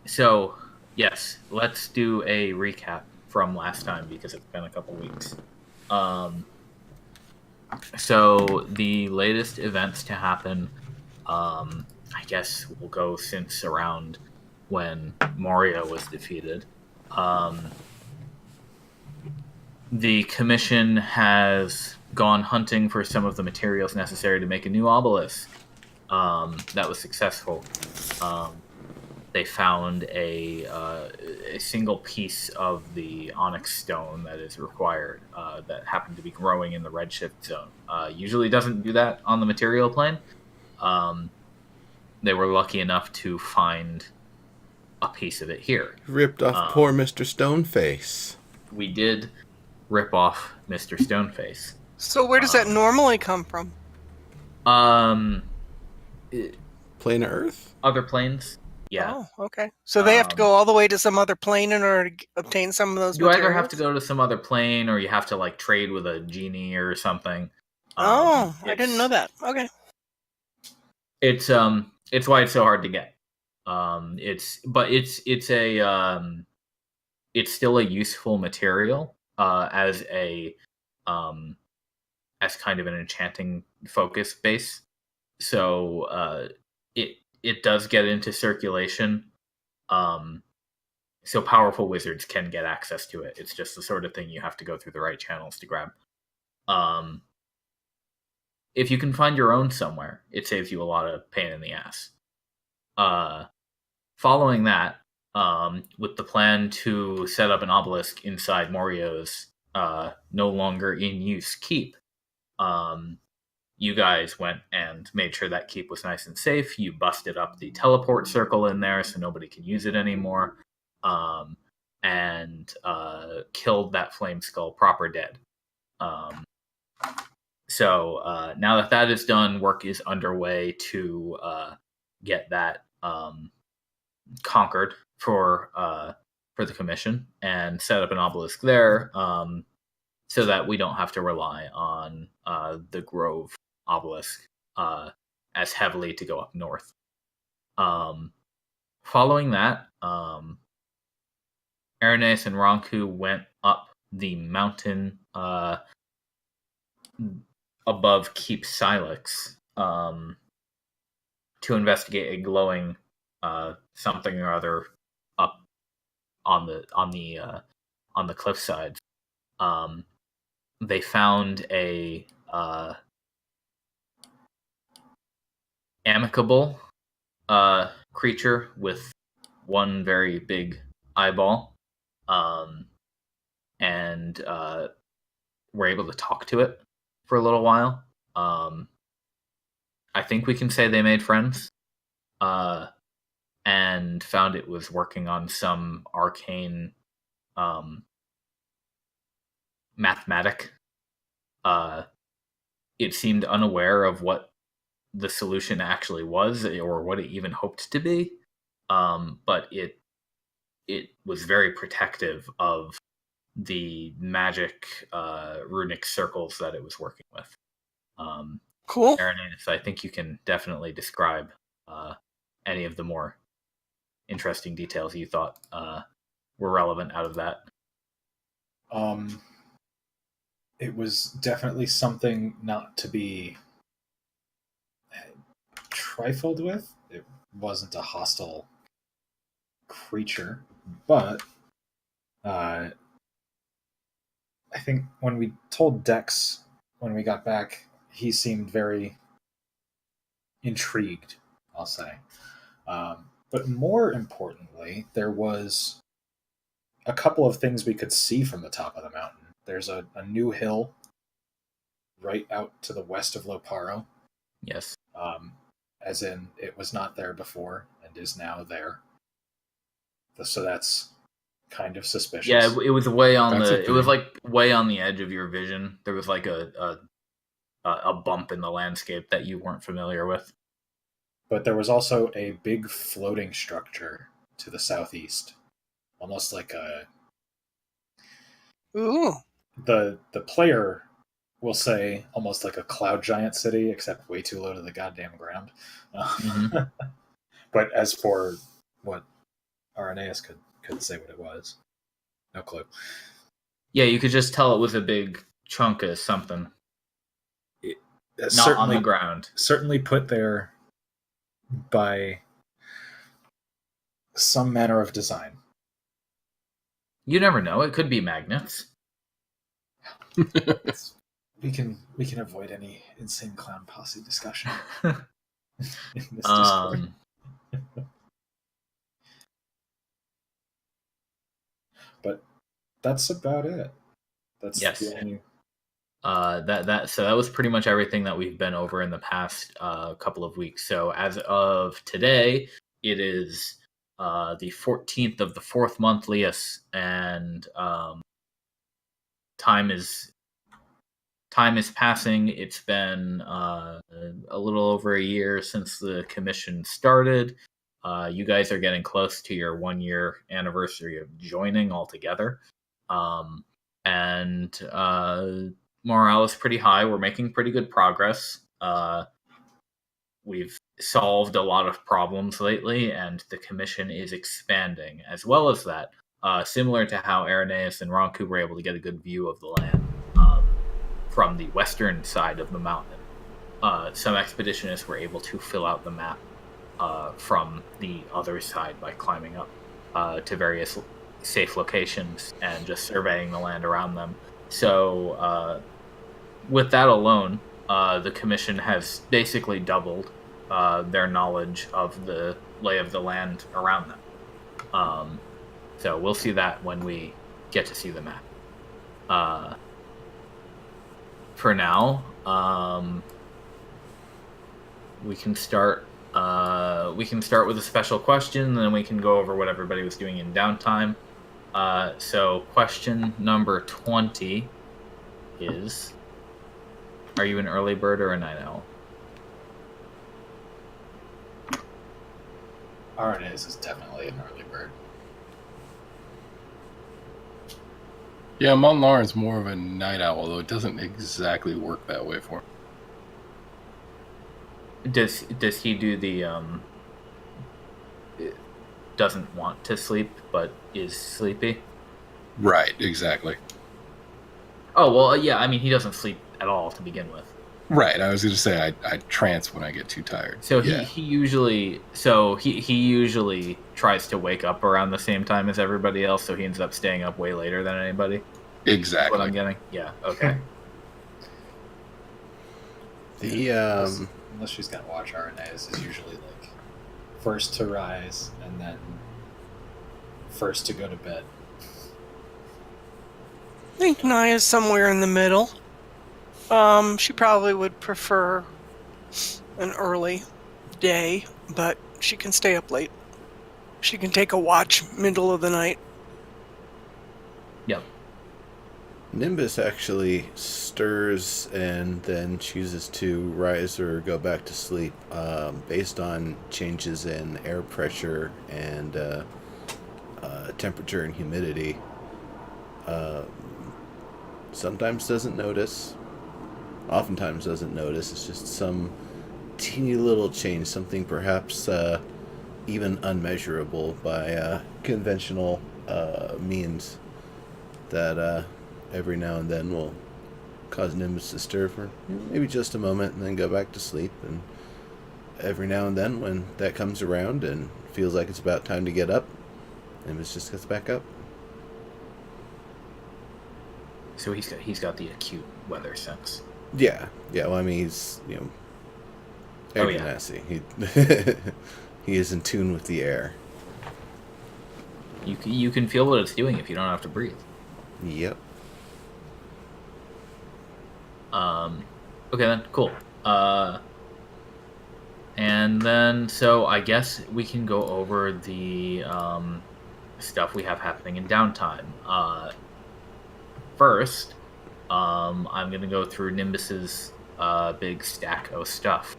So yes, let's do a recap from last time because it's been a couple weeks. Um, so the latest events to happen, I guess we'll go since around when Moria was defeated. The commission has gone hunting for some of the materials necessary to make a new obelisk. That was successful. They found a single piece of the onyx stone that is required that happened to be growing in the Redshift zone. Usually doesn't do that on the material plane. They were lucky enough to find a piece of it here. Ripped off poor Mr. Stoneface. We did rip off Mr. Stoneface. So where does that normally come from? Plane of Earth? Other planes. Yeah. Oh, okay. So they have to go all the way to some other plane in order to obtain some of those materials? You either have to go to some other plane or you have to like trade with a genie or something. I didn't know that. Okay. It's why it's so hard to get. It's still a useful material as kind of an enchanting focus base. So it does get into circulation. So powerful wizards can get access to it. It's just the sort of thing you have to go through the right channels to grab. If you can find your own somewhere, it saves you a lot of pain in the ass. Following that, with the plan to set up an obelisk inside Morio's no longer in use keep, you guys went and made sure that keep was nice and safe. You busted up the teleport circle in there so nobody can use it anymore. And killed that flame skull proper dead. So now that is done, work is underway to get that conquered for the commission and set up an obelisk there, so that we don't have to rely on the Grove obelisk as heavily to go up north. Following that, Arineis and Ronku went up the mountain above Keep Silex to investigate a glowing something or other up on the cliff sides. They found a amicable creature with one very big eyeball, and were able to talk to it for a little while. I think we can say they made friends, and found it was working on some arcane mathematic. It seemed unaware of what the solution actually was or what it even hoped to be, but it was very protective of the magic runic circles that it was working with. Cool. Arineis, I think you can definitely describe any of the more interesting details you thought were relevant out of that. It was definitely something not to be trifled with. It wasn't a hostile creature, but I think when we told Dex when we got back, he seemed very intrigued, I'll say. But more importantly, there was a couple of things we could see from the top of the mountain. There's a new hill right out to the west of Loparo. Yes. As in, it was not there before and is now there. So that's kind of suspicious. Yeah, it was way on it was like way on the edge of your vision. There was like a bump in the landscape that you weren't familiar with. But there was also a big floating structure to the southeast, almost like a. Ooh. The player will say almost like a cloud giant city, except way too low to the goddamn ground. Mm-hmm. But as for what Arineis could say what it was. No clue. Yeah, you could just tell it was a big chunk of something. Not on the ground. Certainly put there by some manner of design. You never know. It could be magnets. We can avoid any insane clown posse discussion in this Discord. But that's about it. That's yes. the only... So that was pretty much everything that we've been over in the past couple of weeks. So as of today, it is the 14th of the 4th month, Lias, and time is passing. It's been a little over a year since the commission started. You guys are getting close to your 1-year anniversary of joining altogether. And morale is pretty high. We're making pretty good progress. We've solved a lot of problems lately, and the commission is expanding. As well as that, similar to how Arineis and Ronku were able to get a good view of the land from the western side of the mountain, some expeditionists were able to fill out the map from the other side by climbing up to various safe locations and just surveying the land around them. So with that alone, the commission has basically doubled their knowledge of the lay of the land around them. So we'll see that when we get to see the map. For now, we can start. We can start with a special question, and then we can go over what everybody was doing in downtime. So question number 20 is: are you an early bird or a night owl? Arineis is definitely an early bird. Yeah, Mont'larin's more of a night owl, though it doesn't exactly work that way for him. Does he do the doesn't want to sleep but is sleepy? Right, exactly. Oh well, yeah. I mean, he doesn't sleep at all to begin with. Right, I was going to say I trance when I get too tired. So he usually tries to wake up around the same time as everybody else, so he ends up staying up way later than anybody. Exactly. What I'm getting? Yeah. Okay. Unless she's gonna watch Arineis, is usually like first to rise and then first to go to bed. I think Naia's somewhere in the middle. She probably would prefer an early day, but she can stay up late. She can take a watch middle of the night. Yep. Nimbus actually stirs and then chooses to rise or go back to sleep based on changes in air pressure and temperature and humidity. Sometimes doesn't notice. Oftentimes doesn't notice. It's just some teeny little change, something perhaps even unmeasurable by conventional means that every now and then will cause Nimbus to stir for maybe just a moment and then go back to sleep. And every now and then when that comes around and feels like it's about time to get up, Nimbus just gets back up. So he's got the acute weather sense. Yeah. Well, I mean, he's, air genasi. He is in tune with the air. You can feel what it's doing if you don't have to breathe. Yep. Okay then, cool. And then, so I guess we can go over the stuff we have happening in downtime. First, I'm going to go through Nimbus's big stack of stuff.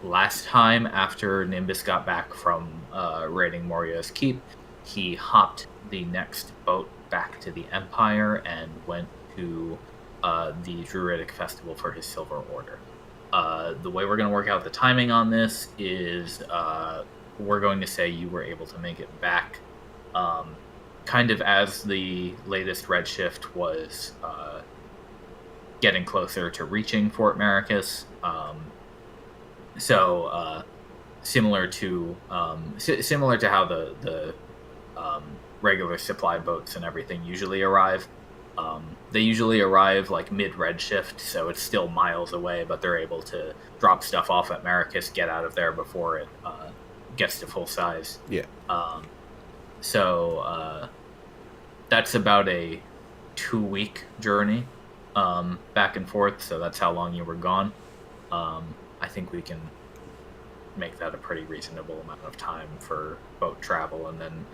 Last time after Nimbus got back from raiding Moria's Keep, he hopped the next boat back to the Empire and went to the Druidic Festival for his Silver Order. The way we're going to work out the timing on this is we're going to say you were able to make it back kind of as the latest Redshift was getting closer to reaching Fort Maricus. Similar to how the regular supply boats and everything usually arrive. They usually arrive like mid Redshift, so it's still miles away, but they're able to drop stuff off at Maricus, get out of there before it gets to full size. Yeah. That's about a 2-week journey back and forth, so that's how long you were gone. I think we can make that a pretty reasonable amount of time for boat travel, and then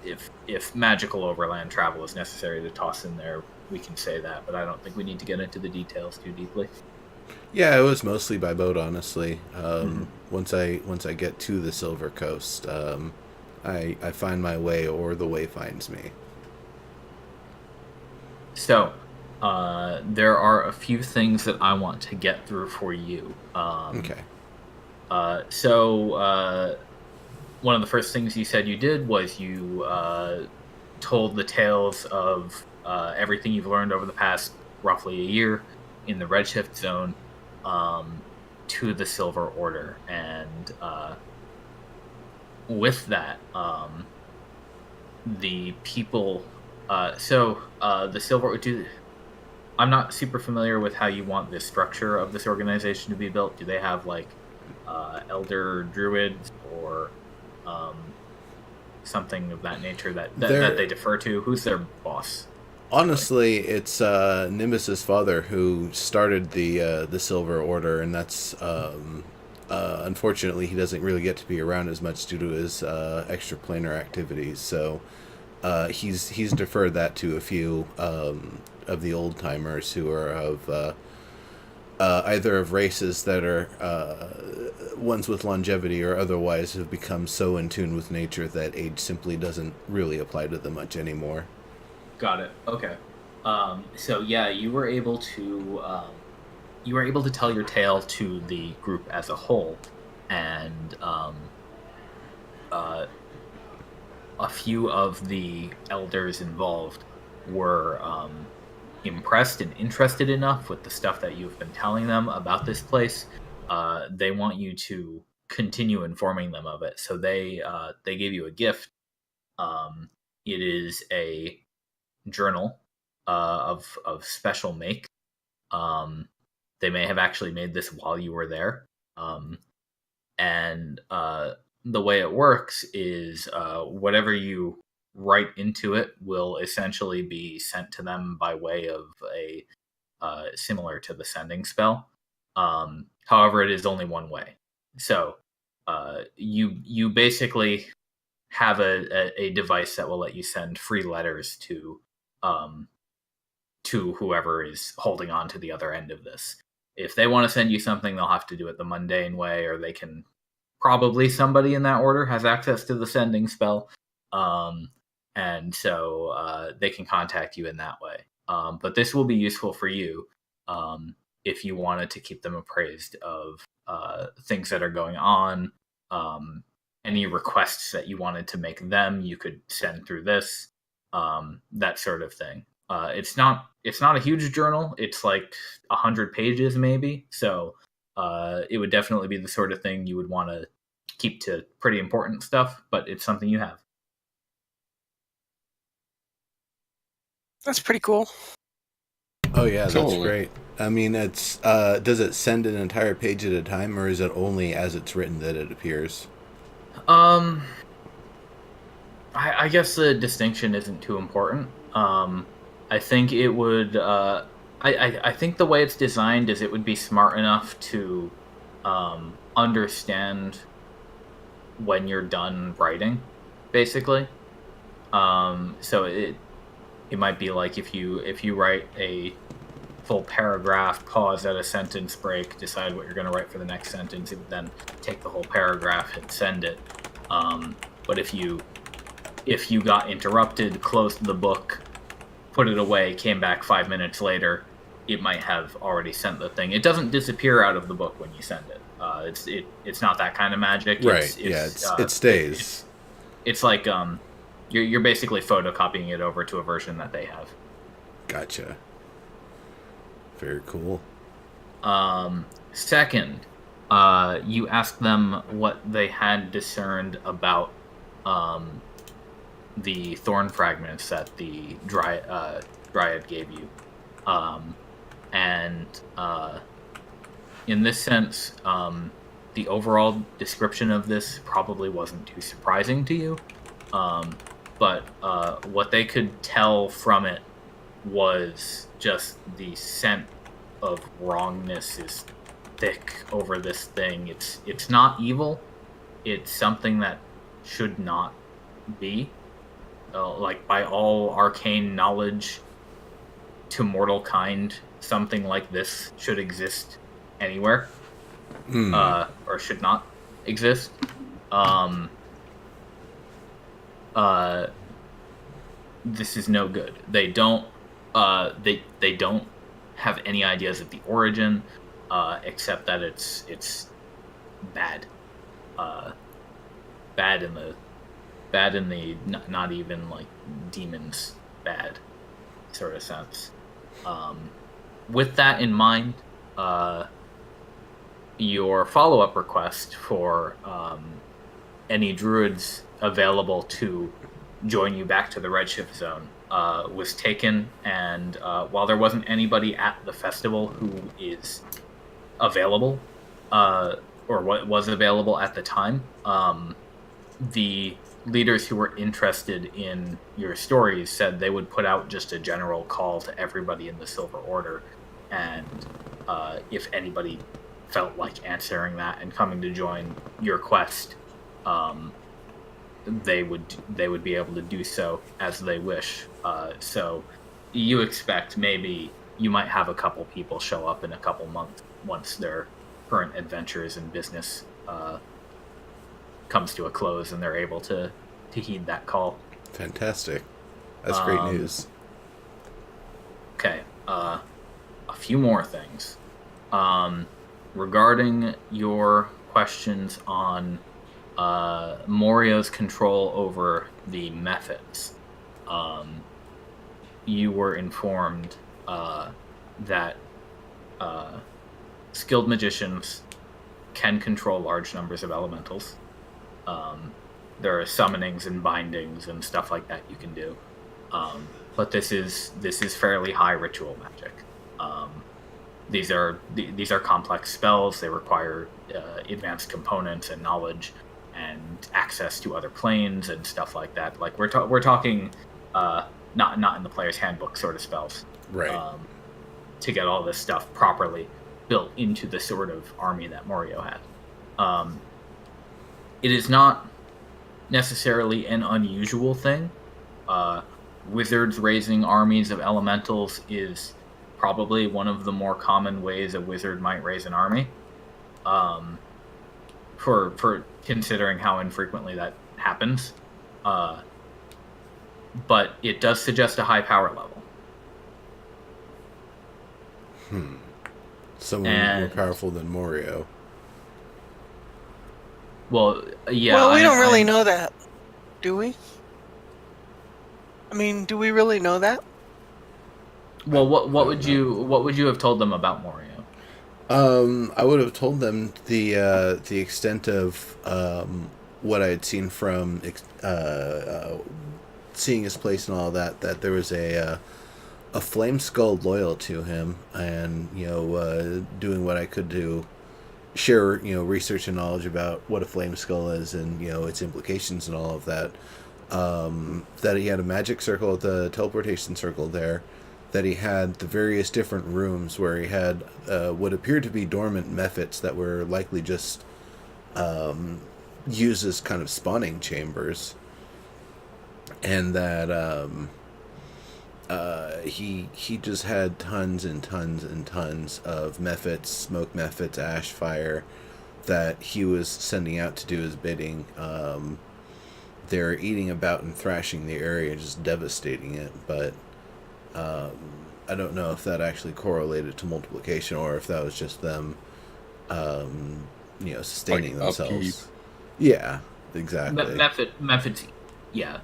if magical overland travel is necessary to toss in there, we can say that, but I don't think we need to get into the details too deeply. Yeah, it was mostly by boat, honestly. Once I get to the Silver Coast, I find my way, or the way finds me. So, there are a few things that I want to get through for you. Okay. One of the first things you said you did was you told the tales of everything you've learned over the past roughly a year in the Redshift zone to the Silver Order. And with that, the people... the Silver... I'm not super familiar with how you want the structure of this organization to be built. Do they have, like, elder druids or something of that nature that they defer to? Who's their boss? Honestly, it's Nimbus's father who started the Silver Order, and that's unfortunately he doesn't really get to be around as much due to his extraplanar activities. So he's deferred that to a few of the old timers who are of either of races that are ones with longevity or otherwise have become so in tune with nature that age simply doesn't really apply to them much anymore. Got it. Okay. So yeah, you were able to tell your tale to the group as a whole, and a few of the elders involved were impressed and interested enough with the stuff that you've been telling them about this place. They want you to continue informing them of it. So they gave you a gift. It is a journal of special make. They may have actually made this while you were there. And the way it works is whatever you write into it will essentially be sent to them by way of a similar to the sending spell. However, it is only one way. So you basically have a device that will let you send free letters to whoever is holding on to the other end of this. If they want to send you something, they'll have to do it the mundane way, or they can probably somebody in that order has access to the sending spell. And so they can contact you in that way. But this will be useful for you if you wanted to keep them appraised of things that are going on. Any requests that you wanted to make them, you could send through this, that sort of thing. It's not a huge journal. It's like 100 pages maybe. So it would definitely be the sort of thing you would want to keep to pretty important stuff, but it's something you have. That's pretty cool. Oh yeah, that's Totally. great. I mean, it's does it send an entire page at a time, or is it only as it's written that it appears? I guess the distinction isn't too important. I think it would. I think the way it's designed is it would be smart enough to understand when you're done writing, basically. So it might be like if you write a full paragraph, pause at a sentence break, decide what you're going to write for the next sentence, and then take the whole paragraph and send it. But if you got interrupted, closed the book, put it away, came back 5 minutes later, it might have already sent the thing. It doesn't disappear out of the book when you send it. It's not that kind of magic. Right. It stays. It's like you're basically photocopying it over to a version that they have. Gotcha. Very cool. Second, you ask them what they had discerned about the thorn fragments that the Dryad gave you. And in this sense, the overall description of this probably wasn't too surprising to you. But what they could tell from it was just the scent of wrongness is thick over this thing. It's not evil. It's something that should not be. Like, by all arcane knowledge to mortal kind, something like this should exist anywhere. Or should not exist. This is no good. They don't they don't have any ideas of the origin, except that it's bad. Bad in the not even like demons bad sort of sense. With that in mind, your follow-up request for any druids available to join you back to the Redshift zone was taken, and while there wasn't anybody at the festival who is available, or what was available at the time, the leaders who were interested in your stories said they would put out just a general call to everybody in the Silver Order, and if anybody felt like answering that and coming to join your quest, they would be able to do so as they wish. So you expect maybe you might have a couple people show up in a couple months once their current adventures and business comes to a close and they're able to heed that call. Fantastic. That's great news. Okay. A few more things. Regarding your questions on Morio's control over the methods, you were informed that skilled magicians can control large numbers of elementals. There are summonings and bindings and stuff like that you can do, but this is fairly high ritual magic. These are complex spells. They require advanced components and knowledge and access to other planes and stuff like that. Like we're talking not in the player's handbook sort of spells, right? To get all this stuff properly built into the sort of army that Morio had. It is not necessarily an unusual thing. Wizards raising armies of elementals is probably one of the more common ways a wizard might raise an army. For considering how infrequently that happens. But it does suggest a high power level. Someone more powerful than Morio. Well, yeah. Well, we don't really know that, do we? I mean, do we really know that? Well, what would you have told them about Morio? I would have told them the extent of what I had seen from seeing his place and all that. That there was a flame skull loyal to him, and doing what I could to share research and knowledge about what a flame skull is and its implications and all of that. That he had a magic circle, the teleportation circle there. That he had the various different rooms where he had what appeared to be dormant mephits that were likely just used as kind of spawning chambers, and that he just had tons and tons and tons of mephits, smoke mephits, ash fire that he was sending out to do his bidding. They're eating about and thrashing the area, just devastating it, but I don't know if that actually correlated to multiplication or if that was just them, sustaining Like themselves. upkeep. Yeah, exactly. Methods, yeah.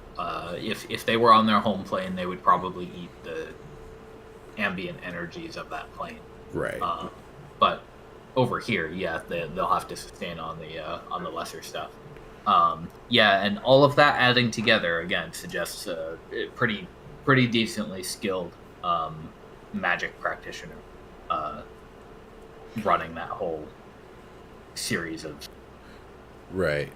If they were on their home plane, they would probably eat the ambient energies of that plane. Right. But over here, yeah, they'll have to sustain on the lesser stuff. Yeah, and all of that adding together again suggests a pretty decently skilled magic practitioner running that whole series of. Right.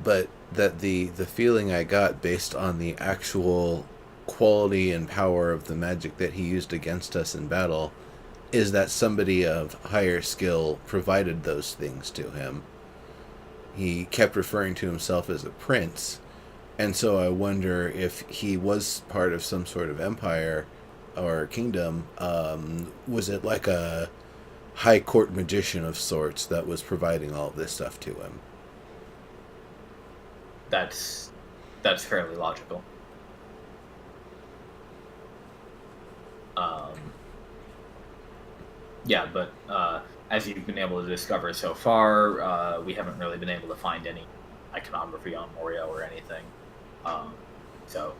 But that the feeling I got based on the actual quality and power of the magic that he used against us in battle is that somebody of higher skill provided those things to him. He kept referring to himself as a prince, and so I wonder if he was part of some sort of empire or kingdom. Was it like a high court magician of sorts that was providing all of this stuff to him? That's fairly logical. Yeah, but as you've been able to discover so far, we haven't really been able to find any iconography on Morio or anything. So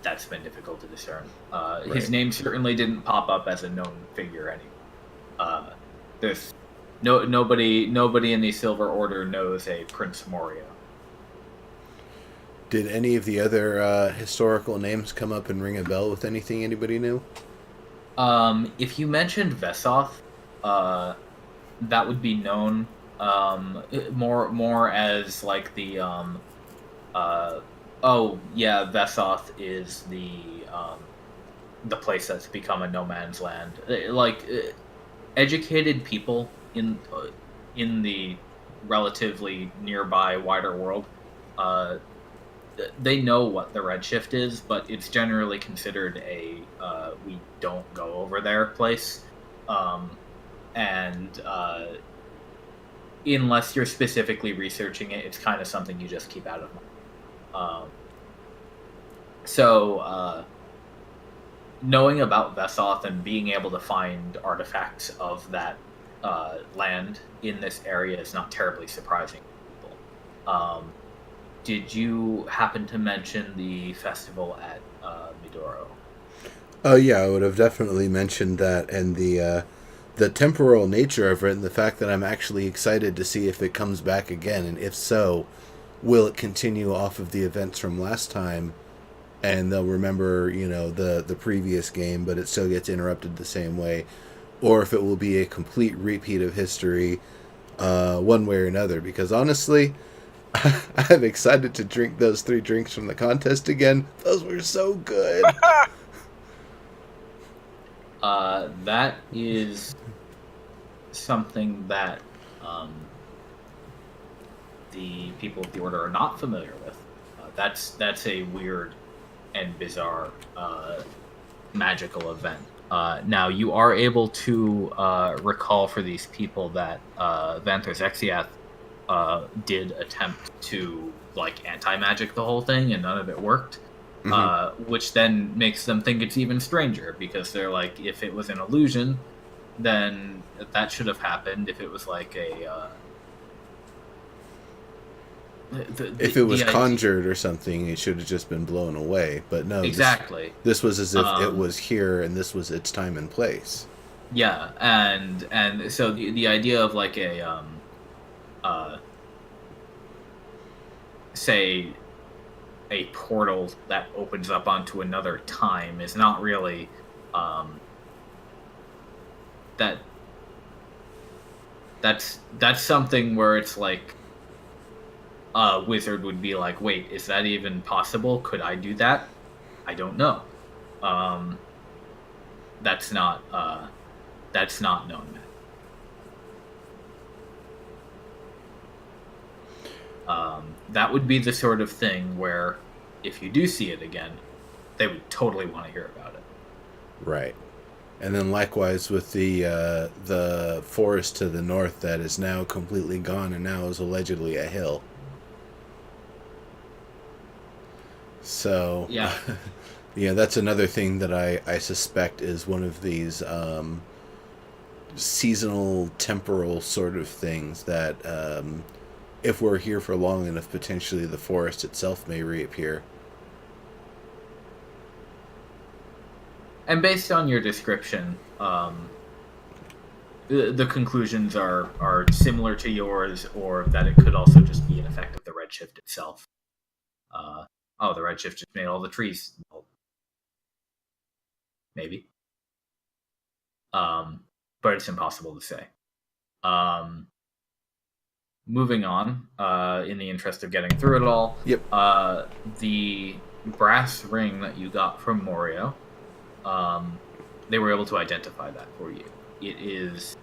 that's been difficult to discern. His Right. name certainly didn't pop up as a known figure anyway. There's nobody in the Silver Order knows a Prince Morio. Did any of the other historical names come up and ring a bell with anything anybody knew? If you mentioned Vesoth, that would be known more as like the Vesoth is the place that's become a no man's land. Educated people in the relatively nearby wider world, they know what the Redshift is, but it's generally considered a we don't go over there place. And unless you're specifically researching it, it's kind of something you just keep out of mind. So knowing about Vesoth and being able to find artifacts of that land in this area is not terribly surprising to people. Did you happen to mention the festival at Midoro? Oh yeah, I would have definitely mentioned that, and the temporal nature of it, and the fact that I'm actually excited to see if it comes back again, and if so, will it continue off of the events from last time, and they'll remember, the previous game, but it still gets interrupted the same way, or if it will be a complete repeat of history, one way or another. Because honestly, I'm excited to drink those 3 drinks from the contest again. Those were so good. That is something that the people of the Order are not familiar with. That's a weird and bizarre magical event. Now, you are able to recall for these people that Vanthor's Exeath did attempt to anti-magic the whole thing, and none of it worked. Which then makes them think it's even stranger, because they're like, if it was an illusion, then that should have happened. If it was like a if it was conjured or something, it should have just been blown away. But no, exactly. This was as if it was here, and this was its time and place. Yeah, and so the idea of like a say a portal that opens up onto another time is not really that's something where it's like a wizard would be like, wait, is that even possible? Could I do that? I don't know. That's not known. That would be the sort of thing where, if you do see it again, they would totally want to hear about it. Right. And then likewise with the forest to the north that is now completely gone and now is allegedly a hill. So yeah, Yeah, that's another thing that I suspect is one of these seasonal, temporal sort of things that, if we're here for long enough, potentially the forest itself may reappear. And based on your description, the conclusions are similar to yours, or that it could also just be an effect of the redshift itself. The redshift just made all the trees. Well, maybe. But it's impossible to say. Moving on, in the interest of getting through it all, Yep. the brass ring that you got from Morio, they were able to identify that for you. It is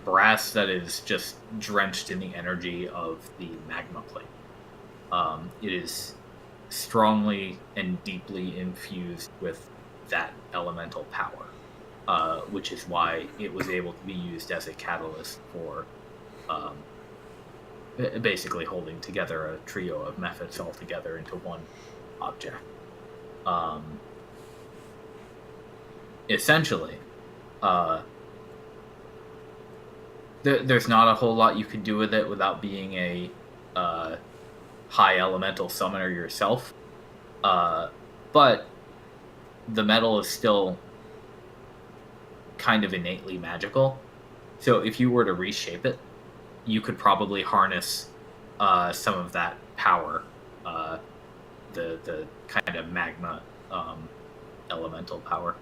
brass that is just drenched in the energy of the magma plate. It is strongly and deeply infused with that elemental power, which is why it was able to be used as a catalyst for basically holding together a trio of methods all together into one object. Essentially, there's not a whole lot you could do with it without being a high elemental summoner yourself. But the metal is still kind of innately magical. So if you were to reshape it, you could probably harness some of that power, the kind of magma elemental power.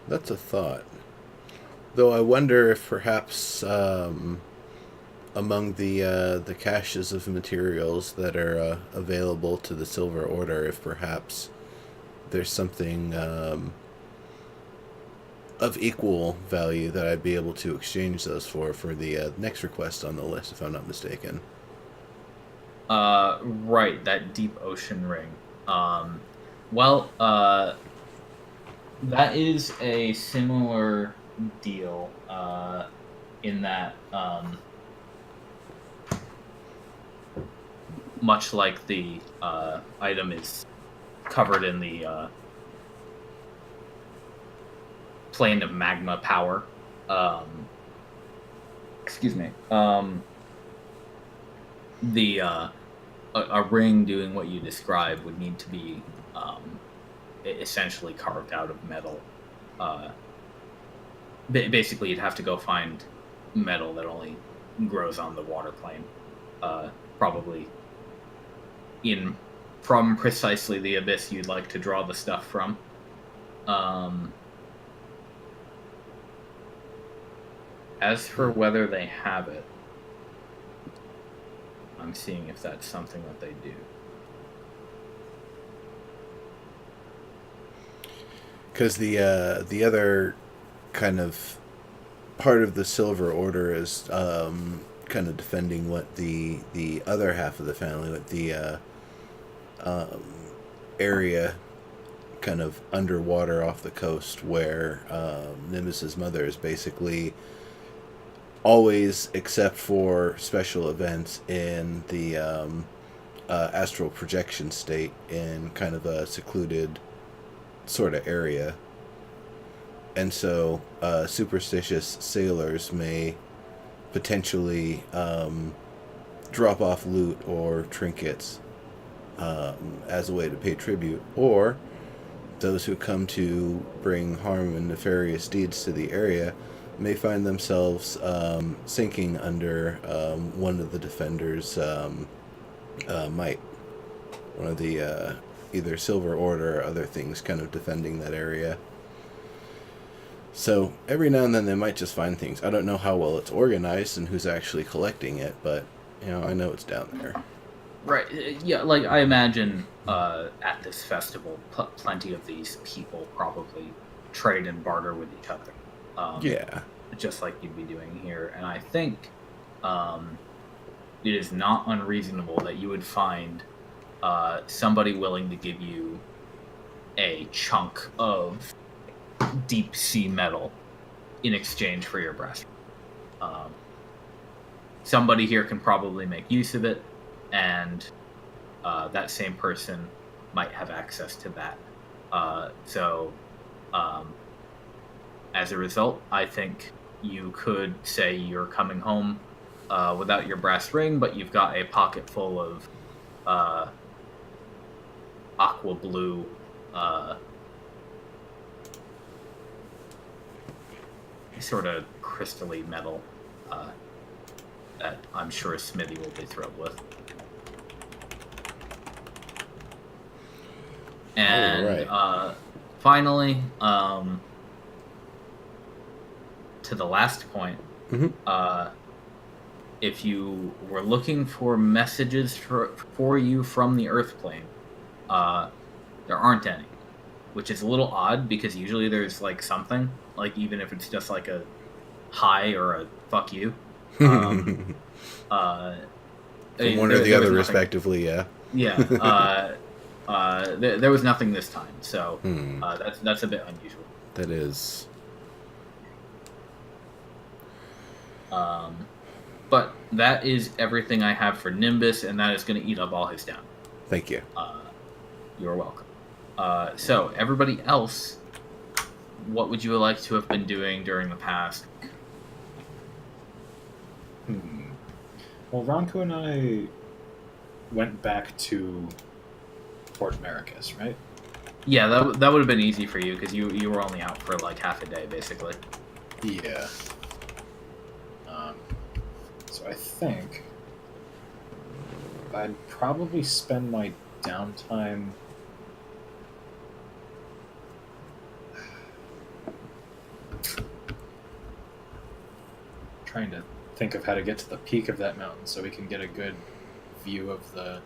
That's a thought. Though I wonder if perhaps among the caches of materials that are available to the Silver Order, if perhaps there's something of equal value that I'd be able to exchange those for the next request on the list, if I'm not mistaken. Right, that deep ocean ring. That is a similar deal in that, much like the item is covered in the plane of magma power. Excuse me. A ring doing what you described would need to be essentially carved out of metal. Basically, you'd have to go find metal that only grows on the water plane, probably from precisely the abyss you'd like to draw the stuff from. As for whether they have it, I'm seeing if that's something that they do. Because the other kind of part of the Silver Order is kind of defending what the other half of the family, what the area kind of underwater off the coast where Nimbus's mother is basically always, except for special events, in the astral projection state in kind of a secluded sort of area. And so superstitious sailors may potentially drop off loot or trinkets as a way to pay tribute, or those who come to bring harm and nefarious deeds to the area may find themselves sinking under one of the defenders' might. One of the either Silver Order or other things kind of defending that area. So every now and then they might just find things. I don't know how well it's organized and who's actually collecting it, but I know it's down there. Right. Yeah, like I imagine at this festival, plenty of these people probably trade and barter with each other. Yeah. Just like you'd be doing here. And I think it is not unreasonable that you would find somebody willing to give you a chunk of deep sea metal in exchange for your brass. Somebody here can probably make use of it, and that same person might have access to that. As a result, I think you could say you're coming home without your brass ring, but you've got a pocket full of aqua blue sort of crystally metal that I'm sure Smithy will be thrilled with. And finally, to the last point, if you were looking for messages for you from the Earth plane, there aren't any, which is a little odd because usually there's like something, like even if it's just like a hi or a fuck you. From one or the other, respectively, yeah. Yeah. There was nothing this time, so that's a bit unusual. That is. But that is everything I have for Nimbus, and that is going to eat up all his down. Thank you. You're welcome. So, everybody else, what would you like to have been doing during the past? Well, Ronco and I went back to Fort Maricus, right? Yeah, that would have been easy for you, because you were only out for like half a day, basically. Yeah. So I think I'd probably spend my downtime trying to think of how to get to the peak of that mountain so we can get a good view of the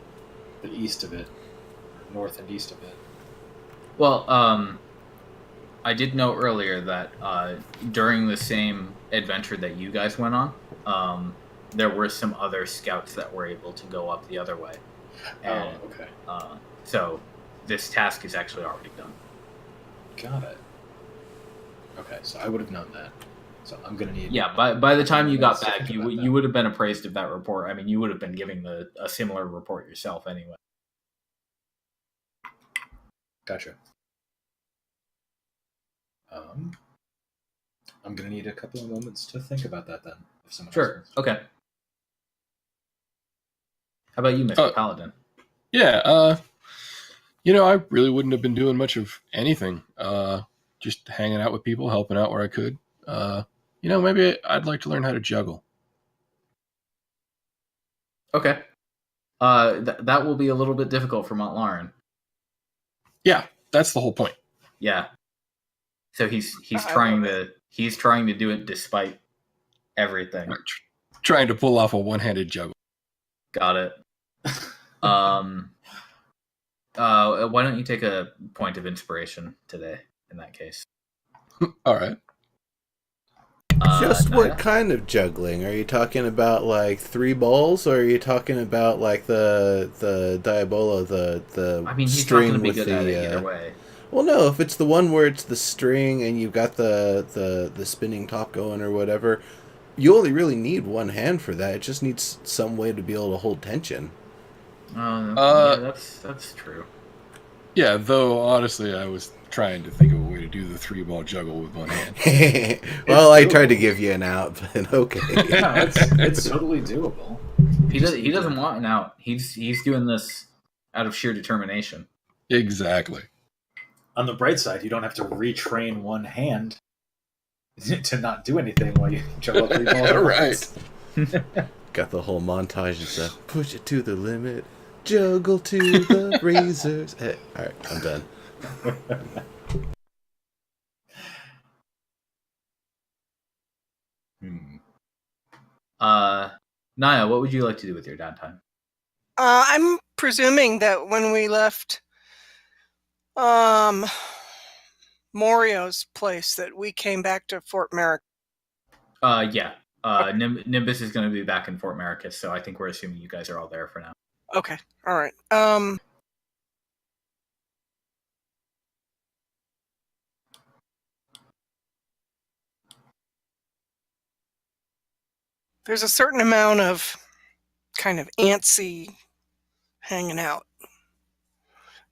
east of it, or north and east of it. Well, I did know earlier that during the same adventure that you guys went on, there were some other scouts that were able to go up the other way. And, okay. So this task is actually already done. Got it. Okay, so I would have known that. So I'm gonna need. Yeah, by the time you got back, you would have been appraised of that report. I mean, you would have been giving a similar report yourself anyway. Gotcha. I'm gonna need a couple of moments to think about that then. If someone Sure. Okay. How about you, Mr. Paladin? Yeah. I really wouldn't have been doing much of anything. Just hanging out with people, helping out where I could. Maybe I'd like to learn how to juggle. Okay. That will be a little bit difficult for Mont'larin. Yeah, that's the whole point. Yeah. So he's trying to do it despite everything. Trying to pull off a one-handed juggle. Got it. Why don't you take a point of inspiration today? In that case. All right. Just Naia? what kind of juggling? Are you talking about like 3 balls, or are you talking about like the diabolo, the I mean, he's string not going to be with good the? at it either way. Well, no. If it's the one where it's the string and you've got the spinning top going or whatever, you only really need one hand for that. It just needs some way to be able to hold tension. Yeah, that's true. Yeah, though honestly, I was trying to think of a way to do the 3-ball juggle with one hand. Well, I tried to give you an out, but okay. Yeah, it's totally doable. He doesn't want an out. He's doing this out of sheer determination. Exactly. On the bright side, you don't have to retrain one hand to not do anything while you juggle 3 balls. Right. Got the whole montage and stuff. Push it to the limit. Juggle to the razors. Hey, all right, I'm done. Naia, what would you like to do with your downtime? I'm presuming that when we left Morio's place that we came back to Fort Merrick. Yeah. Nimbus is going to be back in Fort Maricus, so I think we're assuming you guys are all there for now. Okay. All right. there's a certain amount of kind of antsy hanging out.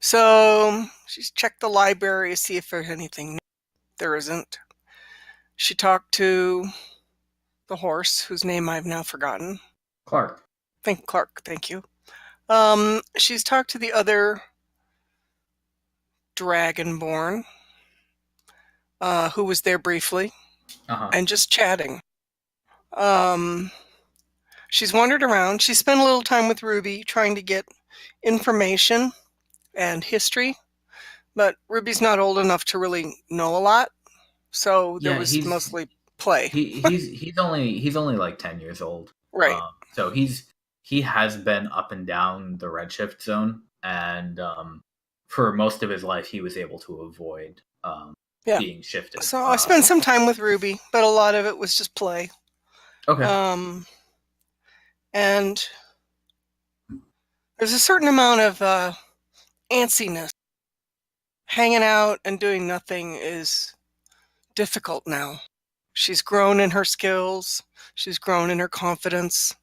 So she's checked the library to see if there's anything new. There isn't. She talked to the horse, whose name I've now forgotten. Clark. Clark, thank you. She's talked to the other Dragonborn, who was there briefly, and just chatting. She's wandered around. She spent a little time with Ruby trying to get information and history, but Ruby's not old enough to really know a lot, so there was mostly play. He's only like 10 years old, right? So he has been up and down the Redshift zone, and for most of his life he was able to avoid being shifted. So I spent some time with Ruby, but a lot of it was just play. Okay. And there's a certain amount of antsiness. Hanging out and doing nothing is difficult now. She's grown in her skills. She's grown in her confidence.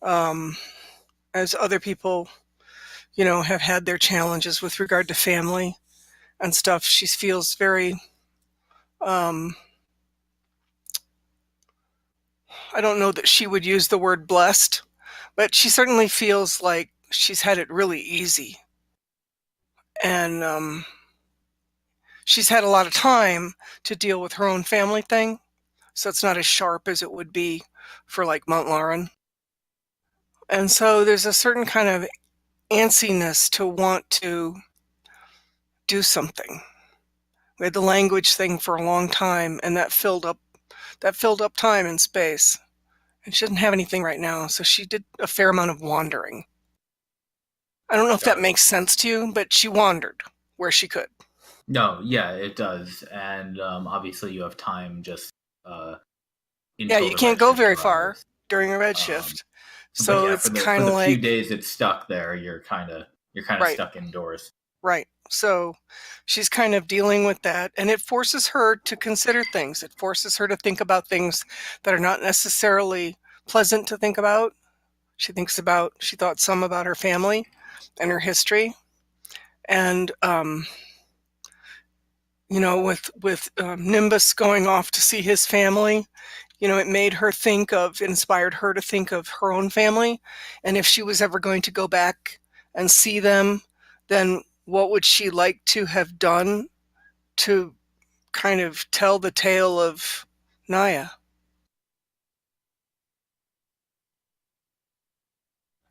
As other people, have had their challenges with regard to family and stuff, she feels very, I don't know that she would use the word blessed, but she certainly feels like she's had it really easy. And she's had a lot of time to deal with her own family thing, so it's not as sharp as it would be for like Mont'larin. And so there's a certain kind of antsiness to want to do something. We had the language thing for a long time, and that filled up time and space. And she doesn't have anything right now, so she did a fair amount of wandering. I don't know if that makes sense to you, but she wandered where she could. No, yeah, it does. And obviously you have time just you can't go very far during a Redshift. So it's kind of like for the few days it's stuck there, you're kind of stuck indoors. Right. So she's kind of dealing with that, and it forces her to consider things. It forces her to think about things that are not necessarily pleasant to think about. She thought some about her family and her history. And, with Nimbus going off to see his family, it inspired her to think of her own family. And if she was ever going to go back and see them, then what would she like to have done to kind of tell the tale of Naia?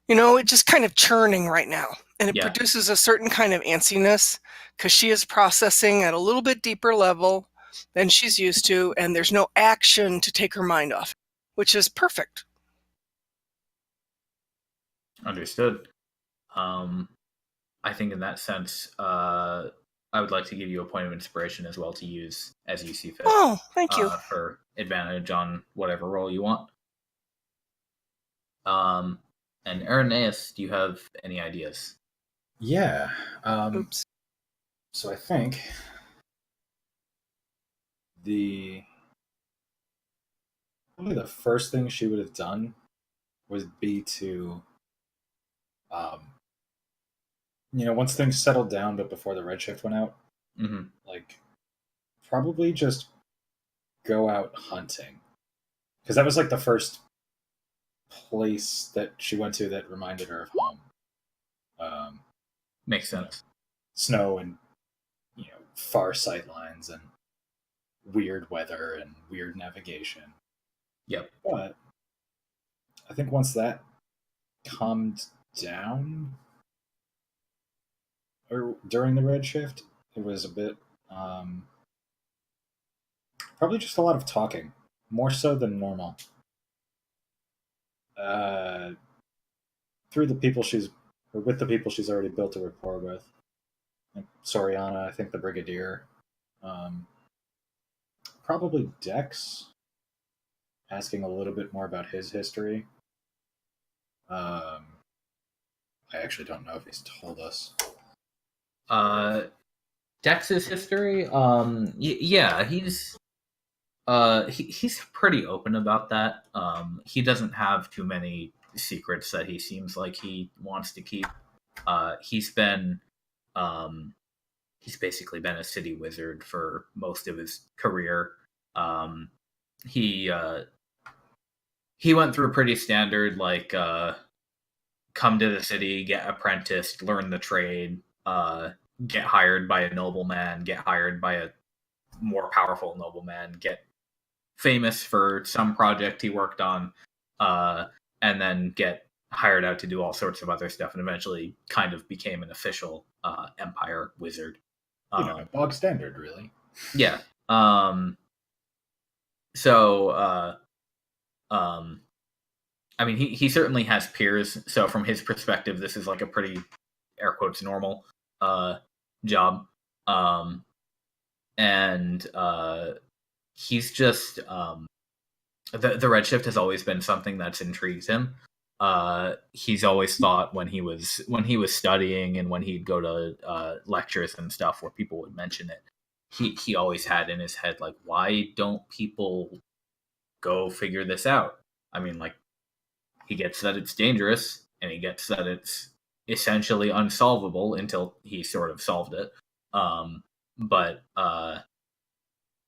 It's just kind of churning right now. And it produces a certain kind of antsiness because she is processing at a little bit deeper level than she's used to, and there's no action to take her mind off, which is perfect. Understood. I think in that sense, I would like to give you a point of inspiration as well to use as you see fit. Oh, thank you. For advantage on whatever role you want. And Arineis, do you have any ideas? Yeah. So I think probably the first thing she would have done would be to, once things settled down, but before the Redshift went out, probably just go out hunting. Because that was like the first place that she went to that reminded her of home. Makes sense. Snow and, far sight lines and weird weather and weird navigation. Yep. But I think once that calmed down, or during the Redshift, it was a bit, probably just a lot of talking, more so than normal. With the people she's already built a rapport with. Like Soriana, I think the Brigadier. Probably Dex, asking a little bit more about his history. I actually don't know if he's told us. Dex's history? Yeah, he's He's pretty open about that. He doesn't have too many secrets that he seems like he wants to keep. He's been, he's basically been a city wizard for most of his career. He he went through pretty standard like come to the city, get apprenticed, learn the trade, get hired by a nobleman, get hired by a more powerful nobleman, get famous for some project he worked on, and then get hired out to do all sorts of other stuff, and eventually kind of became an official Empire wizard. Bog standard, really. Yeah. I mean, he certainly has peers. So from his perspective, this is like a pretty air quotes normal job. And he's just the Redshift has always been something that's intrigued him. He's always thought when he was studying and when he'd go to lectures and stuff where people would mention it, he always had in his head like, why don't people go figure this out? I mean, like, he gets that it's dangerous and he gets that it's essentially unsolvable until he sort of solved it. But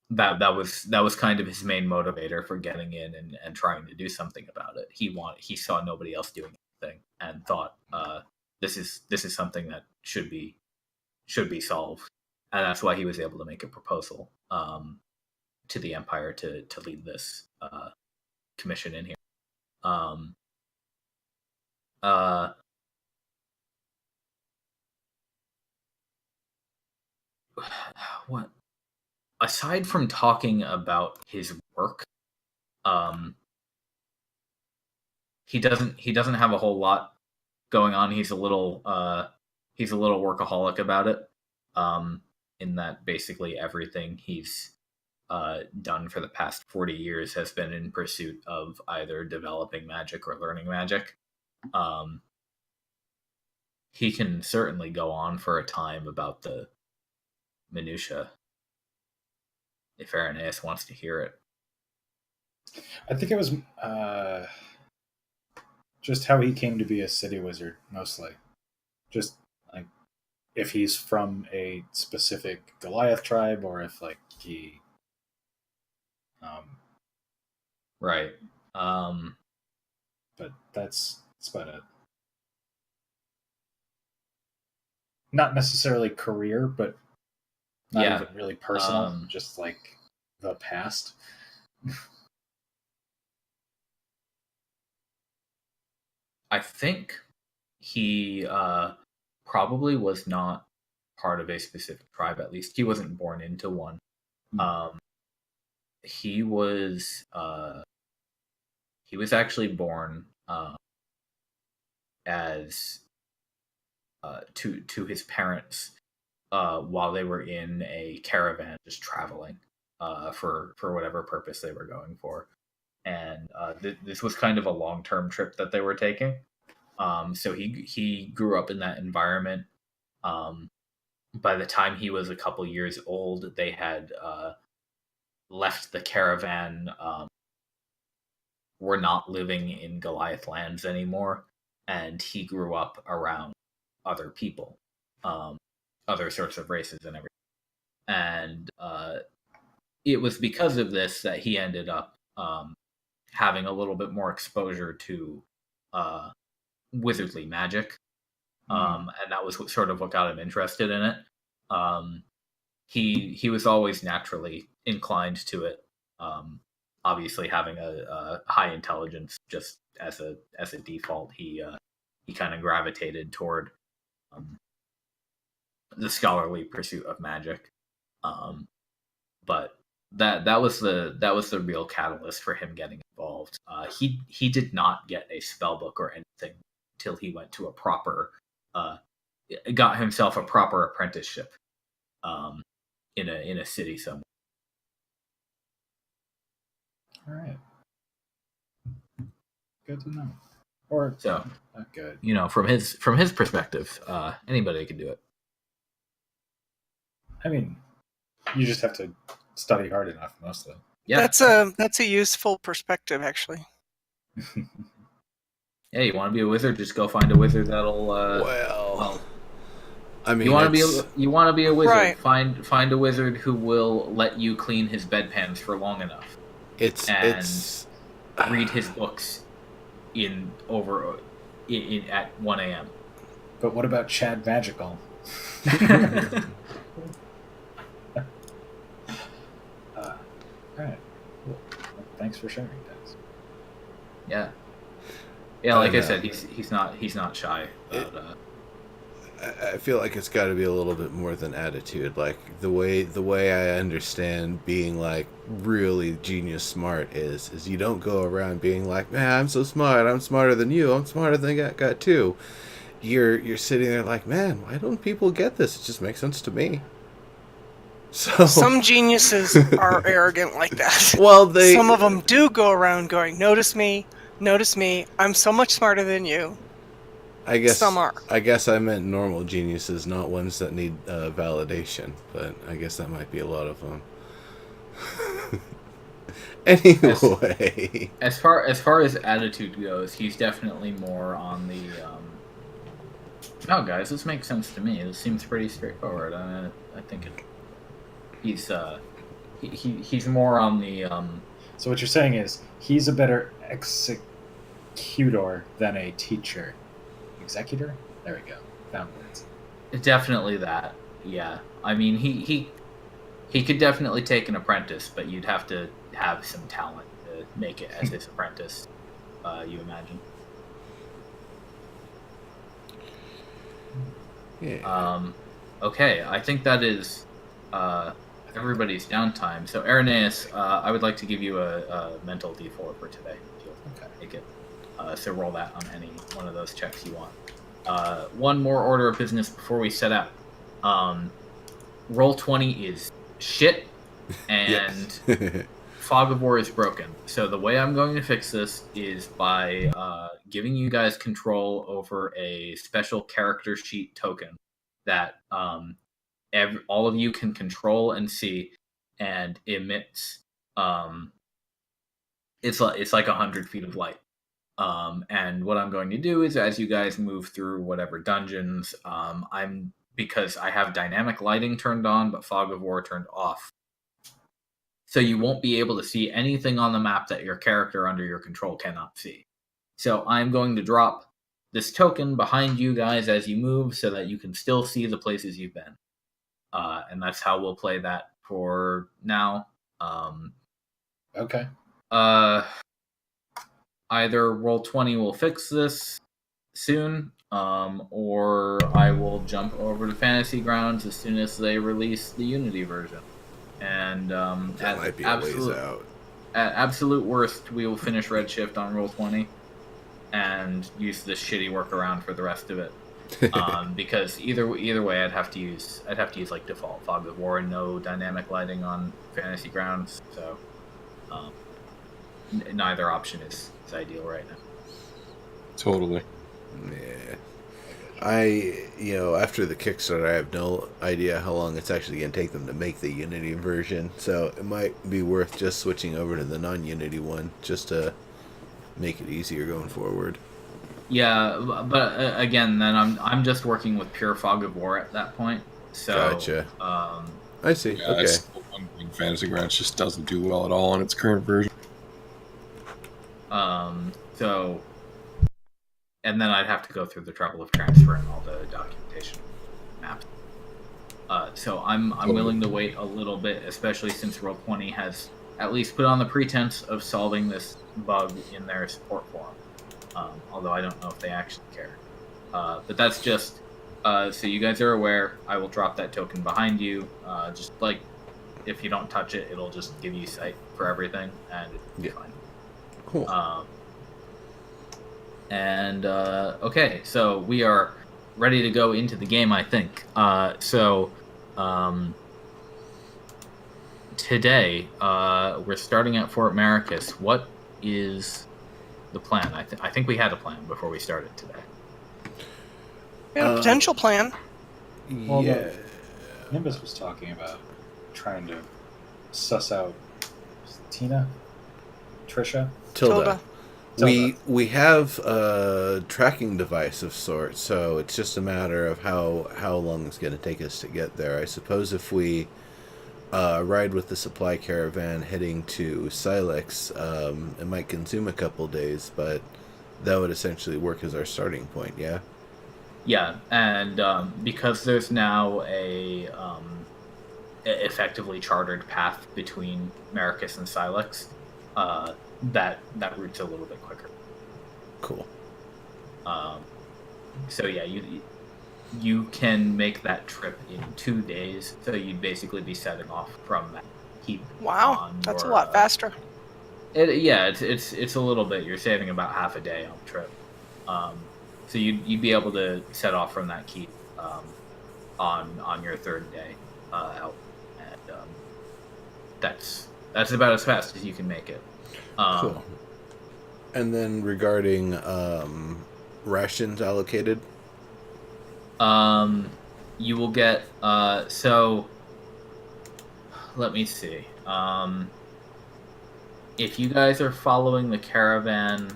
that was kind of his main motivator for getting in and trying to do something about it. He saw nobody else doing anything and thought this is something that should be solved, and that's why he was able to make a proposal to the Empire to lead this commission in here. What? Aside from talking about his work, he doesn't have a whole lot going on. He's a little workaholic about it. In that basically everything he's done for the past 40 years has been in pursuit of either developing magic or learning magic. He can certainly go on for a time about the minutia if Arineis wants to hear it. I think it was just how he came to be a city wizard, mostly. Just like if he's from a specific Goliath tribe, or if like he, right. But that's about it. Not necessarily career, but not even really personal. Just like the past. I think he probably was not part of a specific tribe. At least he wasn't born into one. He was actually born as to his parents while they were in a caravan just traveling for whatever purpose they were going for. And this was kind of a long-term trip that they were taking. So he grew up in that environment. By the time he was a couple years old, they had left the caravan, were not living in Goliath lands anymore, and he grew up around other people, other sorts of races and everything. And it was because of this that he ended up having a little bit more exposure to wizardly magic, and that was sort of what got him interested in it. He was always naturally inclined to it. Obviously, having a high intelligence just as a default, he kind of gravitated toward the scholarly pursuit of magic. But that was the real catalyst for him getting involved. He did not get a spell book or anything till he went to got himself a proper apprenticeship in a city somewhere. All right, good to know. Or so not good. From his perspective, anybody can do it. I mean, you just have to study hard enough, mostly. Yeah. That's a useful perspective, actually. Yeah, you want to be a wizard? Just go find a wizard that'll. Well, I mean, you want it's, to be a wizard. Right. Find a wizard who will let you clean his bedpans for long enough and read his books at 1 a.m. But what about Chad Magical? Alright. Cool. Well, thanks for sharing, guys. Yeah. Yeah, like I said, he's not shy about I feel like it's got to be a little bit more than attitude. Like the way I understand being like really genius smart is you don't go around being like, man, I'm so smart, I'm smarter than you, I'm smarter than got two. You're sitting there like, man, why don't people get this? It just makes sense to me. So Some geniuses are arrogant like that. well, Some of them do go around going, notice me, I'm so much smarter than you. I guess Some are. I guess I meant normal geniuses, not ones that need validation. But I guess that might be a lot of them. Anyway, as far as attitude goes, he's definitely more on the. Oh, guys, this makes sense to me. This seems pretty straightforward. I think he's more on the. So what you're saying is he's a better executor than a teacher. Executor? There we go. Found words. Definitely that. Yeah. I mean, he could definitely take an apprentice, but you'd have to have some talent to make it as his apprentice. You imagine? yeah. Okay. I think that is everybody's downtime. So, Arineis, I would like to give you a mental D4 for today. If you'll take it. So roll that on any one of those checks you want. One more order of business before we set out. Roll 20 is shit, and Fog of War is broken. So the way I'm going to fix this is by giving you guys control over a special character sheet token that all of you can control and see, and emits. It's like 100 feet of light. And what I'm going to do is, as you guys move through whatever dungeons, because I have dynamic lighting turned on, but Fog of War turned off. So you won't be able to see anything on the map that your character under your control cannot see. So I'm going to drop this token behind you guys as you move so that you can still see the places you've been. And that's how we'll play that for now. Okay. Either Roll20 will fix this soon, or I will jump over to Fantasy Grounds as soon as they release the Unity version. And that might be a ways out. At absolute worst, we will finish Redshift on Roll20 and use this shitty workaround for the rest of it. Because either way, I'd have to use like default Fog of War and no dynamic lighting on Fantasy Grounds. So neither option is ideal right now. Totally. Yeah. After the Kickstarter, I have no idea how long it's actually going to take them to make the Unity version. So it might be worth just switching over to the non-Unity one just to make it easier going forward. Yeah, but again, then I'm just working with pure Fog of War at that point. So gotcha. I see. Yeah, okay. Fantasy Grounds just doesn't do well at all in its current version. So, and then I'd have to go through the trouble of transferring all the documentation maps. So I'm willing to wait a little bit, especially since Roll20 has at least put on the pretense of solving this bug in their support forum. Although I don't know if they actually care. But that's just so you guys are aware. I will drop that token behind you. Just like if you don't touch it, it'll just give you sight for everything, and it'll be fine. Cool. Okay, so we are ready to go into the game, I think. Today, we're starting at Fort Maricus. What is the plan? I think we had a plan before we started today. We had a potential plan. Well, yeah. Nimbus was talking about trying to suss out Tina? Trisha? Tilda. Tilda. We have a tracking device of sorts, so it's just a matter of how long it's going to take us to get there. I suppose if we ride with the supply caravan heading to Silex, it might consume a couple days, but that would essentially work as our starting point, yeah? Yeah, and because there's now a effectively chartered path between Maricus and Silex, that route's a little bit quicker. Cool. So yeah, you can make that trip in 2 days. So you'd basically be setting off from that keep. Wow, that's a lot faster. It's a little bit. You're saving about half a day on the trip. So you'd be able to set off from that keep on your third day out, and that's about as fast as you can make it. Cool. And then regarding rations allocated? You will get so let me see. If you guys are following the caravan,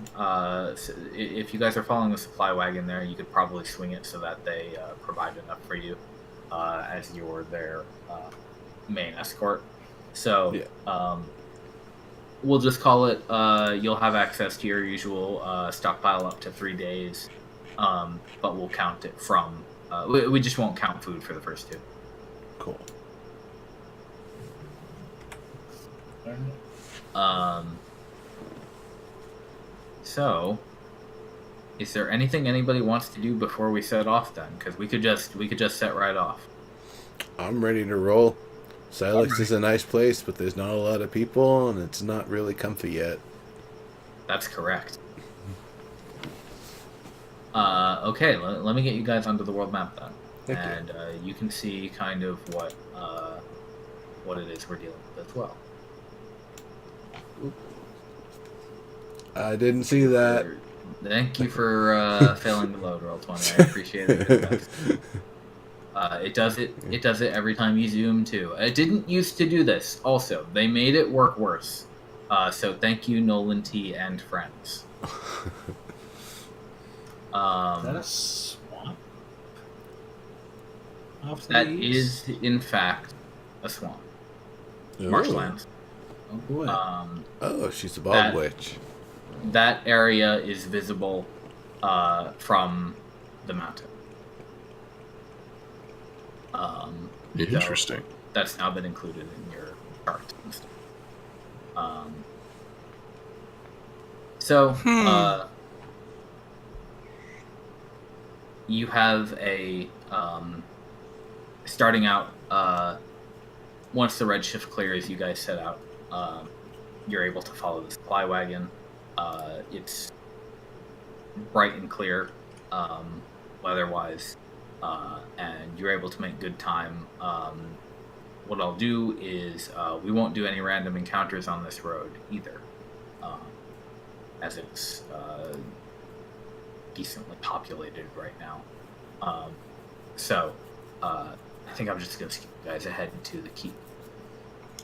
if you guys are following the supply wagon there, you could probably swing it so that they provide enough for you as you're their main escort. So Yeah. we'll just call it, you'll have access to your usual stockpile up to 3 days, but we'll count it from, we just won't count food for the first 2. Cool. So, is there anything anybody wants to do before we set off then? Because we could just set right off. I'm ready to roll. Silex is a nice place, but there's not a lot of people, and it's not really comfy yet. That's correct. Okay, let me get you guys onto the world map then. Thank you. And you can see kind of what it is we're dealing with as well. I didn't see that. Thank you for failing the load, Roll20. I appreciate it. It does it every time you zoom too. It didn't used to do this. Also, they made it work worse. So thank you, Nolan T and friends. Is that a swamp? That is, in fact, a swamp. Ooh. Marshlands. Oh boy. Oh, she's a bog witch. That area is visible from the mountain. Interesting. So that's now been included in your chart and stuff. You have a starting out. Once the Redshift clears, you guys set out. You're able to follow the supply wagon. It's bright and clear, weather-wise, and you're able to make good time. What I'll do is we won't do any random encounters on this road either, as it's decently populated right now. I think I'm just going to skip you guys ahead to the keep.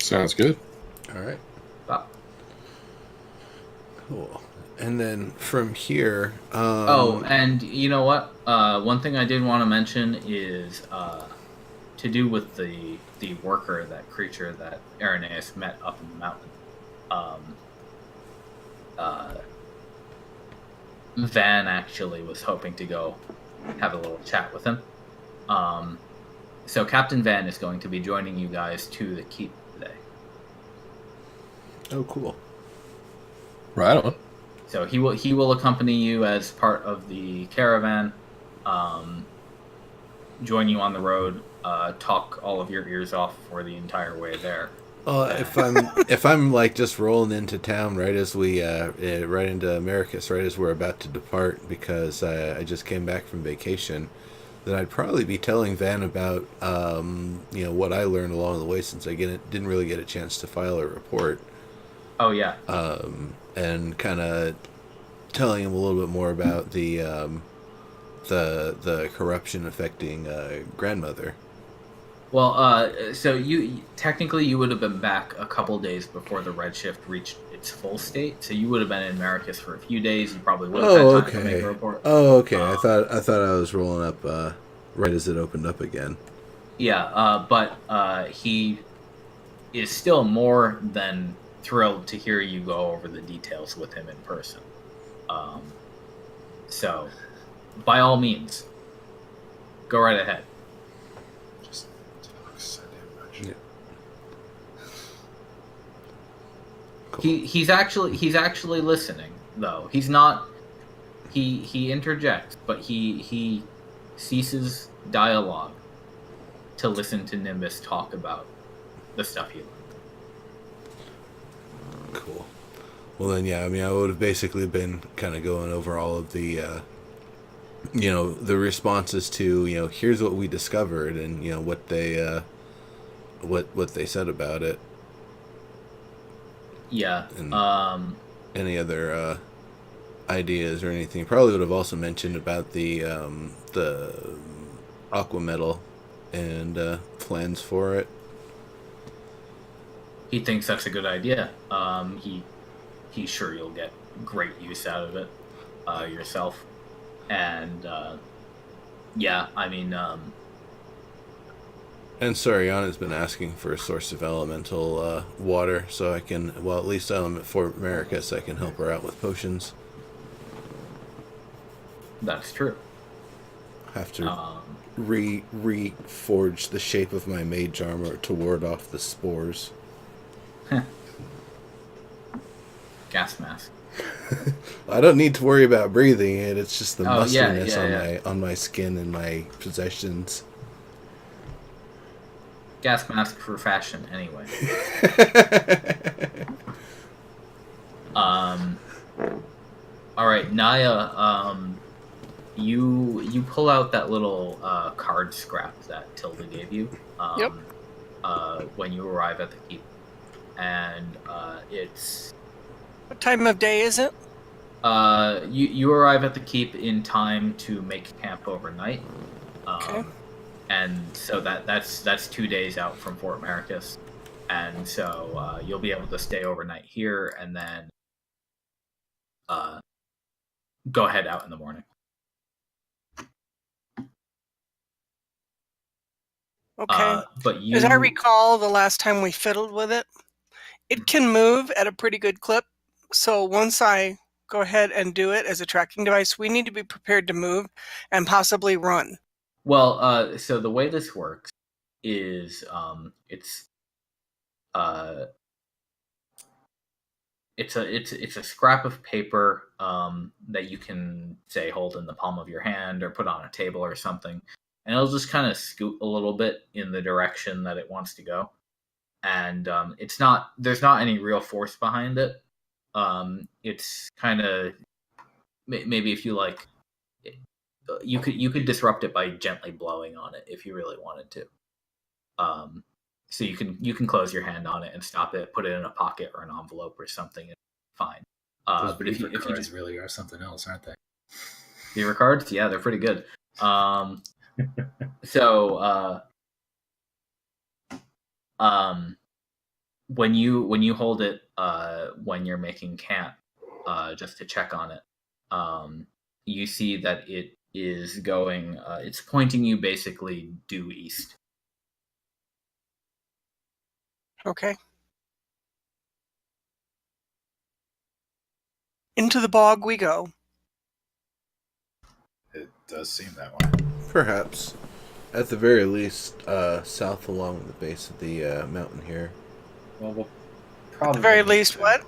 Sounds good. All right. Stop. Cool. And then from here... and you know what? One thing I did want to mention is to do with the worker, that creature that Arineis met up in the mountain. Van actually was hoping to go have a little chat with him. So Captain Van is going to be joining you guys to the keep today. Oh, cool. Right on. So he will accompany you as part of the caravan, join you on the road, talk all of your ears off for the entire way there. If I'm like just rolling into town right as we right into Maricus, right as we're about to depart, because I just came back from vacation, then I'd probably be telling Van about what I learned along the way, since I didn't really get a chance to file a report. Oh yeah. And kind of telling him a little bit more about the corruption affecting grandmother. Well, so you technically you would have been back a couple days before the Redshift reached its full state. So you would have been in Maricus for a few days. You probably would have had Oh, time to make a okay. report. Oh, okay. I Um, thought I was rolling up right as it opened up again. yeah, but he is still more than thrilled to hear you go over the details with him in person. So, by all means, go right ahead. Just talk so damn much. Yeah. Cool. He's actually listening though. He's not. He interjects, but he ceases dialogue to listen to Nimbus talk about the stuff he learned. Cool. Well then, yeah. I mean, I would have basically been kind of going over all of the, the responses to, here's what we discovered, and what they, what they said about it. Yeah. And any other ideas or anything. Probably would have also mentioned about the aqua metal and plans for it. He thinks that's a good idea. He's sure you'll get great use out of it yourself. And yeah, I mean, And Soriana's been asking for a source of elemental water, so I can, well, at least I'm at Fort America, so I can help her out with potions. that's true. Have to reforge the shape of my mage armor to ward off the spores. Gas mask. I don't need to worry about breathing it. It's just the Oh, yeah, musteriness yeah. on my skin and my possessions. Gas mask for fashion, anyway. All right, Naia. You pull out that little card scrap that Tilda gave you. Yep. When you arrive at the keep, and it's. What time of day is it? You arrive at the keep in time to make camp overnight. Okay. And so that's 2 days out from Fort Maricus, and so you'll be able to stay overnight here, and then go ahead out in the morning. Okay. But you, As I recall, the last time we fiddled with it, it can move at a pretty good clip. So once I go ahead and do it as a tracking device, we need to be prepared to move and possibly run. well, so the way this works is it's a scrap of paper that you can say hold in the palm of your hand or put on a table or something, and it'll just kind of scoot a little bit in the direction that it wants to go, and there's not any real force behind it. It's kind of maybe if you like, you could disrupt it by gently blowing on it if you really wanted to. So you can close your hand on it and stop it, put it in a pocket or an envelope or something, and fine. Those But if you cards just really are something else, aren't they? beaver cards, yeah, they're pretty good. So when you hold it when you're making camp, just to check on it, you see that it is going. It's pointing you basically due east. Okay. Into the bog we go. It does seem that way. Perhaps. At the very least, south along the base of the mountain here. Well, we'll At probably the very need least, to- what?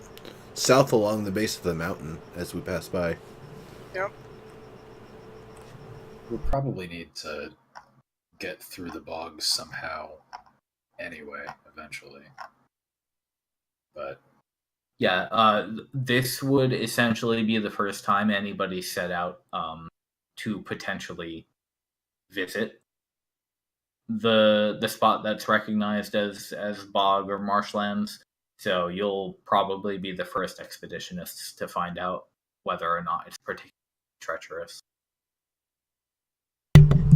South along the base of the mountain as we pass by. Yep. We'll probably need to get through the bogs somehow anyway, eventually. But Yeah, this would essentially be the first time anybody set out to potentially visit the spot that's recognized as bog or marshlands. So you'll probably be the first expeditionists to find out whether or not it's particularly treacherous.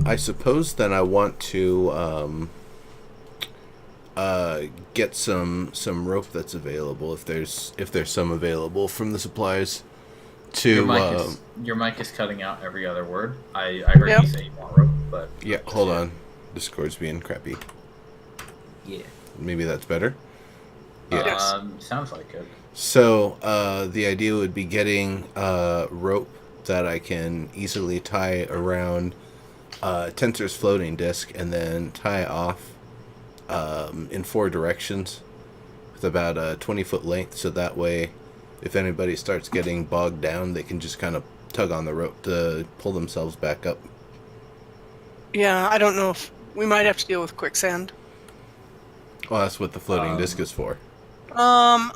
I suppose then I want to get some rope that's available if there's some available from the supplies. Your mic is cutting out every other word. I heard Yep. you say you want rope, but Yeah, hold on. Discord's being crappy. Yeah. Maybe that's better. Yes. Sounds like it. So the idea would be getting rope that I can easily tie around Tensor's floating disc and then tie off in 4 directions with about a 20-foot length, so that way if anybody starts getting bogged down, they can just kind of tug on the rope to pull themselves back up. Yeah, I don't know if we might have to deal with quicksand. Well, that's what the floating disc is for. I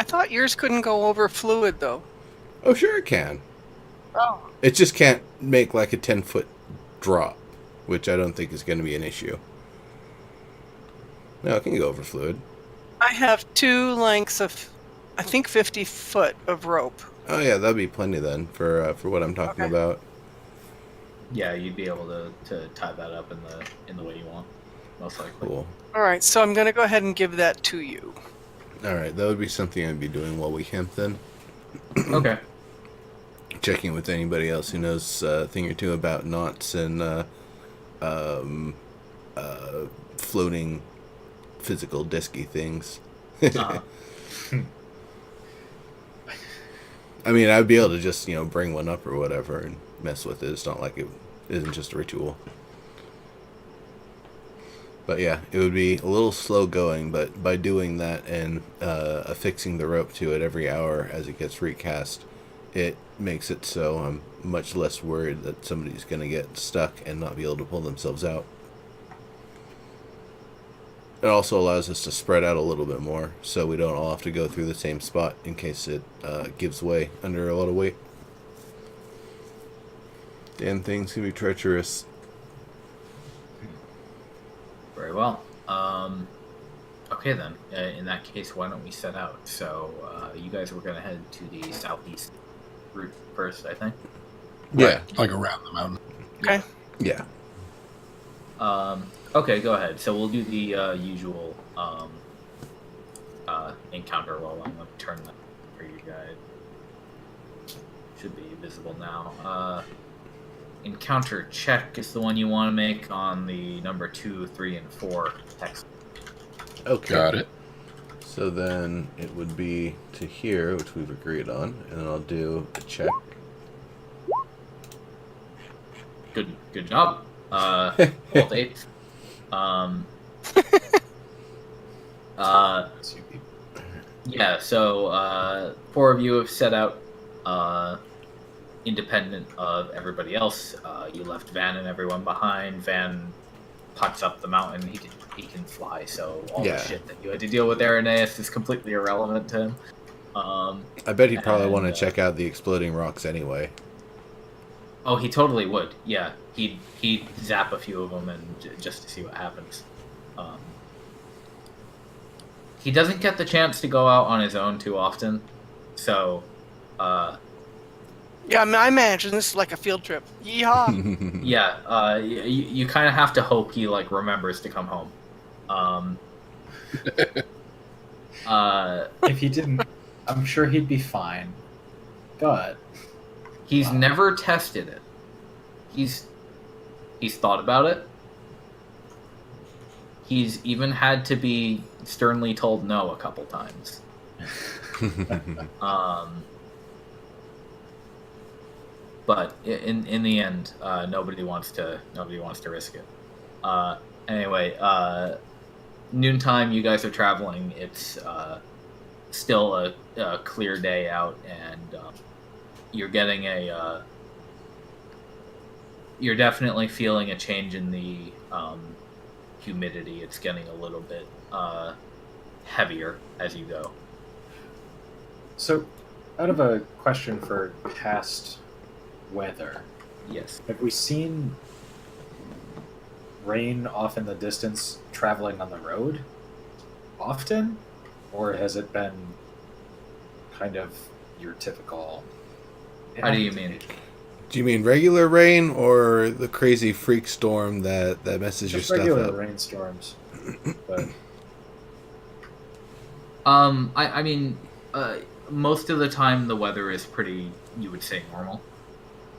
thought yours couldn't go over fluid though. Oh, sure it can. Oh. It just can't make like a 10-foot drop, which I don't think is going to be an issue. No, it can go over fluid. I have 2 lengths of, I think 50 foot of rope. Oh yeah, that'd be plenty then for what I'm talking Okay. about. Yeah, you'd be able to tie that up in the way you want, most likely. Cool. All right, so I'm going to go ahead and give that to you. All right, that would be something I'd be doing while we camp then. Okay. Checking with anybody else who knows a thing or two about knots and floating physical disky things. Uh-huh. I mean, I'd be able to just, bring one up or whatever and mess with it. It's not like it isn't just a ritual. But yeah, it would be a little slow going, but by doing that and affixing the rope to it every hour as it gets recast, it makes it so I'm much less worried that somebody's going to get stuck and not be able to pull themselves out. It also allows us to spread out a little bit more, so we don't all have to go through the same spot in case it gives way under a lot of weight. Damn things can be treacherous. Very well. Okay then. In that case, why don't we set out? So you guys were going to head to the southeast route first, I think. Yeah. Like around the mountain. Okay. Yeah. Okay, go ahead. So we'll do the usual encounter roll. I'm going to turn that for you guys. Should be visible now. Encounter check is the one you want to make on the number 2, 3, and 4 text. Okay. Got it. So then it would be to here, which we've agreed on, and then I'll do a check. Good job. Both 8. Yeah, so 4 of you have set out independent of everybody else. You left Van and everyone behind. Van puts up the mountain. He can fly, so all the shit that you had to deal with Arineis is completely irrelevant to him. I bet he'd probably want to check out the exploding rocks anyway. Oh, he totally would. Yeah, he'd zap a few of them and just to see what happens. He doesn't get the chance to go out on his own too often, so Yeah, I imagine this is like a field trip. Yeehaw! yeah, you kind of have to hope he remembers to come home. If he didn't, I'm sure he'd be fine. But he's never tested it. He's thought about it. He's even had to be sternly told no a couple times. But in the end, nobody wants to risk it. Anyway, noontime, you guys are traveling. It's still a clear day out, and you're getting you're definitely feeling a change in the humidity. It's getting a little bit heavier as you go. So, out of a question for past weather, Yes. have we seen rain off in the distance traveling on the road often? Or has it been kind of your typical... How do you mean? Do you mean regular rain or the crazy freak storm that messes your Just stuff regular up? rainstorms. But I mean, most of the time the weather is pretty, you would say, normal.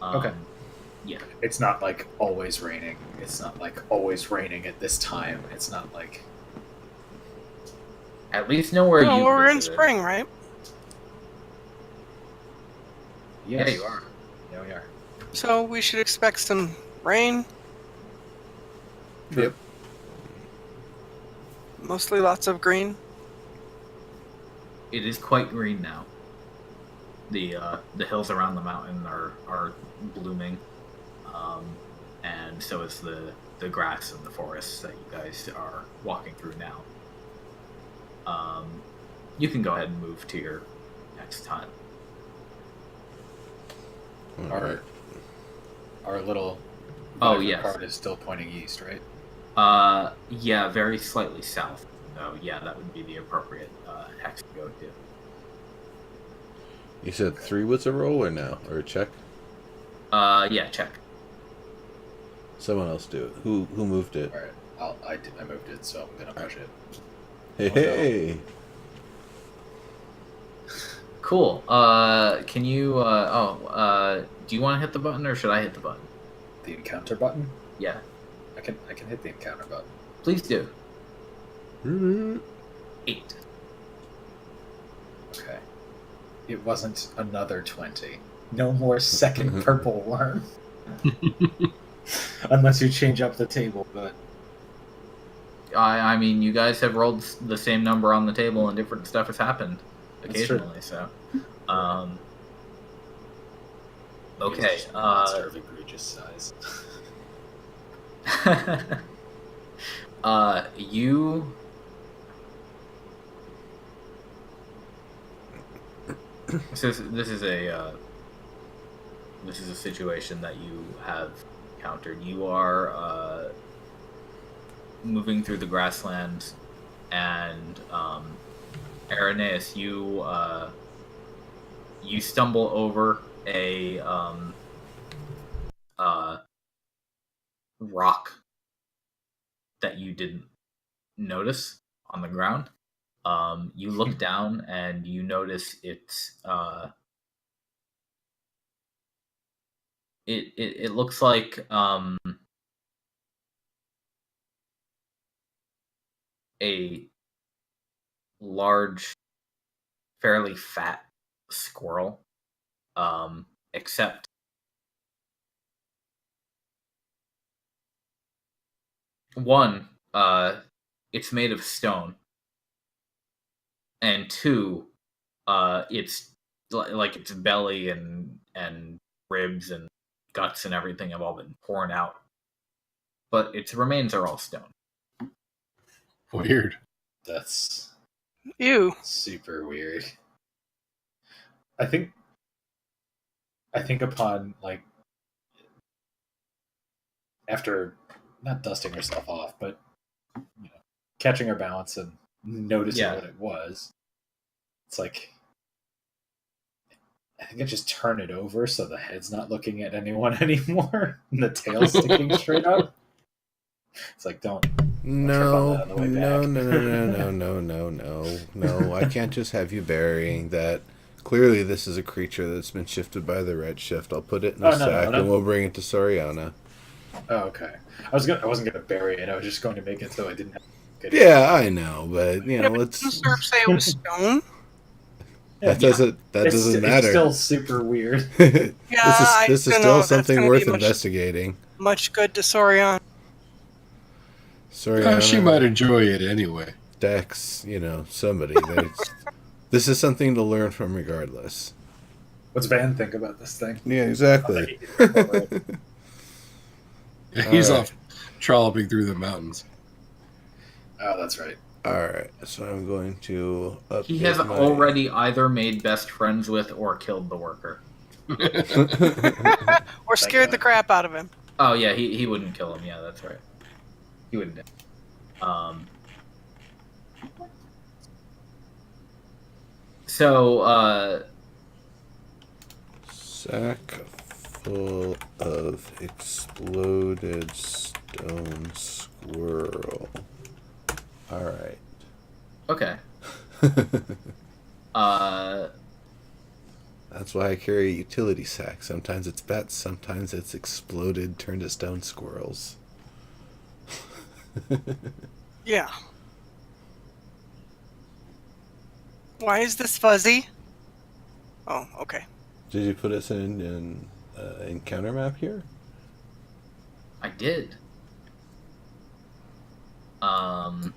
Okay. Yeah. It's not like always raining. It's not like always raining at this time. It's not like... At least know where No, you we're in visited. spring, right? Yeah, you are. Yeah, we are. So we should expect some rain. Yep. Mostly lots of green. It is quite green now. The hills around the mountain are blooming, and so is the grass in the forests that you guys are walking through now. You can go ahead and move to your next time. All right. Our little Oh, Viper yes. card is still pointing east, right? Yeah, very slightly south. So yeah, that would be the appropriate hex to go to. You said 3 was a roll or no? Or a check? Yeah, check. Someone else do it. Who moved it? All right, I moved it, so I'm gonna push it. Hey, Oh, no. hey! Cool. Can you? Do you want to hit the button or should I hit the button? The encounter button. Yeah, I can hit the encounter button. please do. Mm-hmm. 8. Okay. It wasn't another 20. No more second purple worm. Unless you change up the table, but I mean, you guys have rolled the same number on the table, and different stuff has happened That's true. occasionally. So, okay. it's just a monster of egregious size. You. This is a situation that you have encountered. You are moving through the grasslands, and Arineis, you stumble over a rock that you didn't notice on the ground. You look down and you notice it's it looks like a large, fairly fat squirrel. Except one, it's made of stone, and two, it's like its belly and ribs and guts and everything have all been torn out, but its remains are all stone. Weird. That's Ew. super weird. I think upon, like, after not dusting herself off, but catching her balance and noticing what it was, it's like, I think I just turn it over so the head's not looking at anyone anymore and the tail's sticking straight up. It's like, don't trip on that on the way back. No. I can't just have you burying that. Clearly, this is a creature that's been shifted by the Redshift. I'll put it in a sack and we'll bring it to Soriana. Oh, okay. I wasn't gonna bury it. I was just going to make it so I didn't have to get Yeah, I know, but let's. Didn't Serb say it was stone? That doesn't matter. It's still super weird. Yeah, this is still something worth investigating. Much good to Soriana. Soriana, She might enjoy it anyway. Dex, somebody. This is something to learn from regardless. What's Van think about this thing? Yeah, exactly. He's off trolloping through the mountains. Oh, that's right. Alright, so I'm going to update He has already either made best friends with or killed the worker. Or scared the crap out of him. Oh yeah, he wouldn't kill him. Yeah, that's right. He wouldn't. So sack full of exploded stone squirrel. All right. Okay. That's why I carry a utility sack. Sometimes it's bats, sometimes it's exploded, turned to stone squirrels. Yeah. Why is this fuzzy? Oh, okay. Did you put us in encounter map here? I did. I'm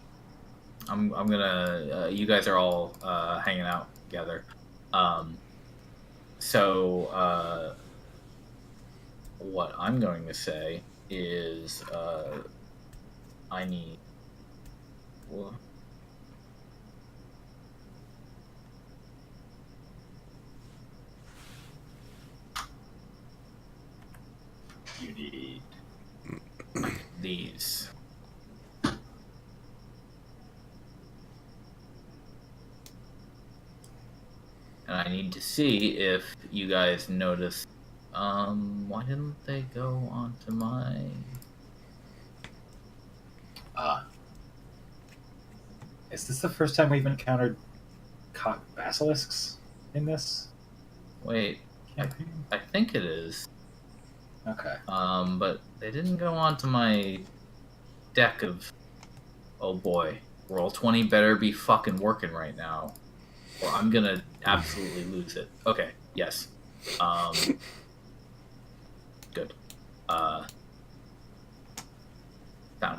gonna. You guys are all hanging out together. So what I'm going to say is I need. Well, you need these. And I need to see if you guys notice. Why didn't they go onto my? Is this the first time we've encountered basilisks in this Wait, campaign? I think it is. Okay. But they didn't go onto my deck of. Oh boy, roll 20 better be fucking working right now, or I'm gonna absolutely lose it. Okay, yes. Good. Found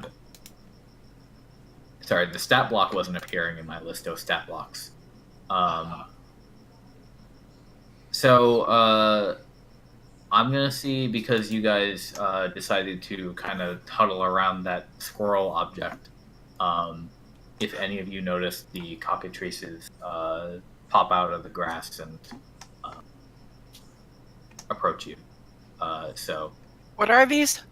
it. Sorry, the stat block wasn't appearing in my list of stat blocks. So I'm gonna see, because you guys decided to kind of huddle around that squirrel object. If any of you notice the cockatrices pop out of the grass and approach you. So. What are these?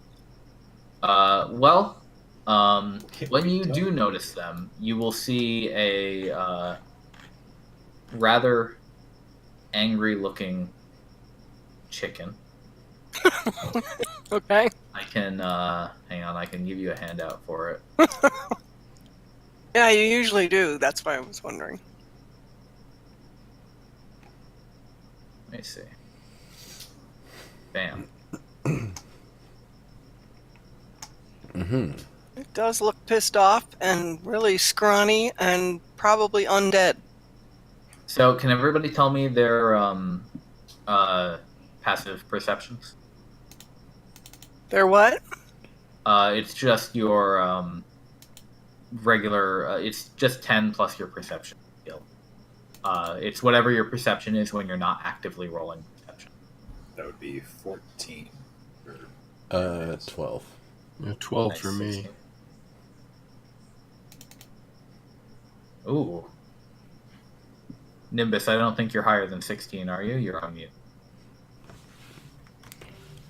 Well, when you do notice them, you will see a rather angry-looking chicken. Okay. I can hang on. I can give you a handout for it. Yeah, you usually do. That's why I was wondering. Let me see. Bam. It does look pissed off and really scrawny and probably undead. So, can everybody tell me their passive perceptions? They're what? It's just your regular. It's just 10 plus your perception skill. It's whatever your perception is when you're not actively rolling perception. That would be 14. 12. Yeah, 12 Nice, for me. 16. Ooh. Nimbus, I don't think you're higher than 16, are you? You're on mute.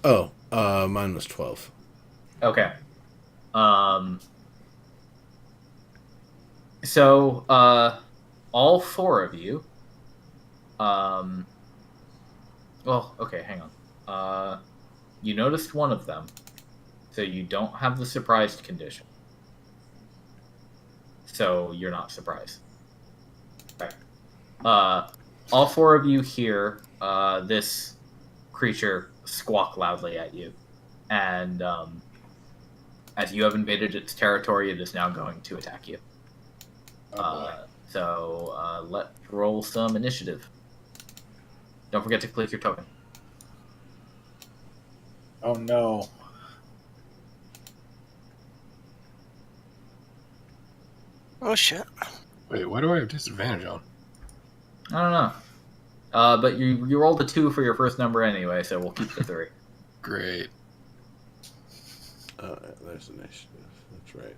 Oh, mine was 12. Okay. So, all four of you. Well, okay, hang on. You noticed one of them, so you don't have the surprised condition. So you're not surprised. Right. All four of you hear this creature squawk loudly at you, and as you have invaded its territory, it is now going to attack you. So let's roll some initiative. Don't forget to click your token. Oh no. Oh shit. Wait, what do I have disadvantage on? I don't know. But you rolled a 2 for your first number anyway, so we'll keep the 3. Great. There's initiative. That's right.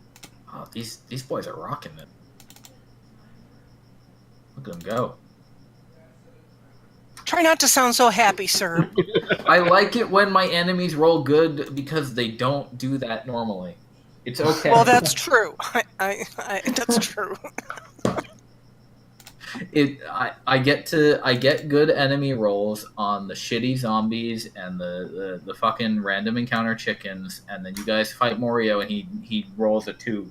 Oh, these boys are rocking it. Look at them go. Try not to sound so happy, sir. I like it when my enemies roll good because they don't do that normally. It's okay. Well, that's true. That's true. I get good enemy rolls on the shitty zombies and the fucking random encounter chickens, and then you guys fight Morio and he rolls a 2.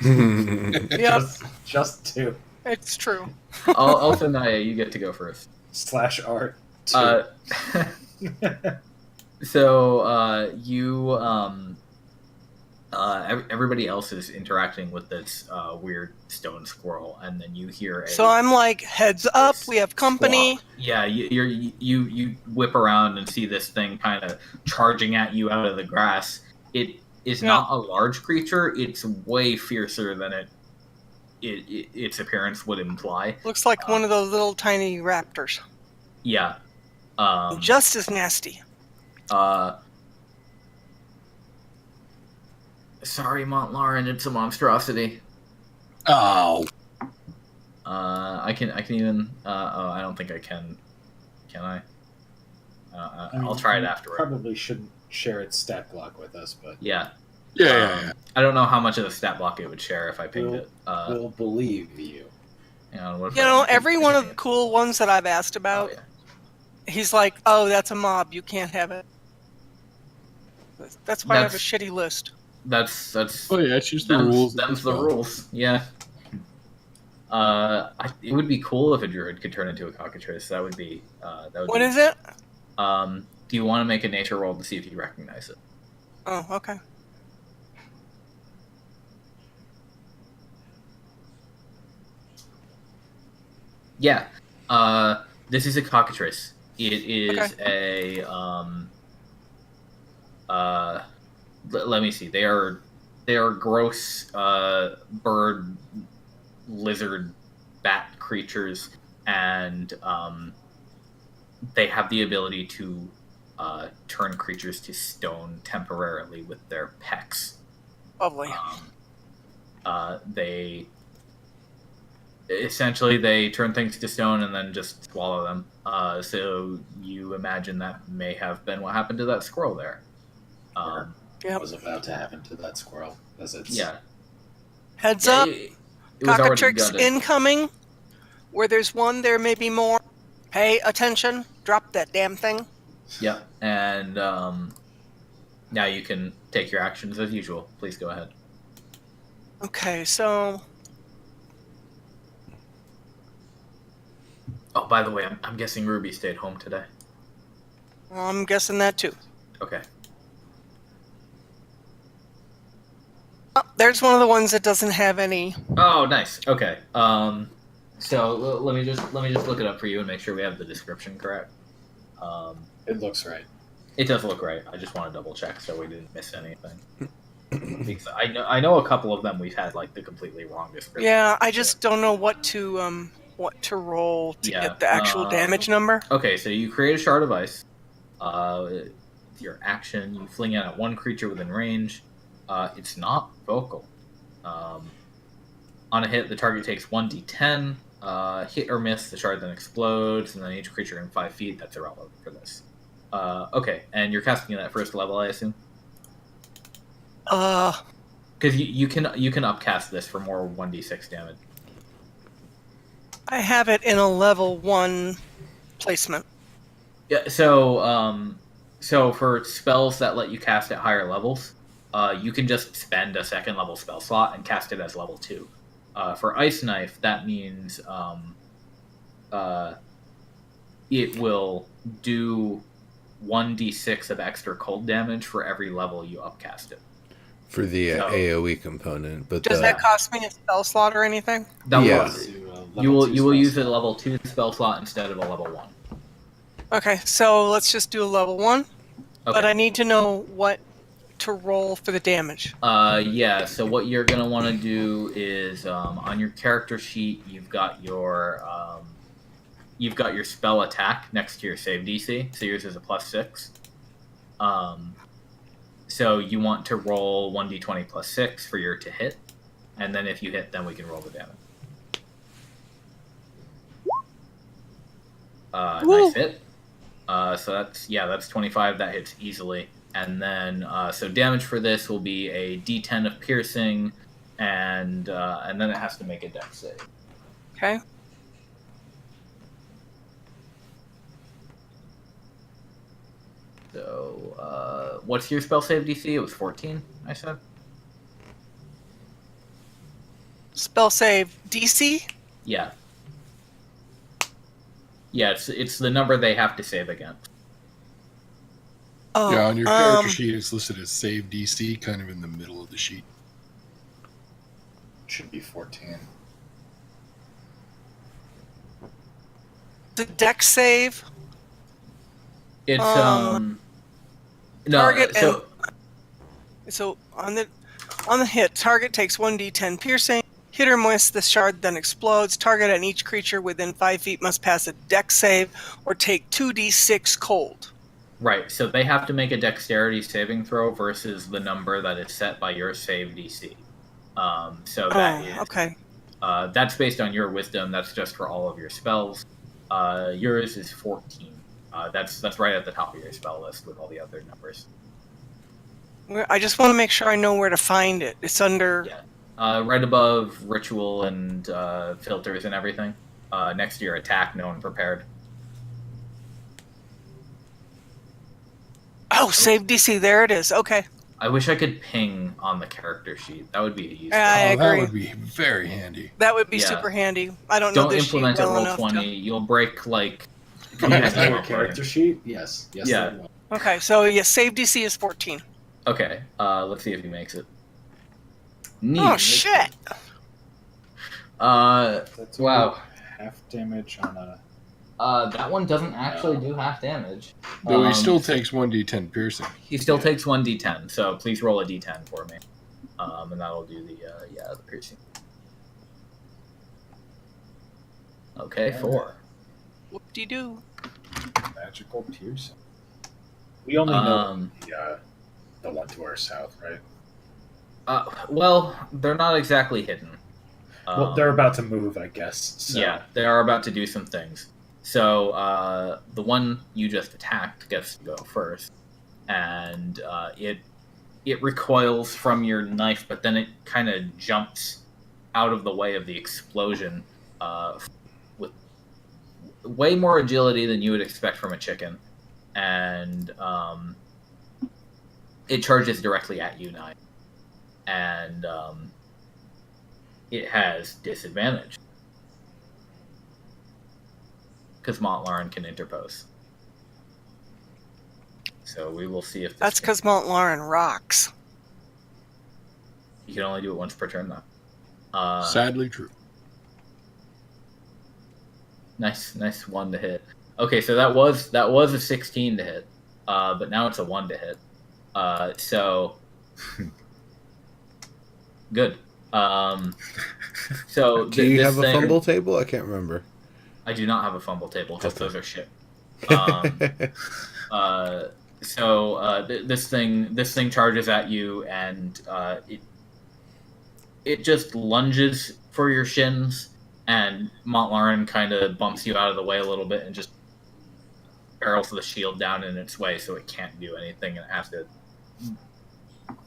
Yep, Just 2. it's true. Also, Naia, you get to go first. /art 2. So everybody else is interacting with this weird stone squirrel, and then you hear a So I'm like, heads up, we have company. squawk. Yeah, you whip around and see this thing kind of charging at you out of the grass. It is not a large creature. It's way fiercer than its appearance would imply. Looks like one of those little tiny raptors. Yeah. Just as nasty. Sorry, Mont'larin, it's a monstrosity. Oh. I can even. I don't think I can. Can I? I'll try it afterward. Probably shouldn't share its stat block with us, but Yeah. Yeah. I don't know how much of the stat block it would share if I pinged it. we'll believe you. Hang on, what if You I- know, I can- every I one can of ping the it? cool ones that I've asked Oh, about, yeah. he's like, oh, that's a mob, you can't have it. That's why I have a That's- shitty list. That's Oh yeah, it's just the rules. Them's the rules. Yeah. It would be cool if a druid could turn into a cockatrice. That would be. What is it? Do you want to make a nature roll to see if you recognize it? Oh, okay. Yeah. This is a cockatrice. It is let me see. They are gross bird, lizard, bat creatures, and they have the ability to turn creatures to stone temporarily with their pecs. Lovely. They essentially turn things to stone and then just swallow them. So you imagine that may have been what happened to that squirrel there. What Yep. was about to happen to that squirrel? As it's Yeah. Heads Yeah, up, it was already cockatrix gutted. incoming. Where there's one, there may be more. Pay attention. Drop that damn thing. Yep. And now you can take your actions as usual. Please go ahead. Okay, so Oh, by the way, I'm guessing Ruby stayed home today. I'm guessing that too. Okay. Oh, there's one of the ones that doesn't have any. Oh, nice. Okay. So let me just look it up for you and make sure we have the description correct. It looks right. It does look right. I just want to double check so we didn't miss anything. Because I know a couple of them we've had like the completely wrong description. Yeah, I just don't know what to roll to Yeah, get the actual damage number. Okay, so you create a shard of ice. With your action, you fling it at one creature within range. It's not vocal. On a hit, the target takes 1d10. Hit or miss, the shard then explodes, and then each creature in 5 feet, that's irrelevant for this. Okay, and you're casting it at first level, I assume? Because you can upcast this for more 1d6 damage. I have it in a level 1 placement. Yeah, so for spells that let you cast at higher levels, you can just spend a second level spell slot and cast it as level 2. For Ice Knife, that means it will do 1d6 of extra cold damage for every level you upcast it. For the So- AoE component, but Does that cost me a spell slot or anything? That Yeah. will, you will use a level 2 spell slot instead of a level 1. Okay, so let's just do a level 1. Okay. But I need to know what to roll for the damage. Yeah, so what you're going to want to do is on your character sheet, you've got your spell attack next to your save DC. So yours is a +6. So you want to roll 1d20 +6 for your to hit. And then if you hit, then we can roll the damage. Nice hit. So that's 25. That hits easily. And then so damage for this will be a D10 of piercing, and then it has to make a dex save. Okay. So what's your spell save DC? It was 14, I said. Spell save DC? Yeah. Yeah, it's the number they have to save against. Oh, Yeah, on your character sheet, it's listed as save DC, kind of in the middle of the sheet. Should be 14. the dex save. It's Um, no. target So So on the hit, target takes 1d10 piercing. Hit or miss, the shard then explodes. Target and each creature within 5 feet must pass a dex save or take 2d6 cold. right. So they have to make a dexterity saving throw versus the number that is set by your save DC. So that is okay. That's based on your wisdom. That's just for all of your spells. Yours is 14. That's right at the top of your spell list with all the other numbers. I just want to make sure I know where to find it. It's under... Yeah. Right above ritual and filters and everything. Next to your attack, known prepared. Oh, save DC. There it is. Okay. I wish I could ping on the character sheet. That would be useful. I agree. That would be very handy. That would be Yeah. super handy. I don't know Don't this implement sheet it well roll enough 20. You'll break, like... Is that your character sheet? Yes. Yes. Yeah. they will. Okay, so yeah, save DC is 14. Okay, let's see if he makes it. Neat. Oh, shit! That's Wow. half damage on a. That one doesn't actually do half damage. Though he still takes 1d10 piercing. He still takes 1d10, so please roll a d10 for me. And that'll do the piercing. Okay, 4. Whoop-de-doo. Magical piercing. We only know Um, the one to our south, right? Well, they're not exactly hidden. Well, they're about to move, I guess. So. Yeah, they are about to do some things. So the one you just attacked gets to go first, and it recoils from your knife, but then it kind of jumps out of the way of the explosion with way more agility than you would expect from a chicken, and it charges directly at you, Naia, and it has disadvantage. Because Mont'larin can interpose. So we will see if this That's because Mont'larin rocks. You can only do it once per turn, though. Sadly true. Nice one to hit. Okay, so that was a 16 to hit, but now it's a 1 to hit. So good. So Do you this have a thing, fumble table? I can't remember. I do not have a fumble table because Okay. those are shit. This thing charges at you, and it just lunges for your shins, and Mont'larin kind of bumps you out of the way a little bit and just barrels the shield down in its way, so it can't do anything and it has to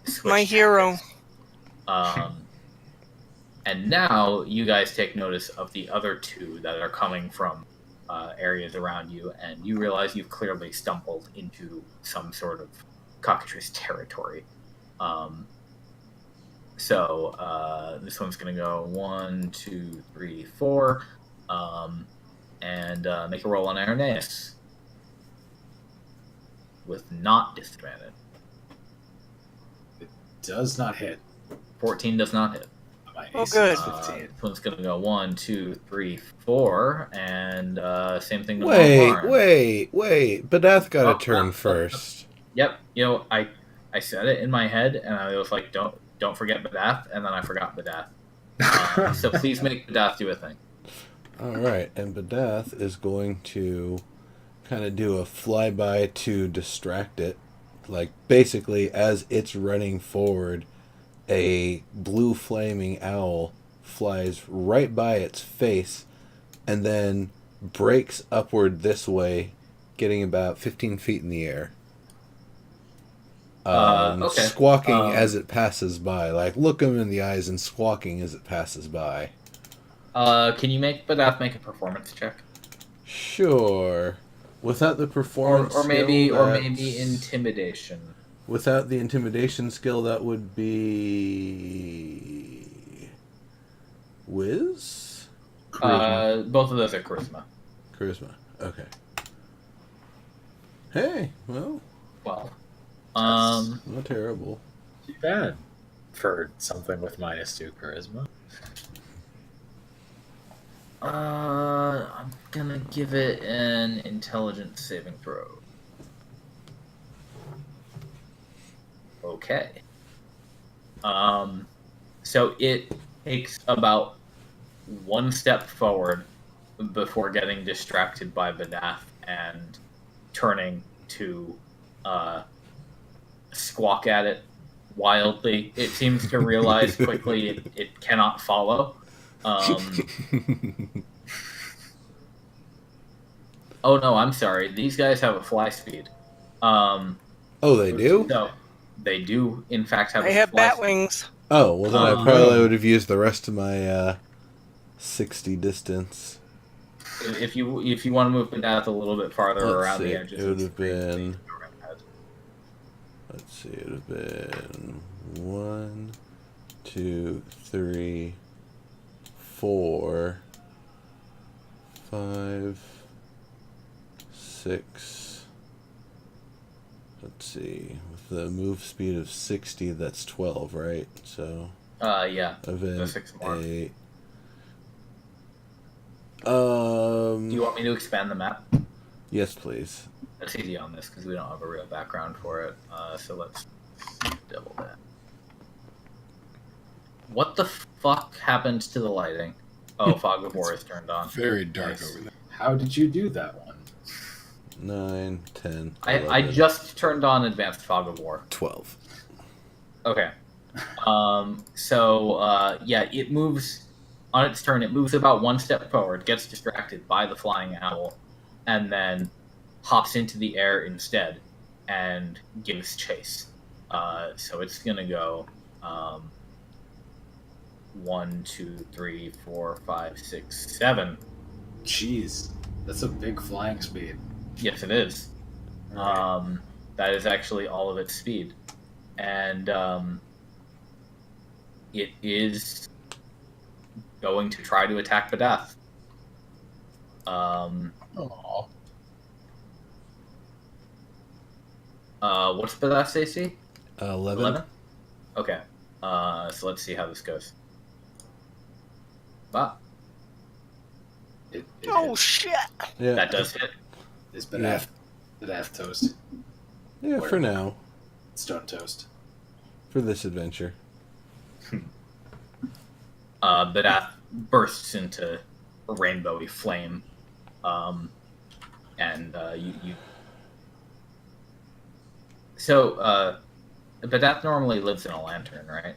switch My hero. tactics. And now you guys take notice of the other two that are coming from areas around you, and you realize you've clearly stumbled into some sort of cockatrice territory. This one's going to go 1, 2, 3, 4, and make a roll on Arineis with not disadvantage. Does not hit. 14 does not hit. My Oh, AC good. is 15. This one's going to go 1, 2, 3, 4, and same thing to Mont'larin. Wait. Badath got Oh, a turn oh, first. Yep, I said it in my head, and I was like, don't forget Badath, and then I forgot Badath. So please make Badath do a thing. Alright, and Badath is going to kind of do a flyby to distract it. Like, basically, as it's running forward, a blue flaming owl flies right by its face and then breaks upward this way, getting about 15 feet in the air. Okay. Squawking as it passes by. Like, look him in the eyes and squawking as it passes by. Can you make Badath make a performance check? Sure. Without the performance Or maybe skill, intimidation. without the intimidation skill, that would be Whiz? Both of those are charisma. Charisma. Okay. Hey, well, Well, not terrible. Too bad for something with -2 charisma. I'm gonna give it an intelligence saving throw. Okay. So it takes about one step forward before getting distracted by Badath and turning to squawk at it wildly. It seems to realize quickly it cannot follow. Oh no, I'm sorry. These guys have a fly speed. Oh, they do? So they do, in fact, have They a have fly bat speed. wings. Oh, well then I probably would have used the rest of my 60 distance. If you want to move Badath a little bit farther around the edges, It would of the have screen, been. please go ahead. Let's see, it would have been 1, 2, 3, 4, 5, 6. Let's see. With the move speed of 60, that's 12, right? So. Yeah. Event 6 more. 8. Do you want me to expand the map? Yes, please. That's easy on this because we don't have a real background for it. So let's double that. What the fuck happened to the lighting? Oh, Fog of War is turned on. Very dark Nice. over there. How did you do that one? 9, 10. I 11, just turned on Advanced Fog of War. 12. Okay. Yeah, it moves on its turn. It moves about one step forward, gets distracted by the flying owl, and then hops into the air instead and gives chase. So it's gonna go 1, 2, 3, 4, 5, 6, 7. Jeez, that's a big flying speed. Yes, it is. Right. That is actually all of its speed, and it is going to try to attack Badath. Aw. What's Badath's AC? 11. Okay. So let's see how this goes. Ah, It Oh hit. shit! Yeah. that does hit. It's Badath toast. Yeah, for now. Stone toast. For this adventure. Badath bursts into a rainbowy flame, and you. So, Badath normally lives in a lantern, right?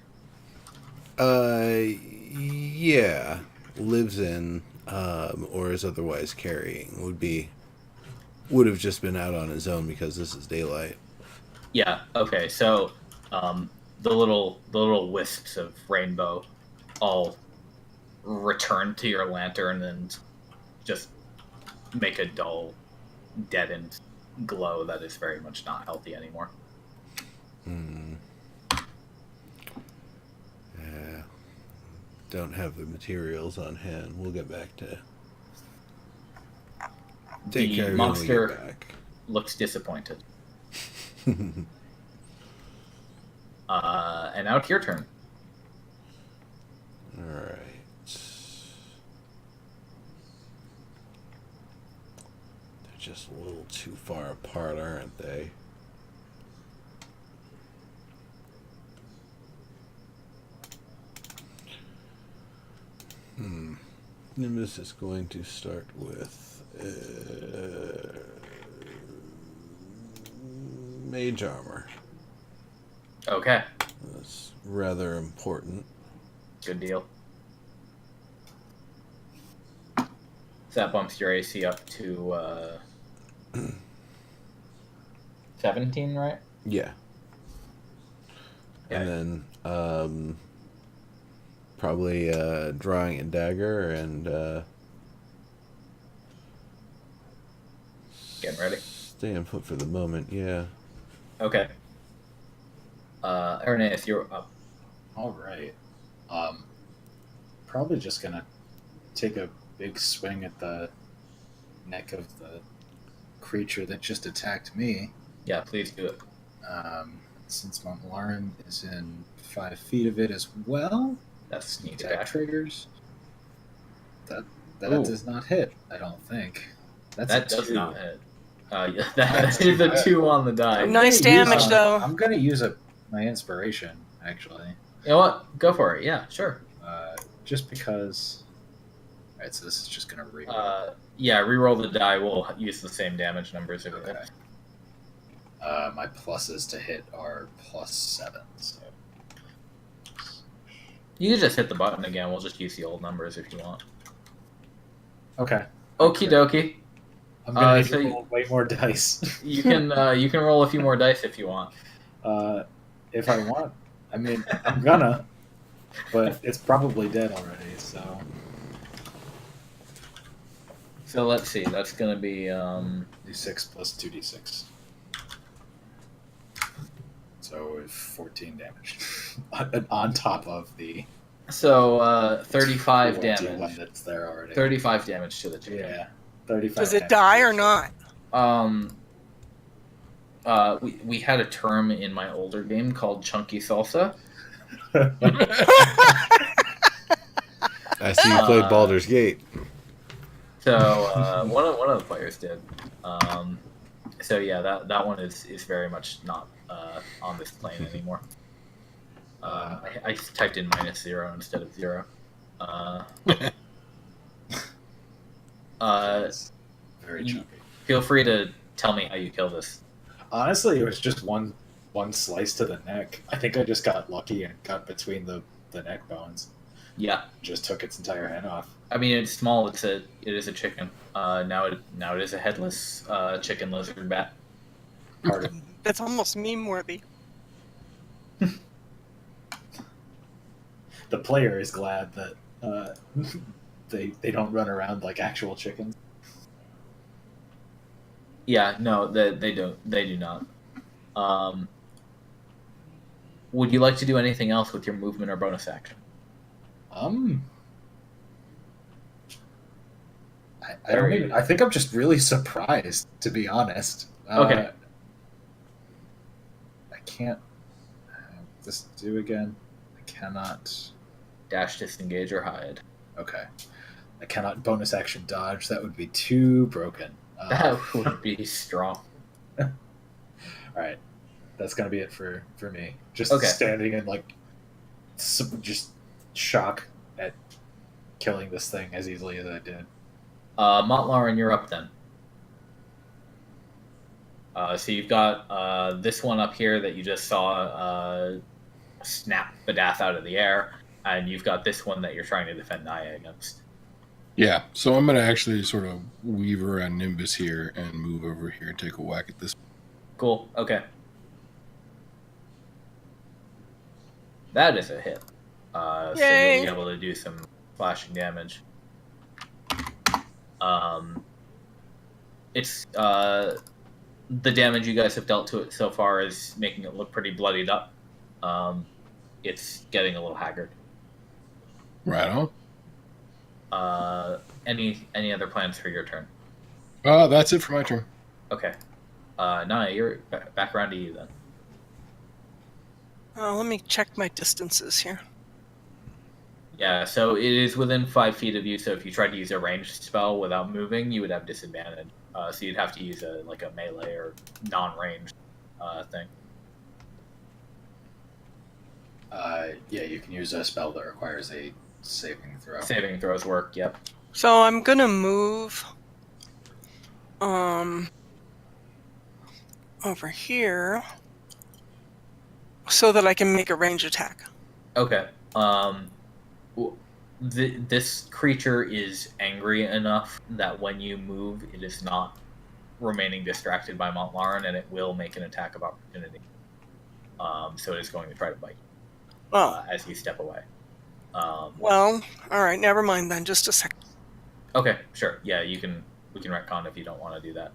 Yeah. Lives in, or is otherwise carrying. Would have just been out on his own because this is daylight. Yeah. Okay. So, the little wisps of rainbow all return to your lantern and just make a dull, deadened glow that is very much not healthy anymore. Yeah. Don't have the materials on hand. We'll get back to. Take The care of it when we monster get back. looks disappointed. And now it's your turn. Alright. They're just a little too far apart, aren't they? Nimbus is going to start with mage armor. Okay. That's rather important. Good deal. So that bumps your AC up to 17, right? Yeah. Yeah. And then probably drawing a dagger and Getting ready. staying put for the moment, yeah. Okay. Arineis, you're up. All right. probably just gonna take a big swing at the neck of the creature that just attacked me. Yeah, please do it. Since Mont'larin is in 5 feet of it as well, That's sneak sneak attack attack. triggers. That Ooh. does not hit, I don't think. That's That a does 2. not hit. Yeah, that is a 2 on the die. Nice damage, though. I'm gonna use my inspiration, actually. You know what? Go for it. Yeah, sure. Just because. Alright, so this is just gonna re. Yeah, re-roll the die. We'll use the same damage numbers. If Okay. My pluses to hit are +7. So. You can just hit the button again. We'll just use the old numbers if you want. Okay. Okie dokie. I'm gonna need so to roll way more dice. You can roll a few more dice if you want. If I want. I mean, I'm gonna, but it's probably dead already. So let's see. That's gonna be D6 plus 2d6. So 14 damage on top of the 35 one damage. that's there already. 35 damage to the chicken. Yeah, 35. Does it damage. die or not? We had a term in my older game called chunky salsa. I see you played Baldur's Gate. So one of the players did. So yeah, that one is very much not on this plane anymore. I typed in -0 instead of 0. Very chunky. Feel free to tell me how you kill this. Honestly, it was just one slice to the neck. I think I just got lucky and cut between the neck bones. Yeah, Just took its entire head off. I mean it's small. It is a chicken. Now it is a headless chicken lizard bat. Part of That's almost meme-worthy. the player is glad that they don't run around like actual chickens. Yeah, no, they don't. They do not. Would you like to do anything else with your movement or bonus action? I don't even. I think I'm just really surprised, to be honest. Okay. I can't. This do again. I cannot. Dash, disengage, or hide. Okay. I cannot bonus action dodge. That would be too broken. That would be strong. All right. That's gonna be it for me. Just Okay. standing in like just shock at killing this thing as easily as I did. Mont'larin, you're up then. So you've got this one up here that you just saw snap Badath out of the air, and you've got this one that you're trying to defend Naia against. Yeah, so I'm going to actually sort of weave around Nimbus here and move over here and take a whack at this. Cool. Okay. That is a hit. So Yay. you'll be able to do some slashing damage. It's the damage you guys have dealt to it so far is making it look pretty bloodied up. It's getting a little haggard. Right on. Any other plans for your turn? That's it for my turn. Okay. Naia, you're back around to you then. Let me check my distances here. Yeah, so it is within 5 feet of you, so if you tried to use a ranged spell without moving, you would have disadvantage. So you'd have to use a melee or non-ranged thing. Yeah, you can use a spell that requires a saving throw. Saving throws work, yep. So I'm gonna move over here so that I can make a range attack. Okay. This creature is angry enough that when you move, it is not remaining distracted by Mont'larin, and it will make an attack of opportunity. So it is going to try to bite Oh, as you step away. well, all right, never mind then. Just a second. Okay, sure. Yeah, we can retcon if you don't want to do that.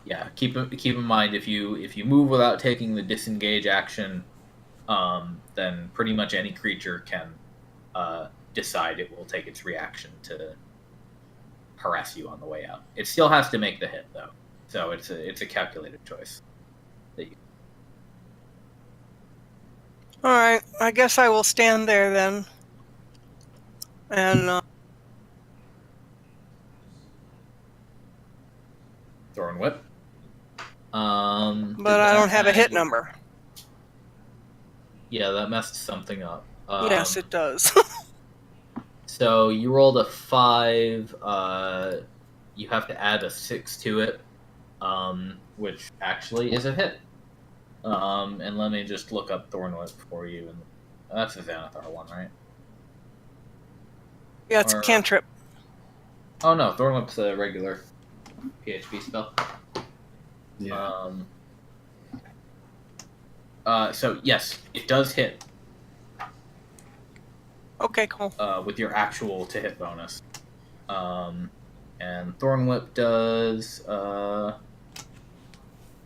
Yeah, keep in mind if you move without taking the disengage action, then pretty much any creature can decide it will take its reaction to harass you on the way out. It still has to make the hit though, so it's a calculated choice. All right, I guess I will stand there then. And Thorn whip. but I don't have a hit number. Yeah, that messed something up. Yes, it does. So you rolled a 5. You have to add a 6 to it, which actually is a hit. And let me just look up Thornwhip for you. And that's a Xanathar one, right? Yeah, it's a cantrip. Oh no, Thornwhip's a regular PHP spell. Yeah. So yes, it does hit. Okay, cool. With your actual to hit bonus. And Thornwhip does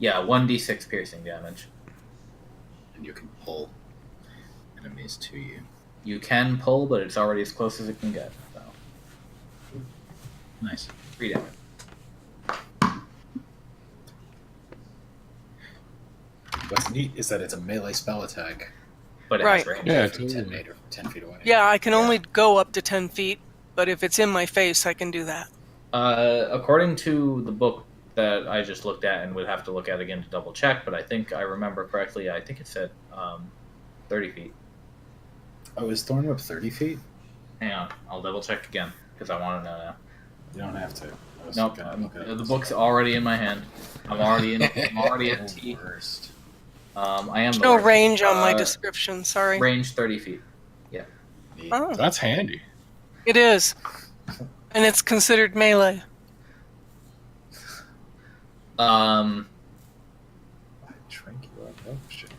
1d6 piercing damage. And you can pull enemies to you. You can pull, but it's already as close as it can get. So. Nice. 3 damage. What's neat is that it's a melee spell attack. But it Right. has range. Yeah, From totally. 10 feet away. Yeah, I can only go up to 10 feet, but if it's in my face, I can do that. According to the book that I just looked at and would have to look at again to double check, but I think I remember correctly, I think it said 30 feet. Oh, is Thornwhip 30 feet? Hang on, I'll double check again, because I want to know now. You don't have to. I was Nope, gonna look at it. the book's already in my hand. I'm already at T. Worst. I am There's the no worst. range on my description, sorry. Range 30 feet. Neat. Oh, That's handy. it is. And it's considered melee. Shrink you up. Oh, shit.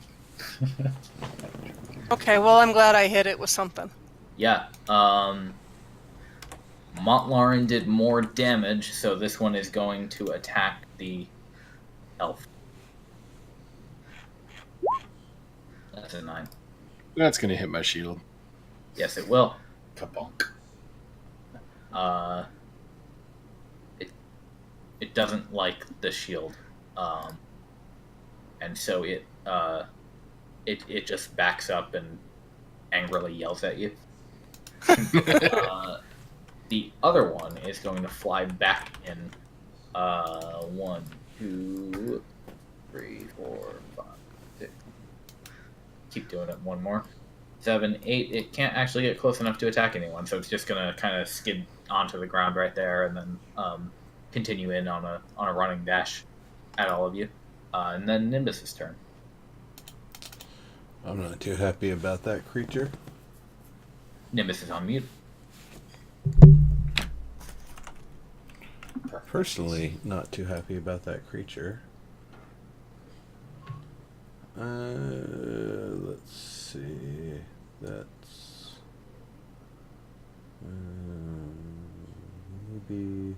Okay, well, I'm glad I hit it with something. Yeah. Mont'larin did more damage, so this one is going to attack the elf. That's a 9. That's going to hit my shield. Yes, it will. Kabonk. It doesn't like the shield, and so it just backs up and angrily yells at you. The other one is going to fly back in 1, 2, 3, 4, 5, 6. Keep doing it. One more. 7, 8. It can't actually get close enough to attack anyone, so it's just gonna kind of skid onto the ground right there, and then continue in on a running dash at all of you. And then Nimbus's turn. I'm not too happy about that creature. Nimbus is on mute. Personally, not too happy about that creature. Let's see. That's maybe.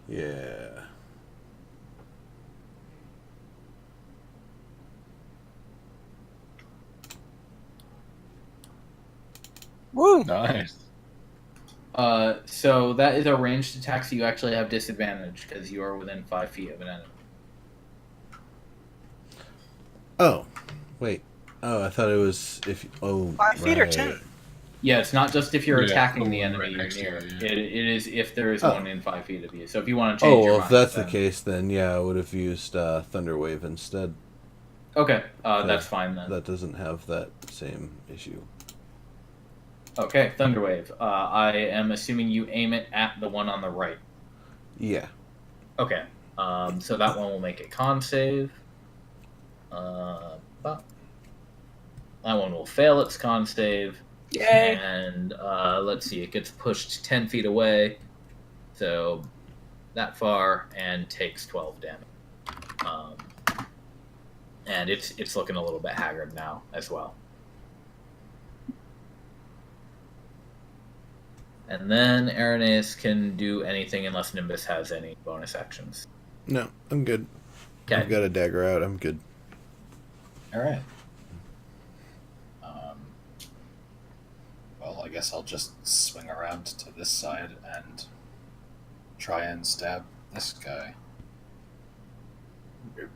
Yeah. Woo! Nice. So that is a ranged attack, so you actually have disadvantage because you are within 5 feet of an enemy. Oh, wait. Oh, I thought it was if. Oh, 5 feet or right. 10? Yeah, it's not just if you're Yeah, attacking the right enemy you're next to near. you, yeah. It is if there is Oh. one in 5 feet of you. So if you want to change Oh, your well, mind, if that's the then- case, then yeah, I would have used Thunderwave instead. Okay, that's fine then. That doesn't have that same issue. Okay, Thunderwave. I am assuming you aim it at the one on the right. Yeah. Okay, so that one will make a con save. That one will fail its con save. Yay! And let's see, it gets pushed 10 feet away. So that far and takes 12 damage. And it's looking a little bit haggard now as well. And then Arineis can do anything unless Nimbus has any bonus actions. No, I'm good. Okay. I've got a dagger out. I'm good. All right. Well, I guess I'll just swing around to this side and try and stab this guy.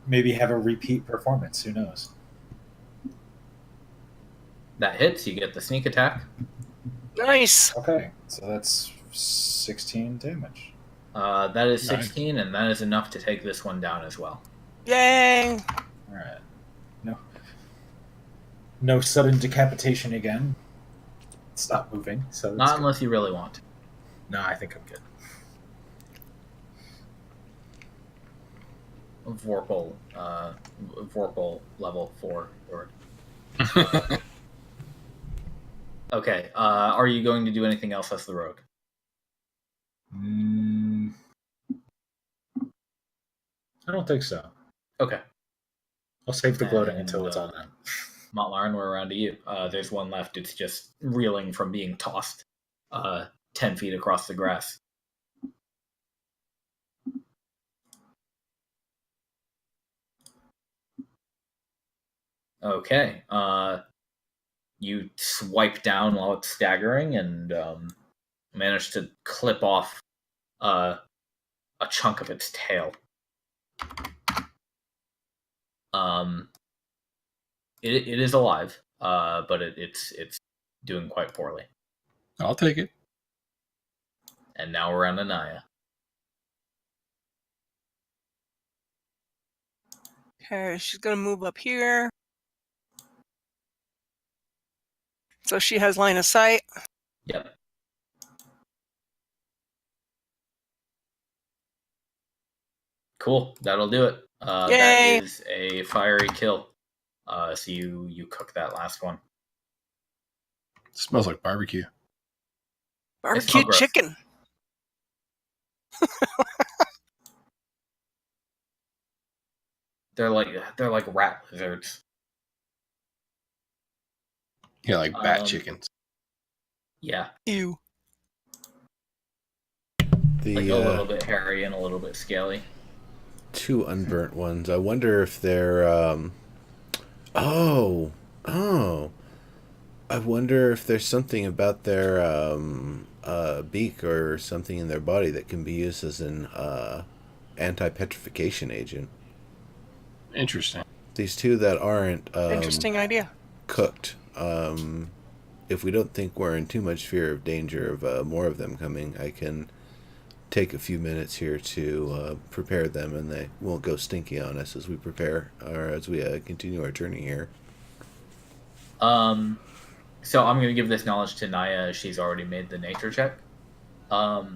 Maybe have a repeat performance. Who knows? That hits. You get the sneak attack. Nice. Okay, so that's 16 damage. That is Nice. 16, and that is enough to take this one down as well. Yay. All right. No sudden decapitation again. Stop moving. So it's Not good. unless you really want to. No, I think I'm good. Vorpal level 4. Okay, are you going to do anything else as the rogue? I don't think so. Okay. I'll save the gloating And, until it's all done. Mont'larin, we're around to you. There's one left. It's just reeling from being tossed 10 feet across the grass. Okay. You swipe down while it's staggering and manage to clip off a chunk of its tail. It is alive, but it's doing quite poorly. I'll take it. And now we're on to Naia. Okay, she's gonna move up here. So she has line of sight. Yep. Cool. That'll do it. That Yay. is a fiery kill. So you cook that last one. Smells like barbecue. Barbecue gross. chicken. They're like rat lizards. Yeah, like bat Um, chickens. Yeah, Ew. The like a little bit hairy and a little bit scaly. two unburnt ones. I wonder if they're. Oh. I wonder if there's something about their beak or something in their body that can be used as an anti-petrification agent. Interesting. These two that aren't Interesting idea. cooked. If we don't think we're in too much fear of danger of more of them coming, I can take a few minutes here to prepare them, and they won't go stinky on us as we prepare or as we continue our journey here. So I'm going to give this knowledge to Naia as she's already made the nature check. Naia,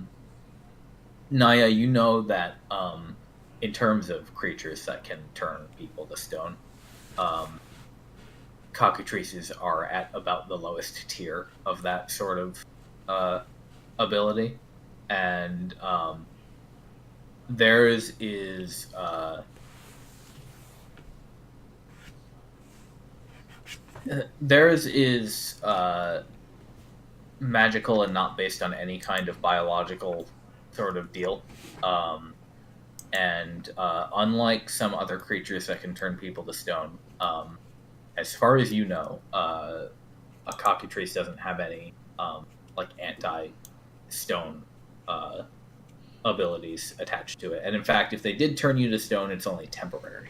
you know that in terms of creatures that can turn people to stone, cockatrices are at about the lowest tier of that sort of ability. And theirs is magical and not based on any kind of biological sort of deal. And unlike some other creatures that can turn people to stone, as far as you know, a cockatrice doesn't have any like anti-stone abilities attached to it. And in fact, if they did turn you to stone, it's only temporary.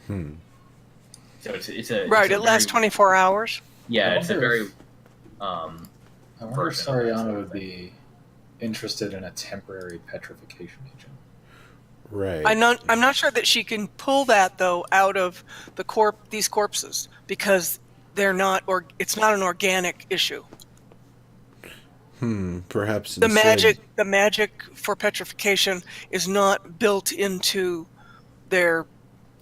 So it's a Right, it's a it lasts very- 24 hours. Yeah, I it's a wonder very if- I wonder if version of that Sariana sort of would thing. be interested in a temporary petrification agent. Right. I'm not sure that she can pull that though out of these corpses because they're not it's not an organic issue. Perhaps The instead, magic for petrification is not built into their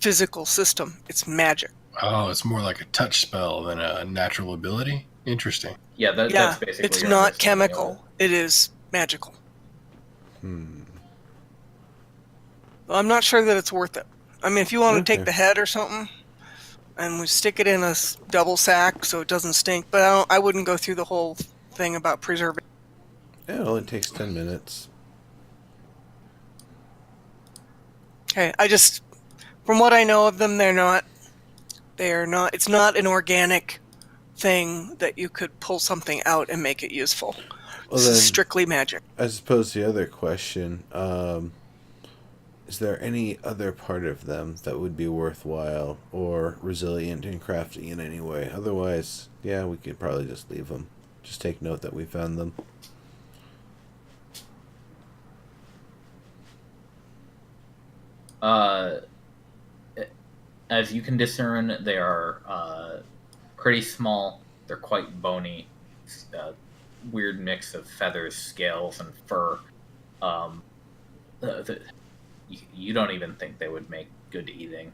physical system. It's magic. Oh, it's more like a touch spell than a natural ability. Interesting. Yeah, that's basically it's your not understanding of chemical. It is magical. I'm not sure that it's worth it. I mean, if you want to Okay. take the head or something, and we stick it in a double sack so it doesn't stink, but I wouldn't go through the whole thing about preserving. Yeah, it only takes 10 minutes. Okay, from what I know of them, it's not an organic thing that you could pull something out and make it useful. Well, This then, is strictly magic. I suppose the other question, is there any other part of them that would be worthwhile or resilient in crafting in any way? Otherwise, yeah, we could probably just leave them. Just take note that we found them. As you can discern, they are pretty small. They're quite bony. Weird mix of feathers, scales, and fur. You don't even think they would make good eating.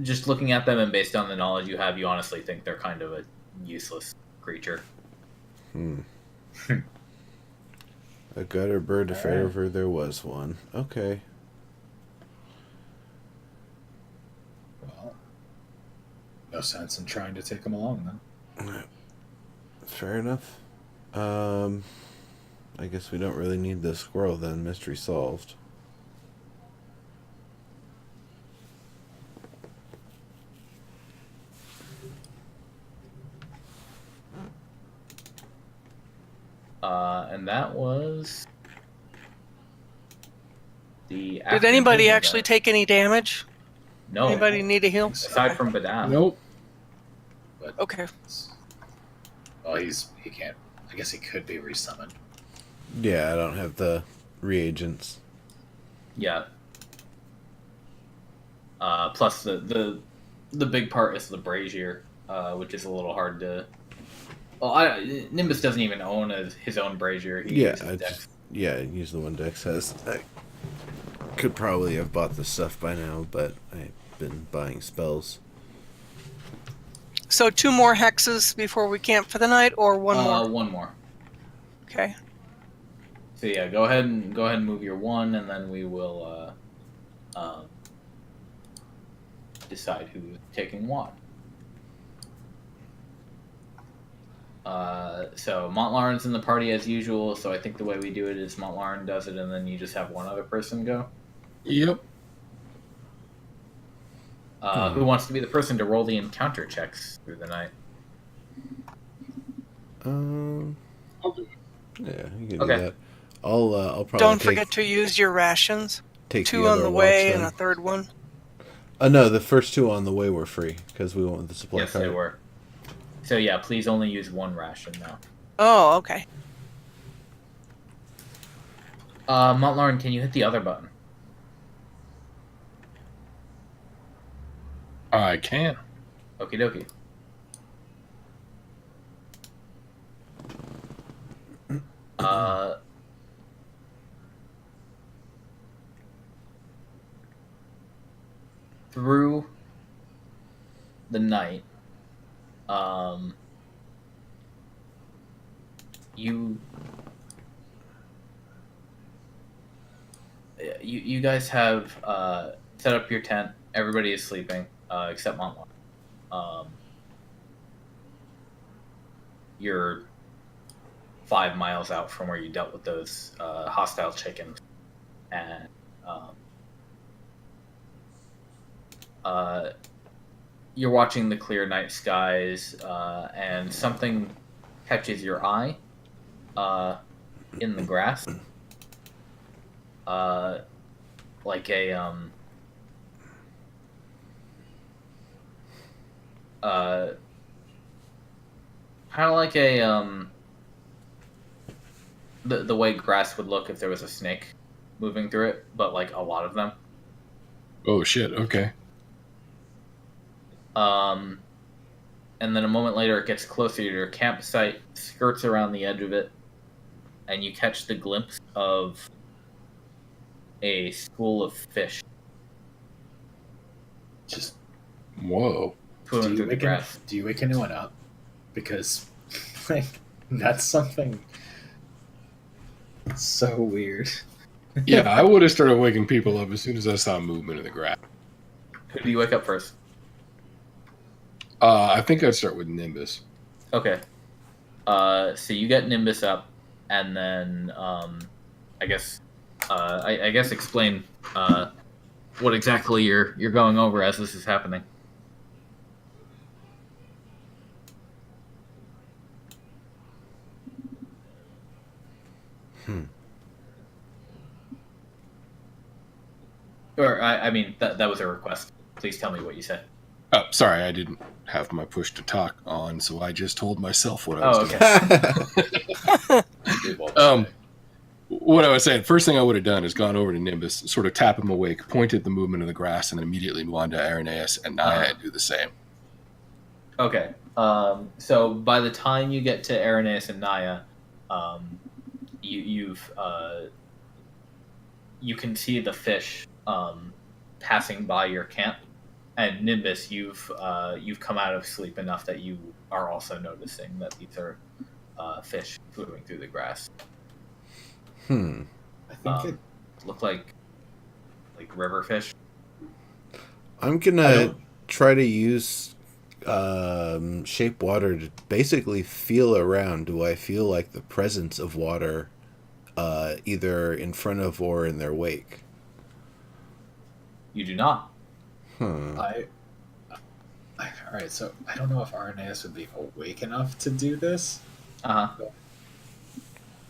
Just looking at them and based on the knowledge you have, you honestly think they're kind of a useless creature. A gutter bird if Alright. ever there was one. Okay. Well, no sense in trying to take them along then. Fair enough. I guess we don't really need the squirrel then. Mystery solved. And that was the. Did anybody afternoon actually event. take any damage? No. Anybody need a heal? Aside from Badam. Nope. But Okay. well, he can't. I guess he could be resummoned. Yeah, I don't have the reagents. Yeah. Plus the big part is the brazier, which is a little hard to. Well, Nimbus doesn't even own his own brazier. He Yeah, uses Dex. use the one Dex has. I could probably have bought the stuff by now, but I've been buying spells. So 2 more hexes before we camp for the night, or one more? One more. Okay. So yeah, go ahead and move your 1, and then we will decide who's taking what. So Mont'larin's in the party as usual, so I think the way we do it is Mont'larin does it, and then you just have one other person go. Yep. Who wants to be the person to roll the encounter checks through the night? I'll do it. Yeah, you can Okay. do that. I'll probably Don't forget to use your rations. take 2 the on other the watch way then. and a third one. No, the first 2 on the way were free because we went with the supply Yes, cart. they were. So yeah, please only use 1 ration now. Oh, okay. Mont'larin, can you hit the other button? I can. Okie dokie. Through the night, you guys have set up your tent. Everybody is sleeping except Mont'larin. You're 5 miles out from where you dealt with those hostile chickens, and you're watching the clear night skies, and something catches your eye in the grass, like a kind of like a the way grass would look if there was a snake moving through it, but like a lot of them. Oh shit. Okay. And then a moment later, it gets closer to your campsite, skirts around the edge of it, and you catch the glimpse of a school of fish Just Whoa. swimming through the grass. do you wake anyone up? Because like That's something so weird. Yeah, I would have started waking people up as soon as I saw movement in the grass. Who do you wake up first? I think I'd start with Nimbus. Okay. So you get Nimbus up, and then I guess I guess explain what exactly you're going over as this is happening. Or I mean that was a request. Please tell me what you said. Oh, sorry, I didn't have my push to talk on, so I just told myself what I Oh, was okay. doing. What I was saying, first thing I would have done is gone over to Nimbus, sort of tap him awake, pointed the movement of the grass, and then immediately move on to Arineis and Naia and do the same. Okay. So by the time you get to Arineis and Naia, you can see the fish passing by your camp, and Nimbus, you've come out of sleep enough that you are also noticing that these are fish swimming through the grass. Hmm. I think it Look like river fish. I'm gonna try to use shape water to basically feel around. Do I feel like the presence of water either in front of or in their wake? You do not. all right, so I don't know if Arineis would be awake enough to do this. Uh-huh.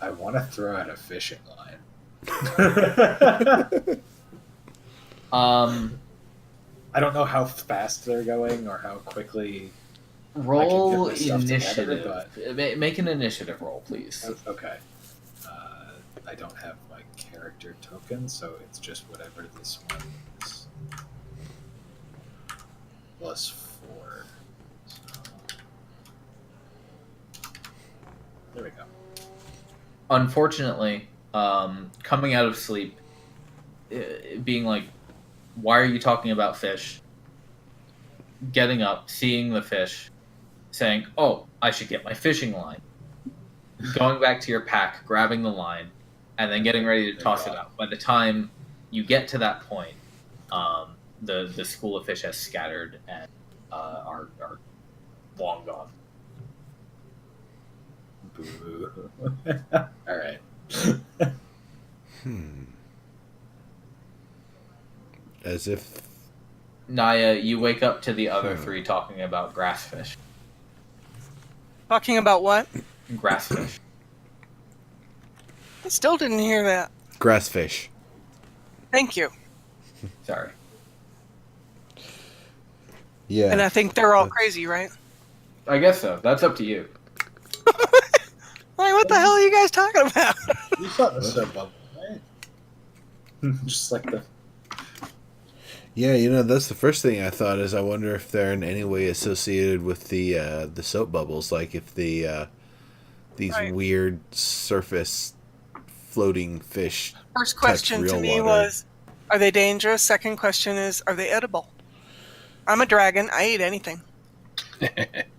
I want to throw out a fishing line. I don't know how fast they're going or how quickly. Roll I can get this stuff initiative. together, Make an initiative roll, please. Okay. I don't have my character token, so it's just whatever this one is. +4. So... There we go. Unfortunately, coming out of sleep, being like, why are you talking about fish? Getting up, seeing the fish, saying, oh, I should get my fishing line. Going back to your pack, grabbing the line, and then getting ready to toss it out. By the time you get to that point, the school of fish has scattered and are long gone. Boo. All right. As if Naia, you wake up to the other three talking about grassfish. Talking about what? Grassfish. I still didn't hear that. grassfish. Thank you. Sorry. Yeah. And I think they're all crazy, right? I guess so. That's up to you. Like, what the hell are you guys talking about? You thought the soap bubble, right? Just like the. Yeah, that's the first thing I thought is I wonder if they're in any way associated with the soap bubbles, like if these Right. weird surface floating fish. First question to real me water. was, are they dangerous? Second question is, are they edible? I'm a dragon. I eat anything.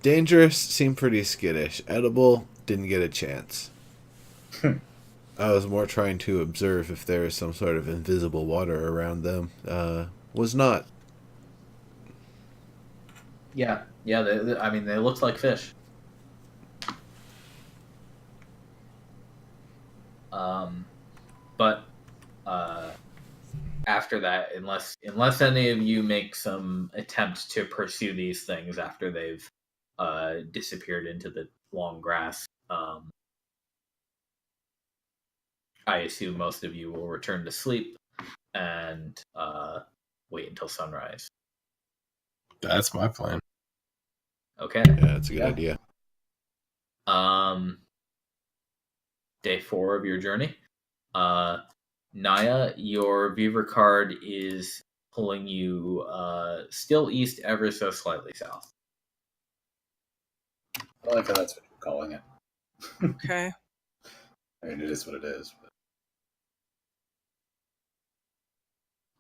Dangerous, seemed pretty skittish. Edible, didn't get a chance. I was more trying to observe if there was some sort of invisible water around them. Was not. Yeah. Yeah, they looked like fish. But after that, unless any of you make some attempt to pursue these things after they've disappeared into the long grass, I assume most of you will return to sleep and wait until sunrise. That's my plan. Okay. Yeah, that's a good idea. Day 4 of your journey. Naia, your Beaver card is pulling you still east, ever so slightly south. I like how that's what you're calling it. Okay. I mean, it is what it is. But...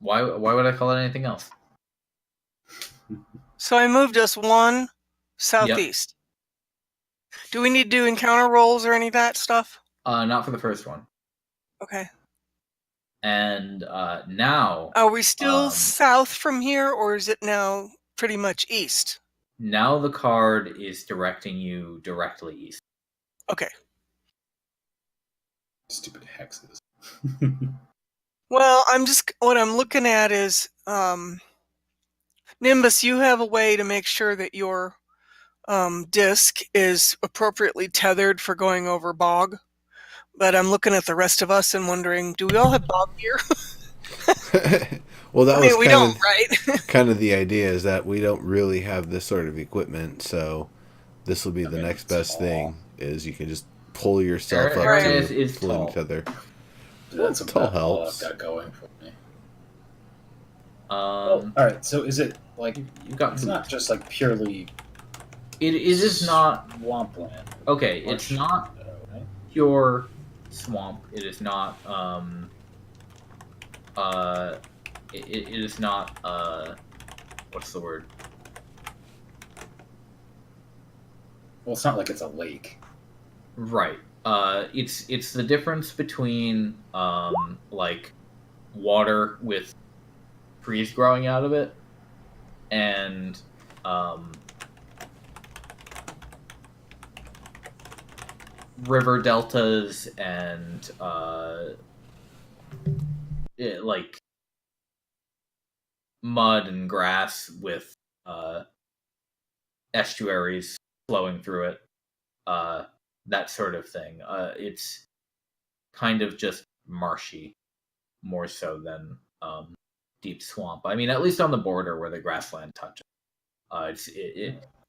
Why would I call it anything else? So I moved us one southeast. Do we need to do encounter rolls or any of that stuff? Not for the first one. Okay. And now, Are we still Um, south from here, or is it now pretty much east? now the card is directing you directly east. Okay. Stupid hexes. Well, what I'm looking at is Nimbus, you have a way to make sure that your disc is appropriately tethered for going over bog. But I'm looking at the rest of us and wondering, do we all have bog gear? Well, that I was mean, we don't, right? kind of the idea is that we don't really have this sort of equipment, so this will be the mean, next it's best tall. thing is you can just pull yourself up Arineis to is floating tall. tether. That's tall about all I've helps. got going for me. Um, All right. So is it like you got it's boots. not just like purely It is not swampland? okay. It's not Right? pure swamp. It is not. It is not. What's the word? Well, it's not like it's a lake. Right. It's the difference between like water with trees growing out of it and river deltas and like mud and grass with estuaries flowing through it, that sort of thing. It's kind of just marshy more so than deep swamp. I mean, at least on the border where the grassland touches. I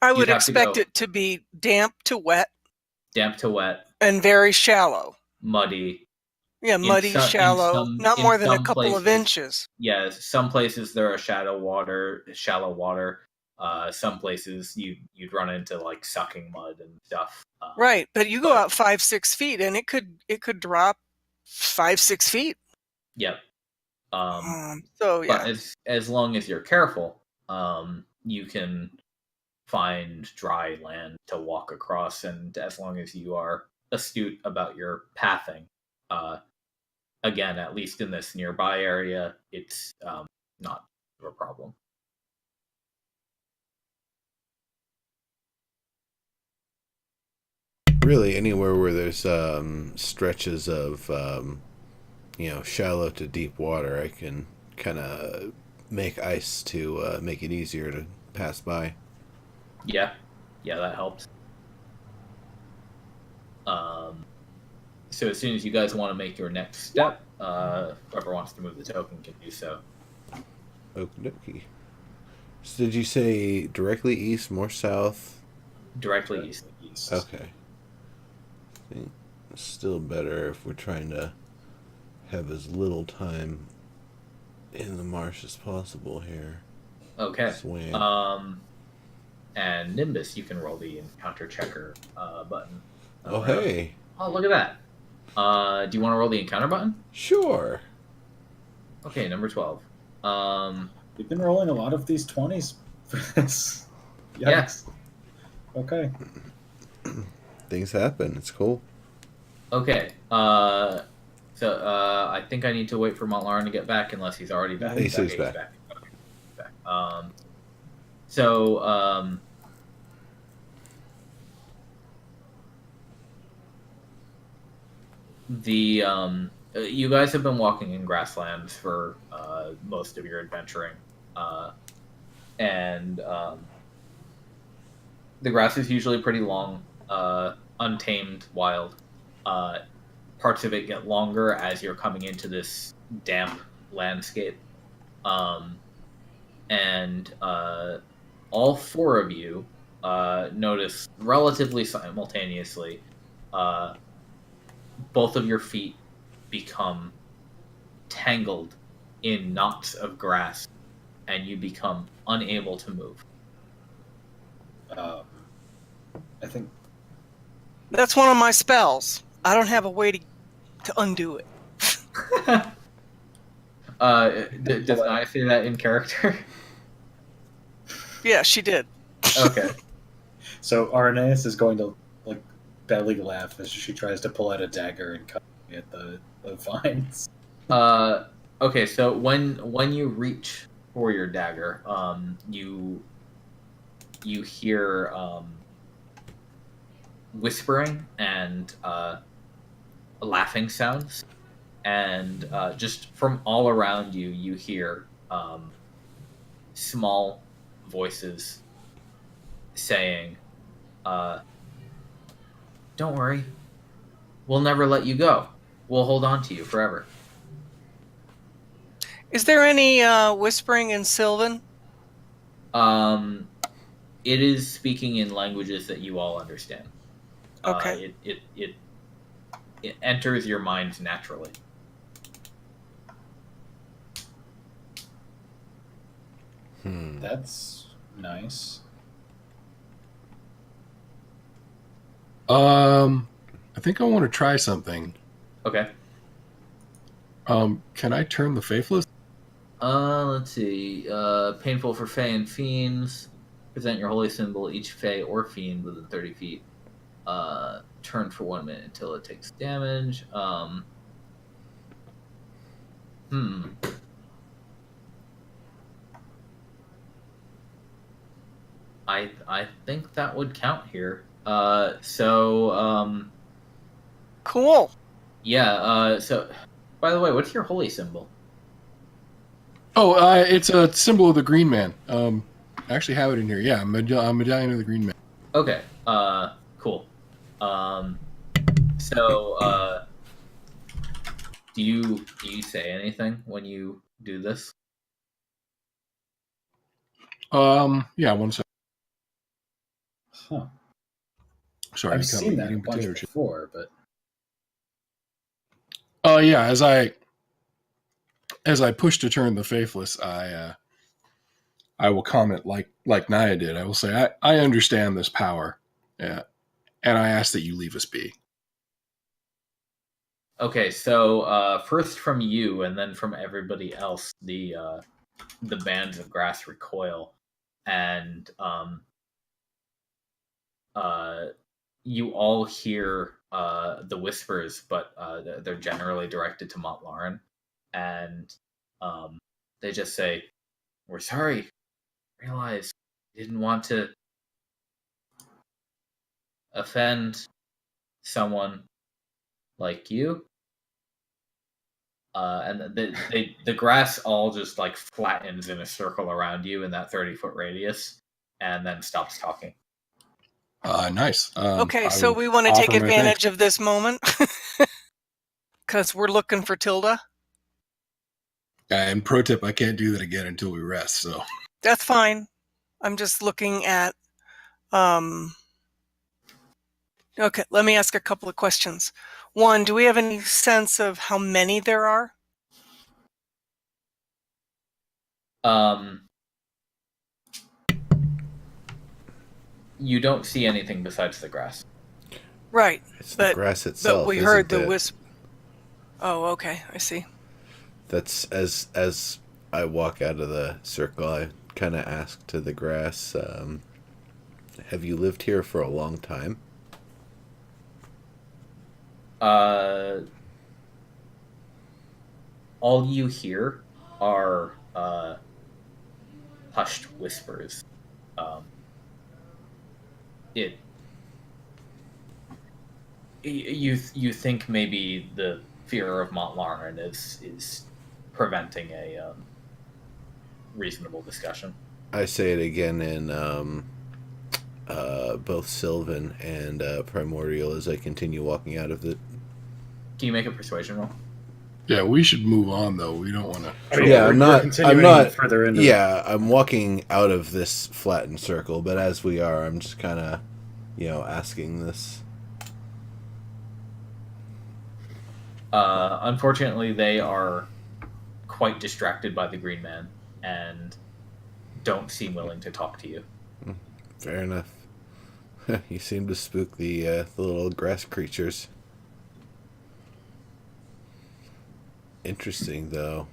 You'd would have to expect go it to be damp to wet damp to wet, and very shallow. muddy. Yeah, muddy, shallow, not more than a couple of inches. Yeah, some places there are shallow water. Some places you'd run into like sucking mud and stuff. Right, but you go out 5-6 feet and it could drop 5-6 feet. Yep. So yeah, But as long as you're careful, you can find dry land to walk across, and as long as you are astute about your pathing, again, at least in this nearby area, it's not a problem. Really, anywhere where there's stretches of shallow to deep water, I can kind of make ice to make it easier to pass by. Yeah, that helps. So as soon as you guys want to make your next step, whoever wants to move the token can do so. Okie dokie. So did you say directly east, more south? Directly east. Okay. I think it's still better if we're trying to have as little time in the marsh as possible here. Okay. Swam. And Nimbus, you can roll the encounter checker button. Oh, hey. Oh, look at that. Do you want to roll the encounter button? Sure. Okay, number 12. We've been rolling a lot of these 20s for this. Yikes. Yeah. Okay. Things happen. It's cool. Okay. So I think I need to wait for Mont'larin to get back, unless he's already back. He's back. Okay, he's back. So the you guys have been walking in grasslands for most of your adventuring, and the grass is usually pretty long, untamed, wild. Parts of it get longer as you're coming into this damp landscape, and all four of you notice relatively simultaneously. Both of your feet become tangled in knots of grass, and you become unable to move. I think that's one of my spells. I don't have a way to undo it. Does Naia say that in character? Yeah, she did. Okay. so. Arineis is going to like belly laugh as she tries to pull out a dagger and cut at the vines. Okay, so when you reach for your dagger, you hear whispering and laughing sounds, and just from all around you, you hear small voices saying, "Don't worry, we'll never let you go. We'll hold on to you forever." Is there any whispering in Sylvan? It is speaking in languages that you all understand. Okay. It enters your mind naturally. That's nice. I think I want to try something. Okay. Can I turn the faithless? Let's see. Painful for Fae and Fiends. Present your holy symbol, each Fae or Fiend within 30 feet. Turn for 1 minute until it takes damage. I think that would count here. Cool. Yeah, so by the way, what's your holy symbol? Oh, it's a symbol of the Green Man. I actually have it in here. Yeah, medallion of the Green Man. Okay. Cool. Do you say anything when you do this? Yeah, 1 second. Huh. Sorry, I've you caught seen me that a eating bunch potato chips. before, but Yeah, as I push to turn the faithless, I will comment like Naia did. I will say, I understand this power, yeah, and I ask that you leave us be. Okay, so first from you, and then from everybody else, the bands of grass recoil, and you all hear the whispers, but they're generally directed to Mont'larin, and they just say, "We're sorry. Realize we didn't want to offend someone like you." And the grass all just like flattens in a circle around you in that 30-foot radius, and then stops talking. Nice. Okay, I so will we want to offer take my thanks. advantage of this moment because we're looking for Tilda. And pro tip, I can't do that again until we rest. So That's fine. I'm just looking at. Okay, let me ask a couple of questions. One, do we have any sense of how many there are? You don't see anything besides the grass. Right. It's but, the grass itself. But we heard isn't the it? whisper. Oh, okay. I see. That's as I walk out of the circle, I kind of ask to the grass, have you lived here for a long time? All you hear are hushed whispers. You think maybe the fear of Mont'larin is preventing a reasonable discussion. I say it again in both Sylvan and Primordial as I continue walking out of the. Can you make a persuasion roll? yeah, we should move on though. We don't want to. Yeah, I'm not. further into. Yeah, I'm walking out of this flattened circle, but as we are, I'm just kind of, asking this. Unfortunately, they are quite distracted by the Green Man and don't seem willing to talk to you. Fair enough. You seem to spook the little grass creatures. Interesting, though.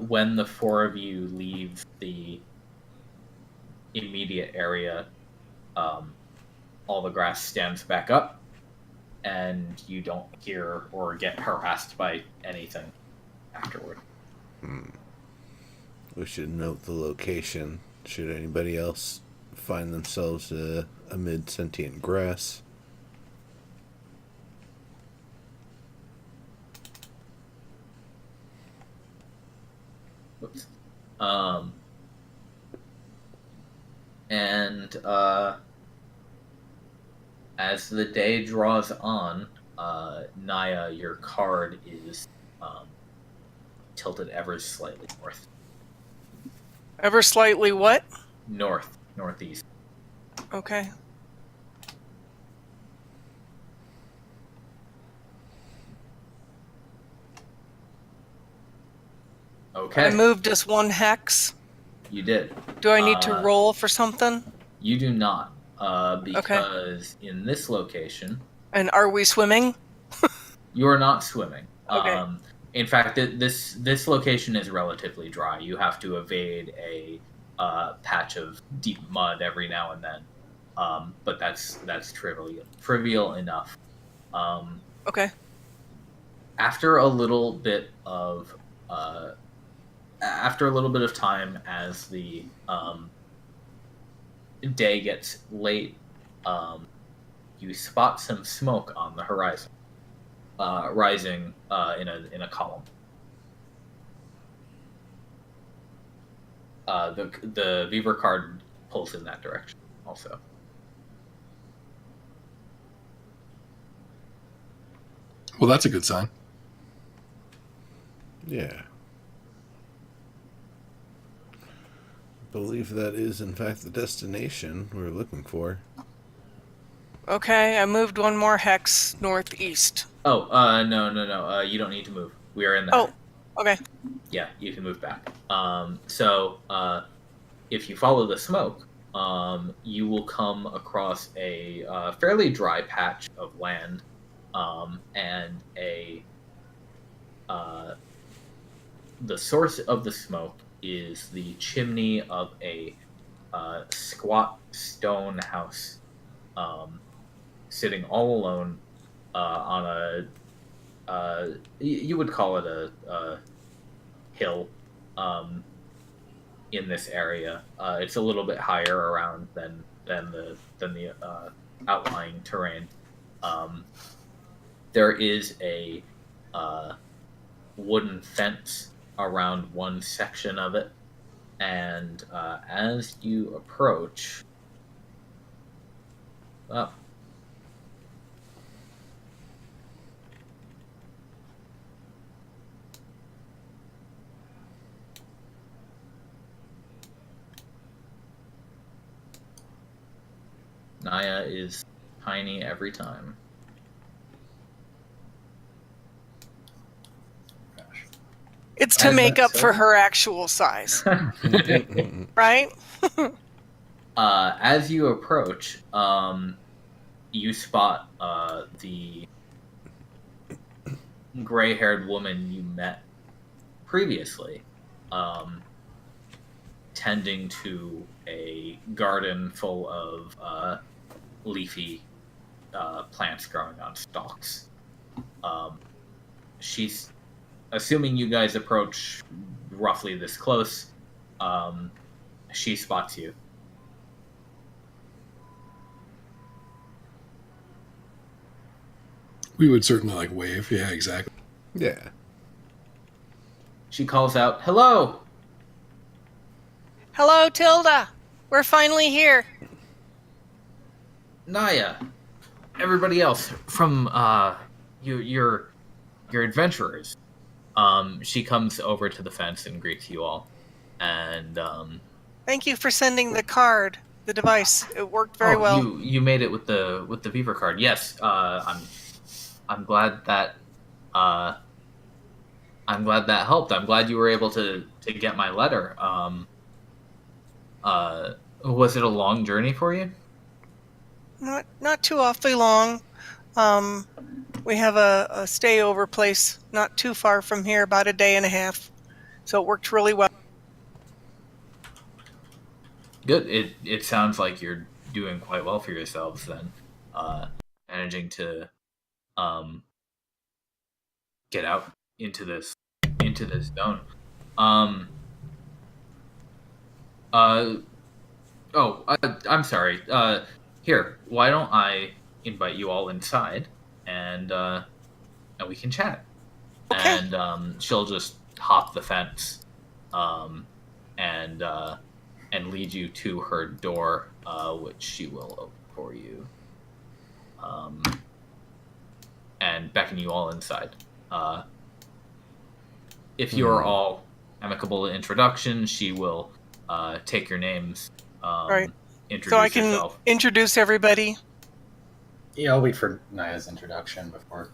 When the four of you leave the immediate area, all the grass stands back up, and you don't hear or get harassed by anything afterward. We should note the location. Should anybody else find themselves amid sentient grass? Whoops. And as the day draws on, Naia, your card is tilted ever slightly north. Ever slightly what? Northeast. Okay. Okay. I moved us 1 hex. You did. Do I need to roll for something? You do not, because in this location, And are we swimming? you are not swimming. Okay. In fact, this location is relatively dry. You have to evade a patch of deep mud every now and then, but that's trivial enough. Okay. After a little bit of time, as the day gets late, you spot some smoke on the horizon, rising in a column. The Beaver card pulls in that direction also. Well, that's a good sign. Yeah. I believe that is, in fact, the destination we're looking for. Okay, I moved 1 more hex northeast. Oh, no. You don't need to move. We are in the. Oh, okay. Yeah, you can move back. So if you follow the smoke, you will come across a fairly dry patch of land, and the source of the smoke is the chimney of a squat stone house, sitting all alone on a you would call it a hill in this area. It's a little bit higher around than the outlying terrain. There is a wooden fence around one section of it, and as you approach, Naia is tiny every time. It's to Is make that up so? for her actual size, right? As you approach, you spot the gray-haired woman you met previously, tending to a garden full of leafy plants growing on stalks. She's assuming you guys approach roughly this close. She spots you. We would certainly wave. Yeah, exactly. Yeah. She calls out, "Hello!" Hello, Tilda. We're finally here. Naia, everybody else from your adventurers. She comes over to the fence and greets you all, and Thank you for sending the card, the device. It worked very well. You made it with the Beaver card. Yes, I'm glad that helped. I'm glad you were able to get my letter. Was it a long journey for you? Not too awfully long. We have a stayover place not too far from here, about a day and a half. So it worked really well. Good. It sounds like you're doing quite well for yourselves then. Managing to um, get out into this zone. Um, uh, I'm sorry. Here, why don't I invite you all inside, and we can chat. Okay. And she'll just hop the fence, um, and lead you to her door, which she will open for you, and beckon you all inside. If you are all amicable introduction, she will take your names, Right. introduce So I can yourself. introduce everybody. Yeah, I'll wait for Naia's introduction before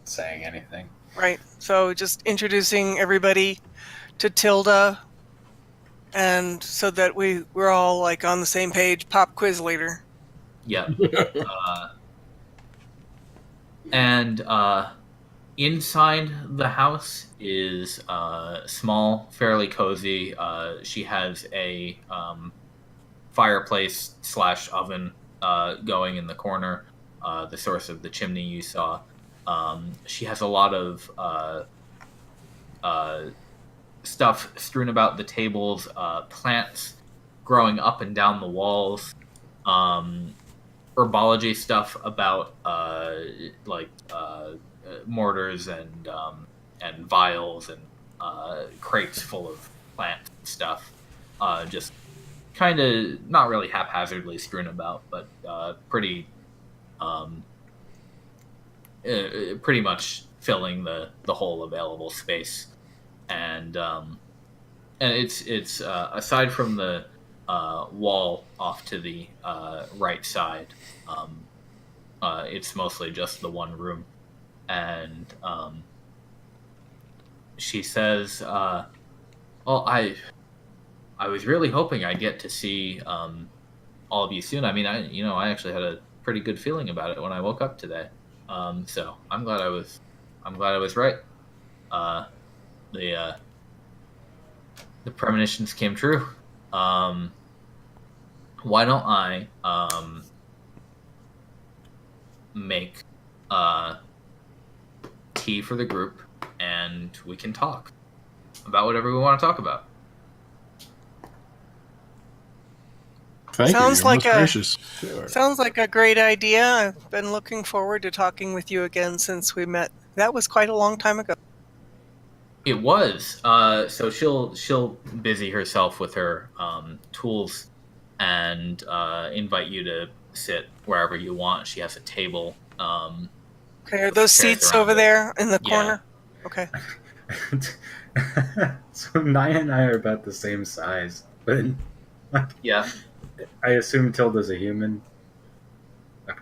saying anything. Right. So just introducing everybody to Tilda, and so that we're all like on the same page. Pop quiz later. Yeah. And inside the house is small, fairly cozy. She has a fireplace / oven going in the corner, the source of the chimney you saw. She has a lot of stuff strewn about the tables, plants growing up and down the walls, herbology stuff about mortars and vials and crates full of plant stuff, just kind of not really haphazardly strewn about, but pretty much filling the whole available space. And it's aside from the wall off to the right side, it's mostly just the one room. And she says, "Well, I was really hoping I'd get to see all of you soon. I mean, I actually had a pretty good feeling about it when I woke up today. So I'm glad I was right. The premonitions came true. Why don't I make tea for the group, and we can talk about whatever we want to talk about." Thank Sounds you. You're like most a- gracious. Sure. Sounds like a great idea. I've been looking forward to talking with you again since we met. That was quite a long time ago. It was. So she'll busy herself with her tools and invite you to sit wherever you want. She has a table. Okay, are those Chairs seats around over it. there in the Yeah. corner? Okay. So Naya and I are about the same size, but Yeah. I assume Tilda's a human,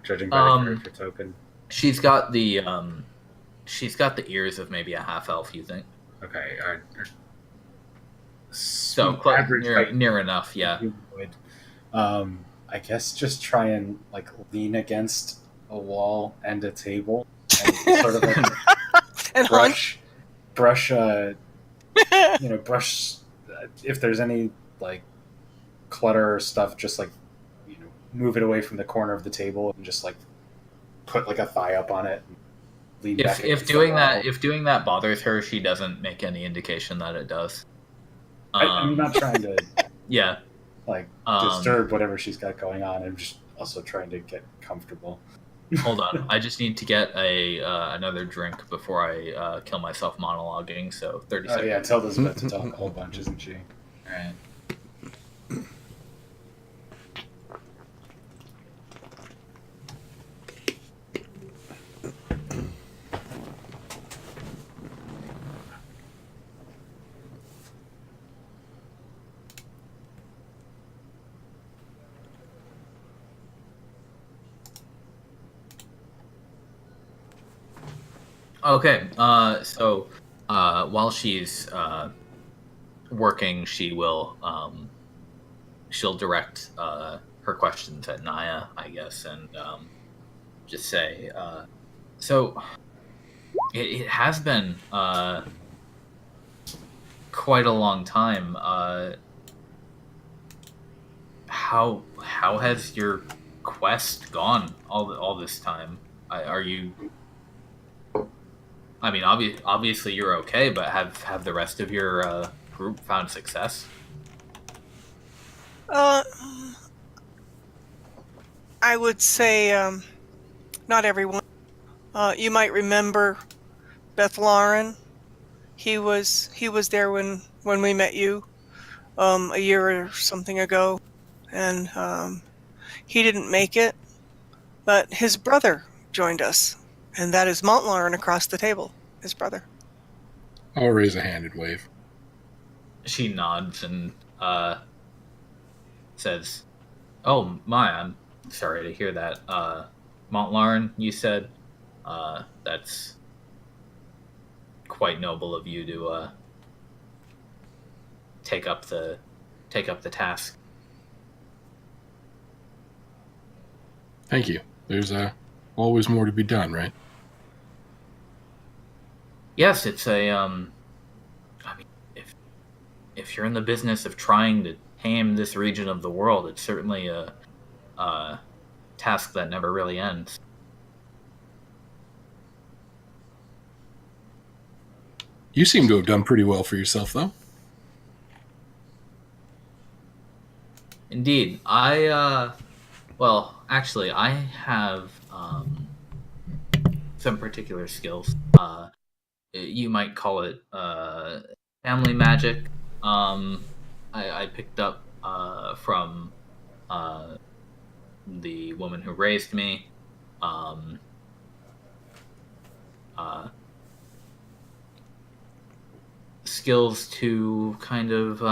judging by the character token. She's got the ears of maybe a half elf. You think? Okay, So average height near enough. Yeah. humanoid. I guess just try and like lean against a wall and a table, and sort of like And hunch. brush if there's any like clutter or stuff, just like move it away from the corner of the table and just like put like a thigh up on it and lean back If against the doing wall. that bothers her, she doesn't make any indication that it does. I'm not trying to Yeah. like Um, disturb whatever she's got going on. I'm just also trying to get comfortable. Hold on. I just need to get another drink before I kill myself monologuing. So 30 Oh seconds. yeah, Tilda's about to talk a whole bunch, isn't she? All right. Okay. So while she's working, she'll direct her questions at Naia, I guess, and just say, so it has been quite a long time. how has your quest gone all this time? Are you? I mean, obviously you're okay, but have the rest of your group found success? Uh, I would say not everyone. You might remember Mont'larin. He was there when we met you a year or something ago, and he didn't make it, but his brother joined us, and that is Mont'larin across the table. His brother. I'll raise a hand and wave. She nods and says, "Oh my, I'm sorry to hear that. Mont'larin, you said. That's quite noble of you to take up the task." Thank you. There's always more to be done, right? Yes, it's a I mean, if you're in the business of trying to tame this region of the world, it's certainly a task that never really ends. You seem to have done pretty well for yourself, though. Indeed, well, actually, I have some particular skills. You might call it family magic. I picked up from the woman who raised me. Um, uh, Skills to kind of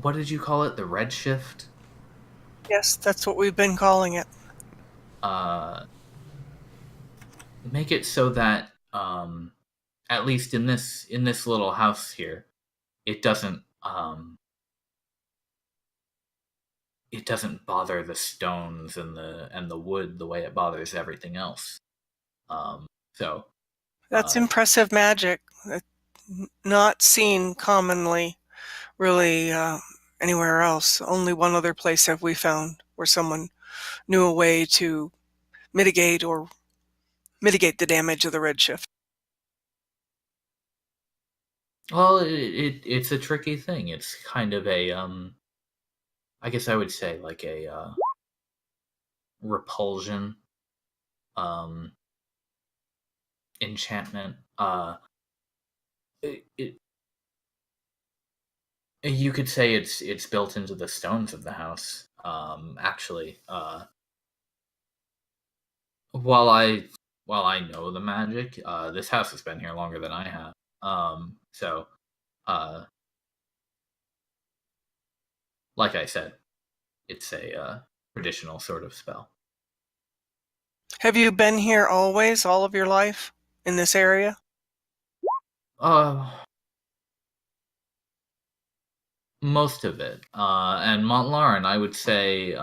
what did you call it? The Redshift? Yes, that's what we've been calling it. Make it so that at least in this little house here, it doesn't bother the stones and the wood the way it bothers everything else. So That's impressive magic. Not seen commonly, really, anywhere else. Only one other place have we found where someone knew a way to mitigate the damage of the redshift. well, it's a tricky thing. It's kind of a I guess I would say like a repulsion enchantment. It You could say it's built into the stones of the house. Actually, while I know the magic, this house has been here longer than I have. So, uh, like I said, it's a traditional sort of spell. Have you been here always, all of your life, in this area? Most of it, and Mont'larin, I would say,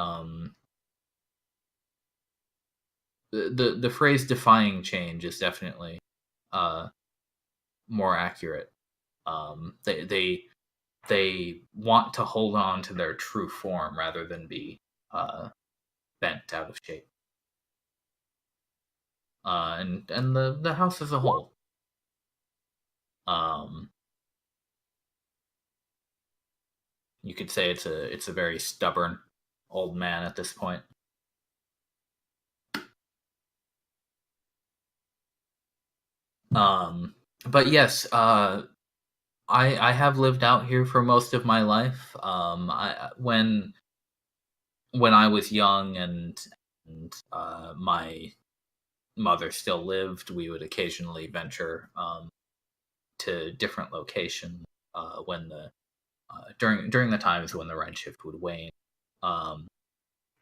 the phrase "defying change" is definitely more accurate. They want to hold on to their true form rather than be bent out of shape. And the house as a whole. You could say it's a very stubborn old man at this point. But yes, I have lived out here for most of my life. When I was young and my mother still lived, we would occasionally venture to different locations when the during the times when the redshift would wane.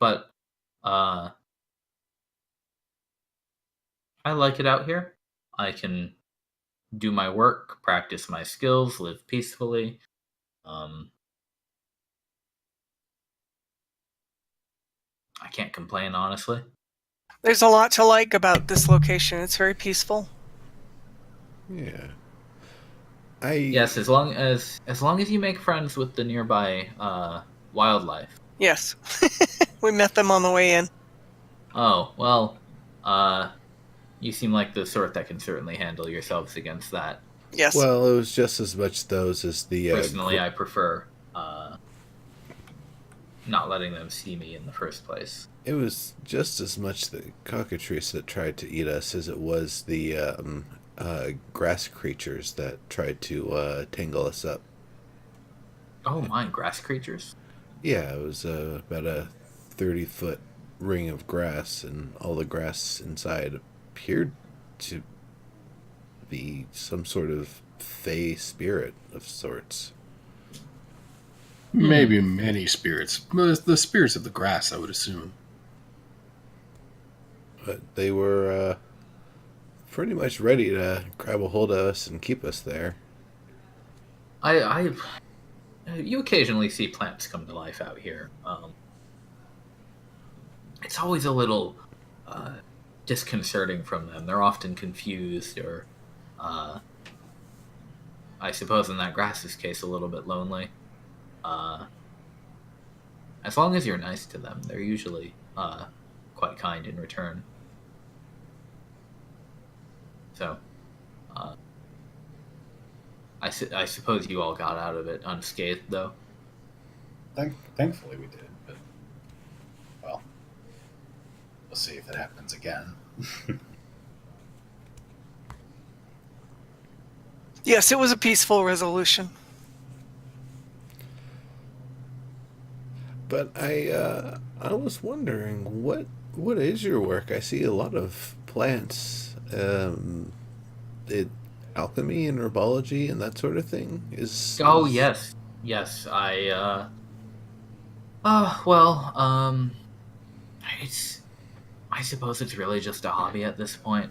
But I like it out here. I can do my work, practice my skills, live peacefully. I can't complain, honestly. There's a lot to like about this location. It's very peaceful. Yeah. Yes, as long as you make friends with the nearby wildlife. Yes. We met them on the way in. Oh, well, you seem like the sort that can certainly handle yourselves against that. Yes. Well, it was just as much those as the. Personally, I prefer not letting them see me in the first place. It was just as much the cockatrice that tried to eat us as it was the grass creatures that tried to tangle us up. Oh my, grass creatures? Yeah, it was about a 30-foot ring of grass, and all the grass inside appeared to be some sort of fey spirit of sorts. Maybe many spirits. The spirits of the grass, I would assume. But they were pretty much ready to grab a hold of us and keep us there. You occasionally see plants come to life out here. It's always a little disconcerting from them. They're often confused, or I suppose in that grass's case, a little bit lonely. As long as you're nice to them, they're usually quite kind in return. So, I suppose you all got out of it unscathed, though. Thankfully we did, but well, we'll see if it happens again. Yes, it was a peaceful resolution. But I was wondering what is your work? I see a lot of plants. Alchemy and herbology and that sort of thing Oh yes, I. It's. I suppose it's really just a hobby at this point.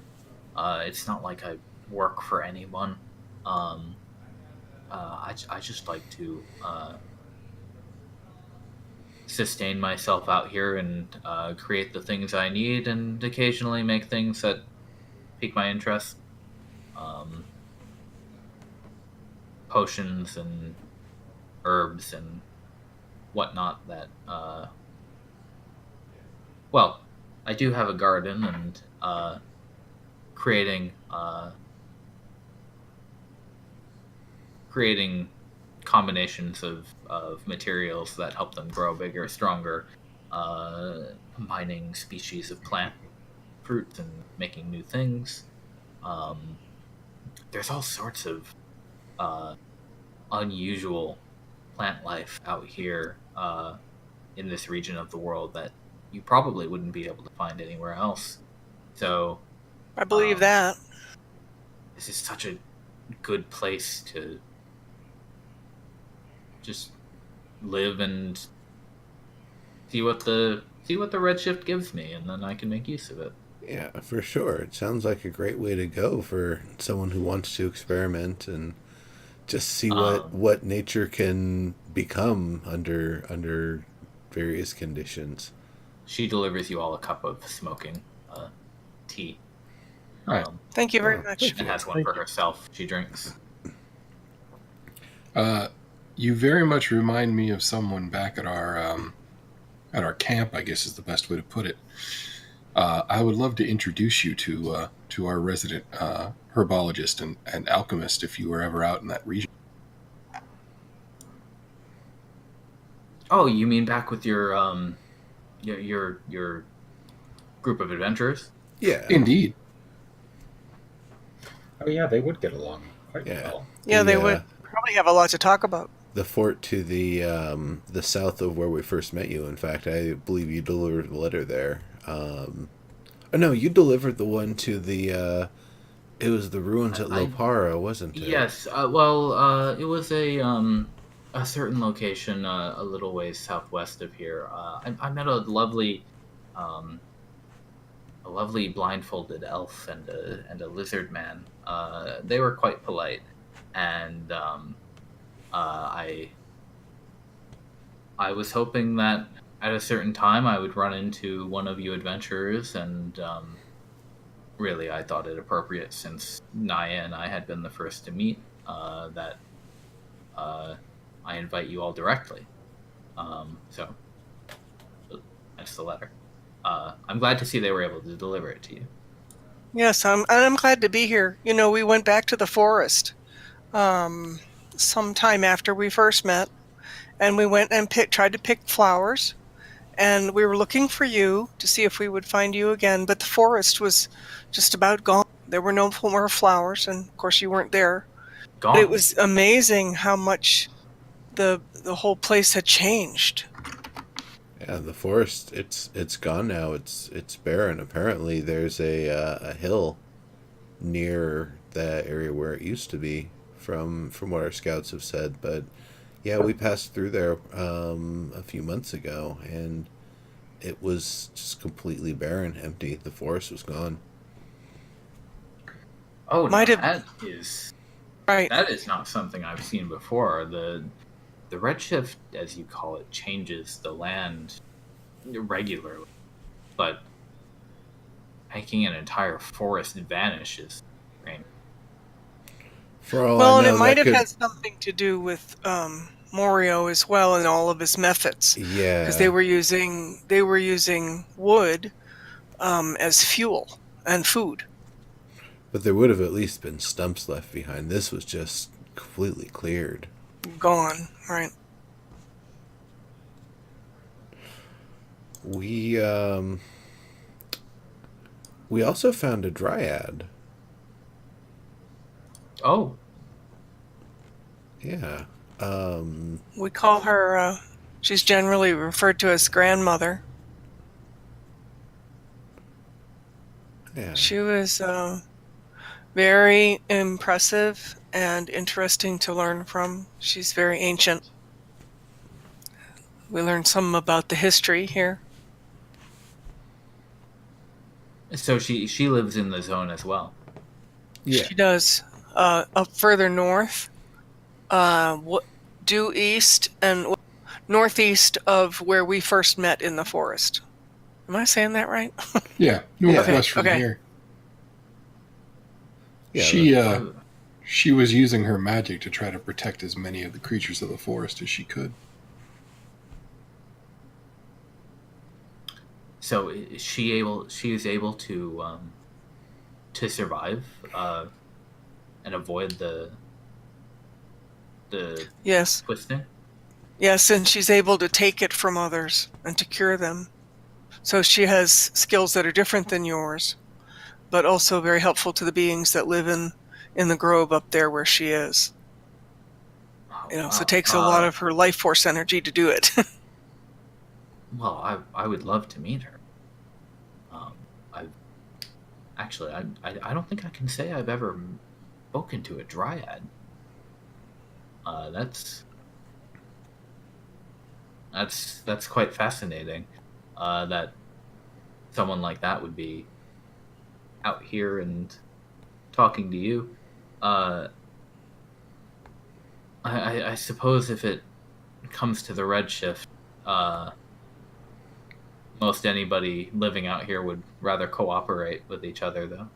It's not like I work for anyone. I just like to sustain myself out here and create the things I need, and occasionally make things that pique my interest. Potions and herbs and whatnot that well, I do have a garden, and creating combinations of materials that help them grow bigger, stronger, combining species of plant fruits and making new things. There's all sorts of unusual plant life out here in this region of the world that you probably wouldn't be able to find anywhere else. So I believe that. this is such a good place to just live and see what the Redshift gives me, and then I can make use of it. Yeah, for sure. It sounds like a great way to go for someone who wants to experiment and just see what nature can become under various conditions. She delivers you all a cup of smoking tea. All right. Thank you very much. And has one for herself. She drinks. You very much remind me of someone back at our camp, I guess is the best way to put it. I would love to introduce you to our resident herbologist and alchemist if you were ever out in that region. Oh, you mean back with your group of adventurers? Yeah. Indeed. Oh yeah, they would get along quite Yeah. well. Yeah, they would probably have a lot to talk about. The fort to the south of where we first met you. In fact, I believe you delivered a letter there. Oh no, you delivered the one to the. It was the ruins at Lopara, wasn't it? Yes. It was a certain location a little ways southwest of here. I met a lovely blindfolded elf and a lizard man. They were quite polite, and I was hoping that at a certain time I would run into one of you adventurers, and really I thought it appropriate, since Naia and I had been the first to meet, that I invite you all directly. So that's the letter. I'm glad to see they were able to deliver it to you. Yes, I'm glad to be here. You know, we went back to the forest sometime after we first met, and we went and tried to pick flowers, and we were looking for you to see if we would find you again, but the forest was just about gone. There were no more flowers, and of course you weren't there. Gone. But it was amazing how much the whole place had changed. Yeah, the forest, it's gone now. It's barren. Apparently, there's a hill near the area where it used to be, from what our scouts have said. But yeah, we passed through there a few months ago, and it was just completely barren, empty. The forest was gone. Oh, Might no, have- that Right. is not something I've seen before. The redshift, as you call it, changes the land regularly, but making an entire forest vanish is strange. For all Well, I and know, it might that have could, had something to do with Morio as well, and all of his methods, because they yeah. were using wood as fuel and food. But there would have at least been stumps left behind. This was just completely cleared. Gone, right? We we also found a dryad. Oh, Yeah. We call her. She's generally referred to as grandmother. Yeah. She was very impressive and interesting to learn from. She's very ancient. We learned some about the history here. so she lives in the zone as well. Yeah. She does. Up further north, due east and northeast of where we first met in the forest. Am I saying that right? Yeah, northwest from okay. here. Yeah. She was using her magic to try to protect as many of the creatures of the forest as she could. So is she is able to survive and avoid the Yes. twisting? Yes, and she's able to take it from others and to cure them. So she has skills that are different than yours, but also very helpful to the beings that live in the grove up there where she is. Oh, You know, so wow. it takes a lot of her life force energy to do it. Well, I would love to meet her. I don't think I can say I've ever spoken to a dryad. That's quite fascinating. That someone like that would be out here and talking to you. I suppose if it comes to the redshift, most anybody living out here would rather cooperate with each other, though.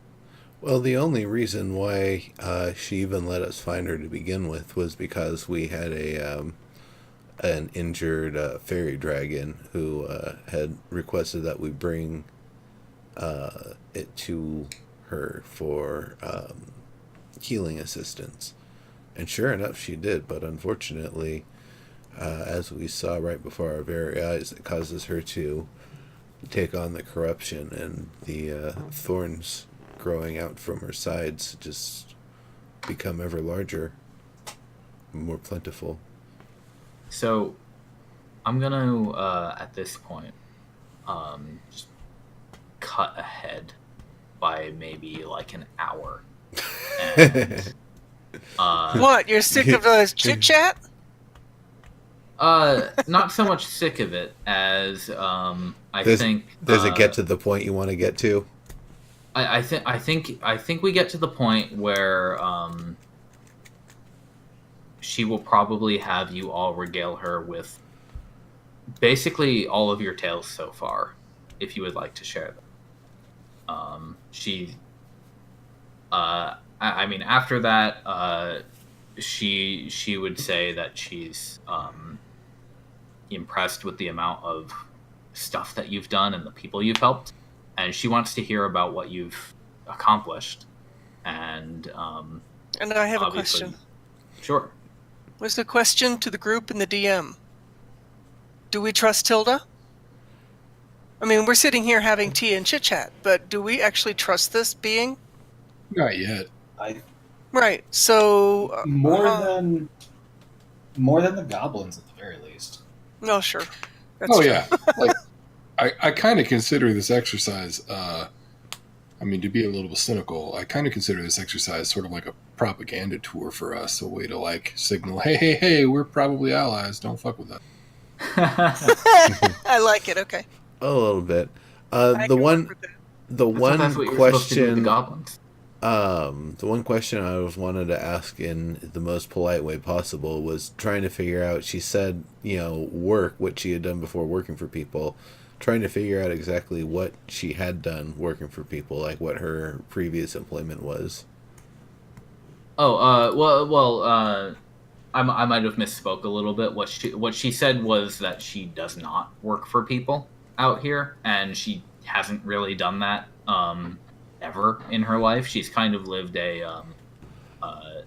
Well, the only reason why she even let us find her to begin with was because we had an injured fairy dragon who had requested that we bring it to her for healing assistance. And sure enough, she did. But unfortunately, as we saw right before our very eyes, it causes her to take on the corruption, and the thorns growing out from her sides just become ever larger, more plentiful. So, I'm gonna at this point just cut ahead by maybe like an hour. And, What? You're sick of us chit chat? not so much sick of it as I think There's a get to the point you want to get to. I think we get to the point where she will probably have you all regale her with basically all of your tales so far, if you would like to share them. I mean, after that, she would say that she's impressed with the amount of stuff that you've done and the people you've helped, and she wants to hear about what you've accomplished. And And I have a obviously, question. sure. Was the question to the group and the DM? Do we trust Tilda? I mean, we're sitting here having tea and chit-chat, but do we actually trust this being? Not yet. Right, so... More than the goblins, at the very least. No, sure. That's Oh true. yeah, like I kind of consider this exercise. I mean, to be a little cynical, I kind of consider this exercise sort of like a propaganda tour for us, a way to like signal, hey, we're probably allies. Don't fuck with us. I like it, okay. A little bit. I The can one, work with that. the That's one what you're supposed to do with the question, goblins. the one question I was wanted to ask in the most polite way possible was trying to figure out. She said, work what she had done before working for people. Trying to figure out exactly what she had done working for people, like what her previous employment was. Oh, I might have misspoke a little bit. What she said was that she does not work for people out here, and she hasn't really done that ever in her life. She's kind of lived a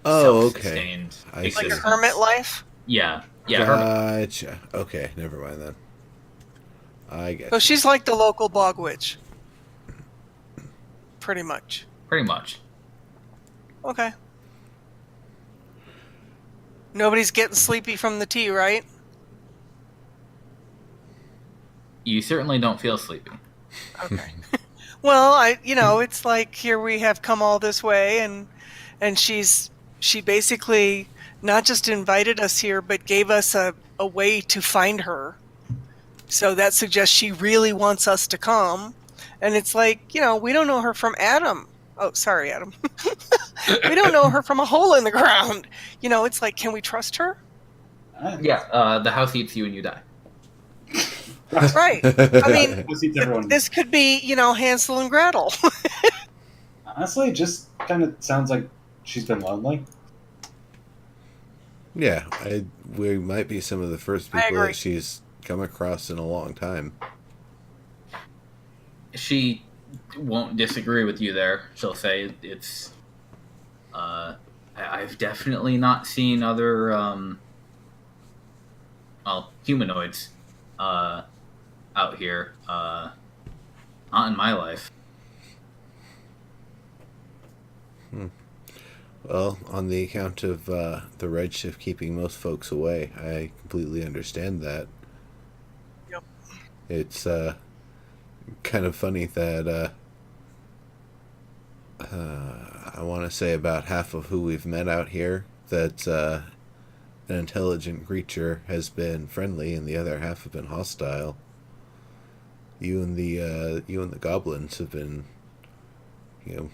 self-sustained I see. Like a existence. hermit life? Yeah, hermit. Gotcha. Okay, never mind then. I get So you. she's like the local bog witch. Pretty much. Pretty much. Okay. Nobody's getting sleepy from the tea, right? You certainly don't feel sleepy. Okay. Well, it's like here we have come all this way, and she basically not just invited us here, but gave us a way to find her. So that suggests she really wants us to come. And it's like, we don't know her from Adam. Oh, sorry, Adam. We don't know her from a hole in the ground. It's like, can we trust her? Yeah, the house eats you and you die. Right. I mean, This eats everyone. this could be, Hansel and Gretel. Honestly, it just kind of sounds like she's been lonely. Yeah, we might be some of the first I people agree. that she's come across in a long time. She won't disagree with you there. She'll say it's. I've definitely not seen other humanoids out here. Not in my life. Well, on the account of the Redshift keeping most folks away, I completely understand that. Yep. It's kind of funny that I want to say about half of who we've met out here, that an intelligent creature has been friendly, and the other half have been hostile. You and the goblins have been,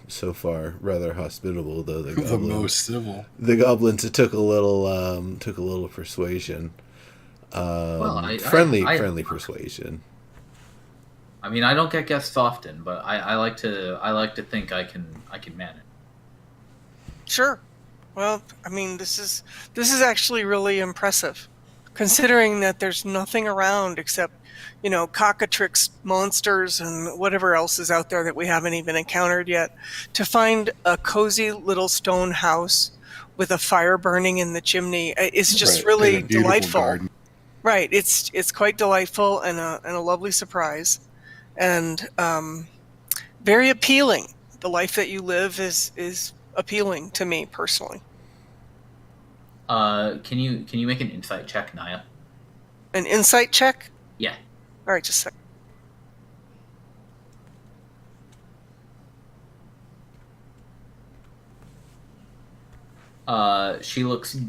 so far rather hospitable, though the The most civil. the goblins, it took a little persuasion. Friendly persuasion. I mean, I don't get guests often, but I like to think I can manage. Sure. Well, I mean, this is actually really impressive, considering that there's nothing around except, cockatrix monsters and whatever else is out there that we haven't even encountered yet. To find a cozy little stone house with a fire burning in the chimney is just Right, really and a beautiful delightful. garden. Right. It's quite delightful and a lovely surprise, and very appealing. The life that you live is appealing to me personally. Can you make an insight check, Naia? An insight check? Yeah. All right, just a second. She looks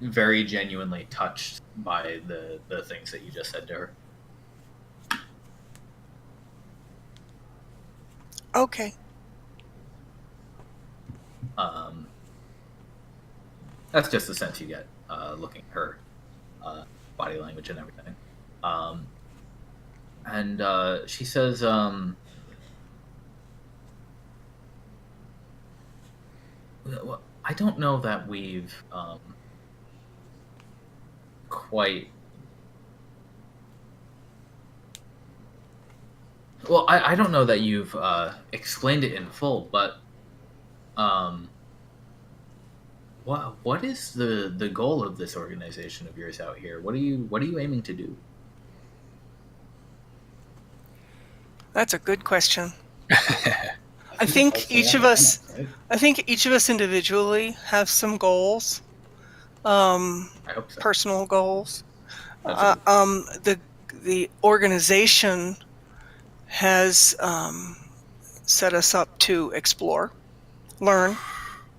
very genuinely touched by the things that you just said to her. Okay. That's just the sense you get looking at her body language and everything. And she says, I don't know that we've quite. Well, I don't know that you've explained it in full, but what is the goal of this organization of yours out here? What are you aiming to do? That's a good question. I that's think the each one of to us, end, right? I think each of us individually have some goals, I hope so. personal goals. That's a good. The organization has set us up to explore, learn,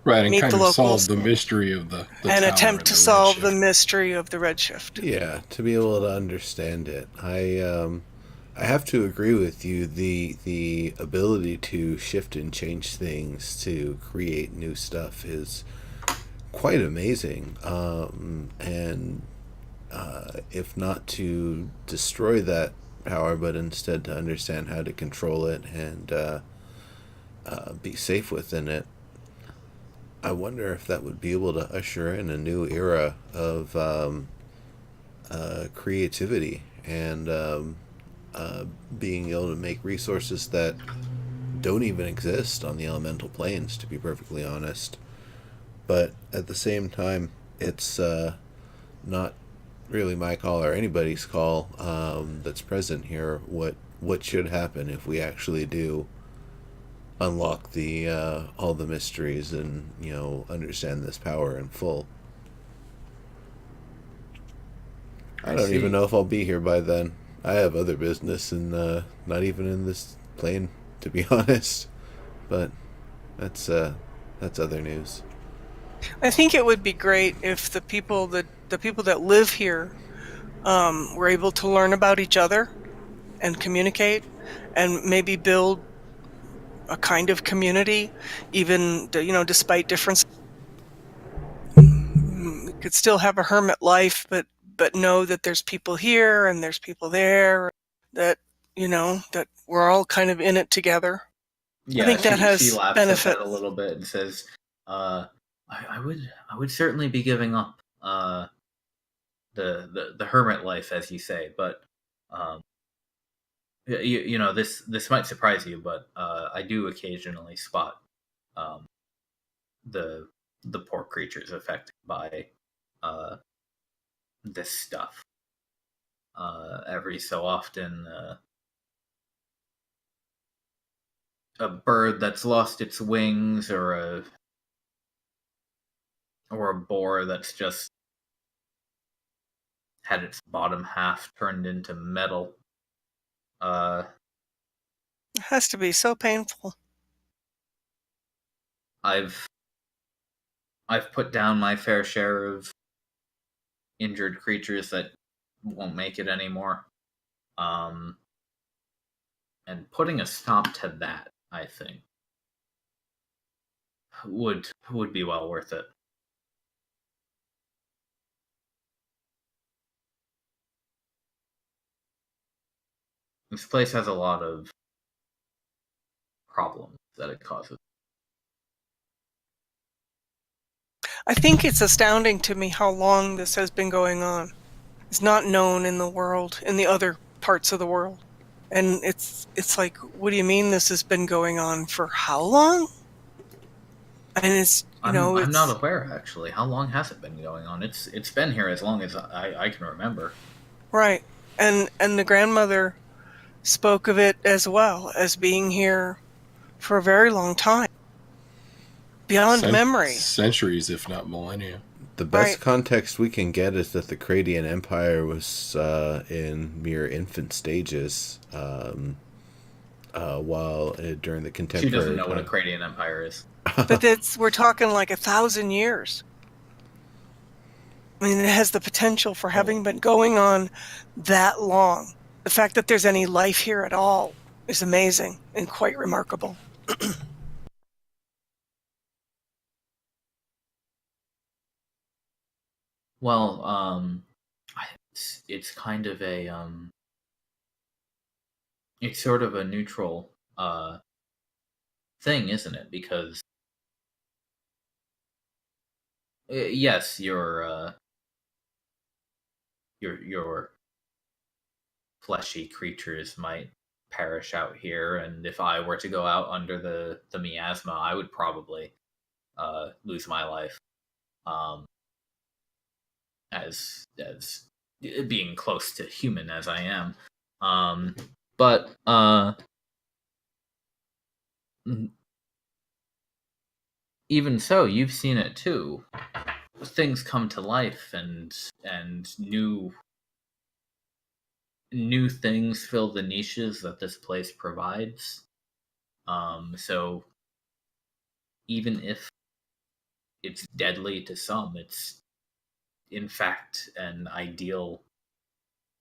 Right, and meet kind the of solve locals, the mystery of the and tower attempt and to the solve the redshift. mystery of the Redshift. Yeah, to be able to understand it. I have to agree with you. The ability to shift and change things to create new stuff is quite amazing. And if not to destroy that power, but instead to understand how to control it and be safe within it, I wonder if that would be able to usher in a new era of creativity and being able to make resources that don't even exist on the elemental planes, to be perfectly honest. But at the same time, it's not really my call or anybody's call that's present here. What should happen if we actually do unlock the all the mysteries and understand this power in full? I I don't even see. know if I'll be here by then. I have other business and not even in this plane, to be honest. But that's that's other news. I think it would be great if the people that live here were able to learn about each other and communicate, and maybe build a kind of community, even despite differences. We could still have a hermit life, but know that there's people here and there's people there. That that we're all kind of in it together. I Yeah, think that she has laughs at benefit. that a little bit and says, I would certainly be giving up the hermit life, as you say, but um, you know this might surprise you, but I do occasionally spot um, the the poor creatures affected by uh, this stuff. Every so often, a bird that's lost its wings, or a boar that's just had its bottom half turned into metal. Uh, It has to be so painful. I've I've put down my fair share of injured creatures that won't make it anymore. Um, and putting a stop to that, I think, would be well worth it. This place has a lot of problems that it causes. I think it's astounding to me how long this has been going on. It's not known in the world, in the other parts of the world. And it's like, what do you mean this has been going on for how long? And it's I'm not it's aware actually. How long has it been going on? It's been here as long as I can remember. right. And the grandmother spoke of it as well as being here for a very long time, beyond memory. Centuries, if not millennia. The Right. best context we can get is that the Cradian Empire was in mere infant stages, while during the She doesn't contemporary know what a time. Cradian Empire is. But we're talking like 1,000 years. I mean, it has the potential for having been going on that long. The fact that there's any life here at all is amazing and quite remarkable. Well, it's kind of a it's sort of a neutral thing, isn't it? Because Yes, your fleshy creatures might perish out here, and if I were to go out under the miasma, I would probably lose my life. As being close to human as I am, but even so, you've seen it too. Things come to life, and new things fill the niches that this place provides. So even if it's deadly to some, it's in fact an ideal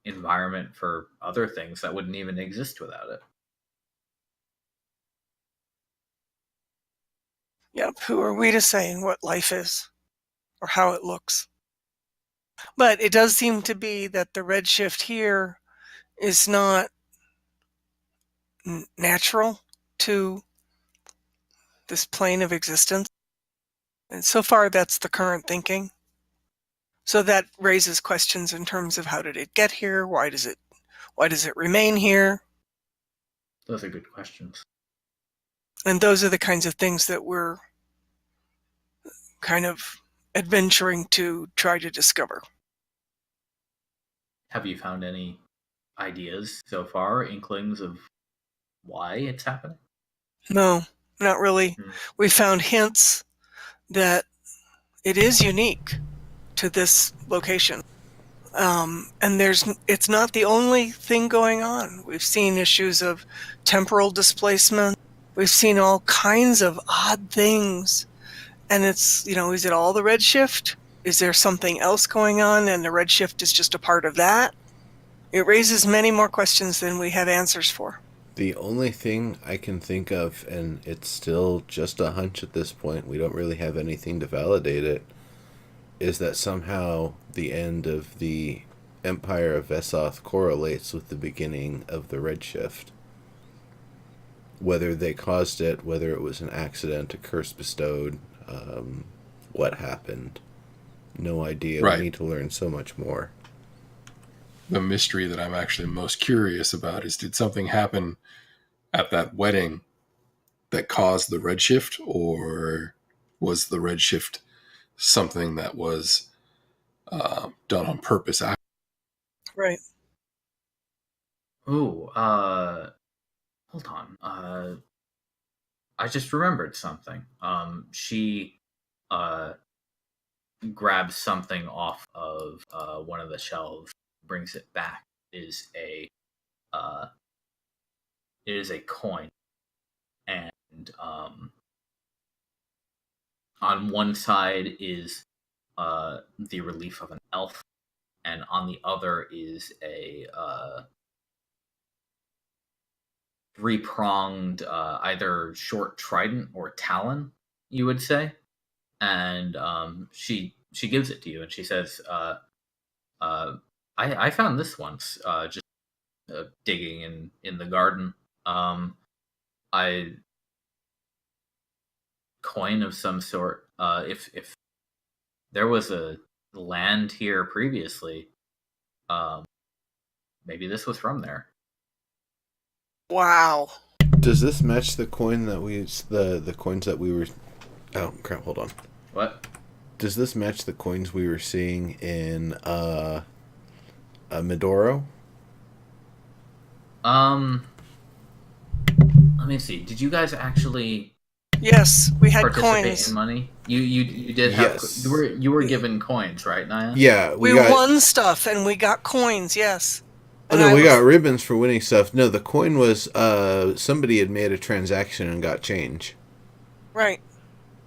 environment for other things that wouldn't even exist without it. Yep, who are we to say what life is or how it looks? But it does seem to be that the redshift here is not natural to this plane of existence. And so far, that's the current thinking. So that raises questions in terms of how did it get here? Why does it remain here? Those are good questions. And those are the kinds of things that we're kind of adventuring to try to discover. Have you found any ideas so far, inklings of why it's happening? No, not really. We found hints that it is unique to this location. And it's not the only thing going on. We've seen issues of temporal displacement. We've seen all kinds of odd things. And it's, is it all the redshift? Is there something else going on and the redshift is just a part of that? It raises many more questions than we have answers for. The only thing I can think of, and it's still just a hunch at this point, we don't really have anything to validate it, is that somehow the end of the Empire of Vesoth correlates with the beginning of the Redshift. Whether they caused it, whether it was an accident, a curse bestowed, what happened, no idea. Right. We need to learn so much more. The mystery that I'm actually most curious about is, did something happen at that wedding that caused the redshift, or was the redshift something that was done on purpose? Right. Ooh, hold on. I just remembered something. She grabs something off of one of the shelves, brings it back. It is a coin, and on one side is the relief of an elf, and on the other is a three-pronged, either short trident or talon, you would say. And she gives it to you, and she says, I found this once, just digging in the garden. I coin of some sort. If there was a land here previously, maybe this was from there. Wow. Does this match the coin that the coins that we were... Oh, crap, hold on. What? Does this match the coins we were seeing in Midoro? Let me see. Did you guys actually Yes, we had participate coins. in money? You did have. Yes. You were given coins, right, Naia? Yeah, We won stuff and we got coins, yes. Oh, no, we got ribbons for winning stuff. No, the coin was somebody had made a transaction and got change. Right.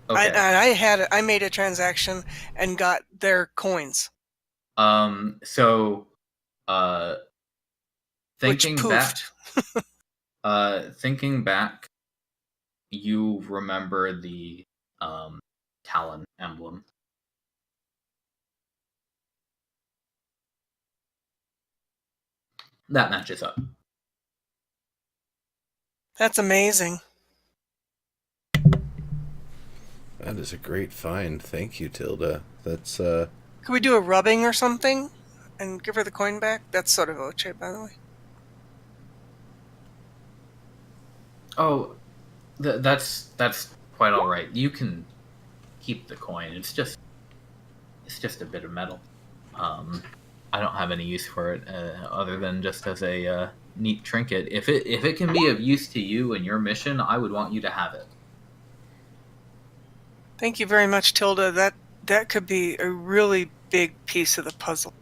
Okay. I made a transaction and got their coins. So, thinking Which back, poofed. thinking back, you remember the Talon emblem. That matches up. That's amazing. That is a great find. Thank you, Tilda. That's Could we do a rubbing or something and give her the coin back? That's sort of Oche, by the way. Oh, that's quite all right. You can keep the coin. It's just a bit of metal. I don't have any use for it other than just as a neat trinket. If it can be of use to you and your mission, I would want you to have it. Thank you very much, Tilda. That could be a really big piece of the puzzle.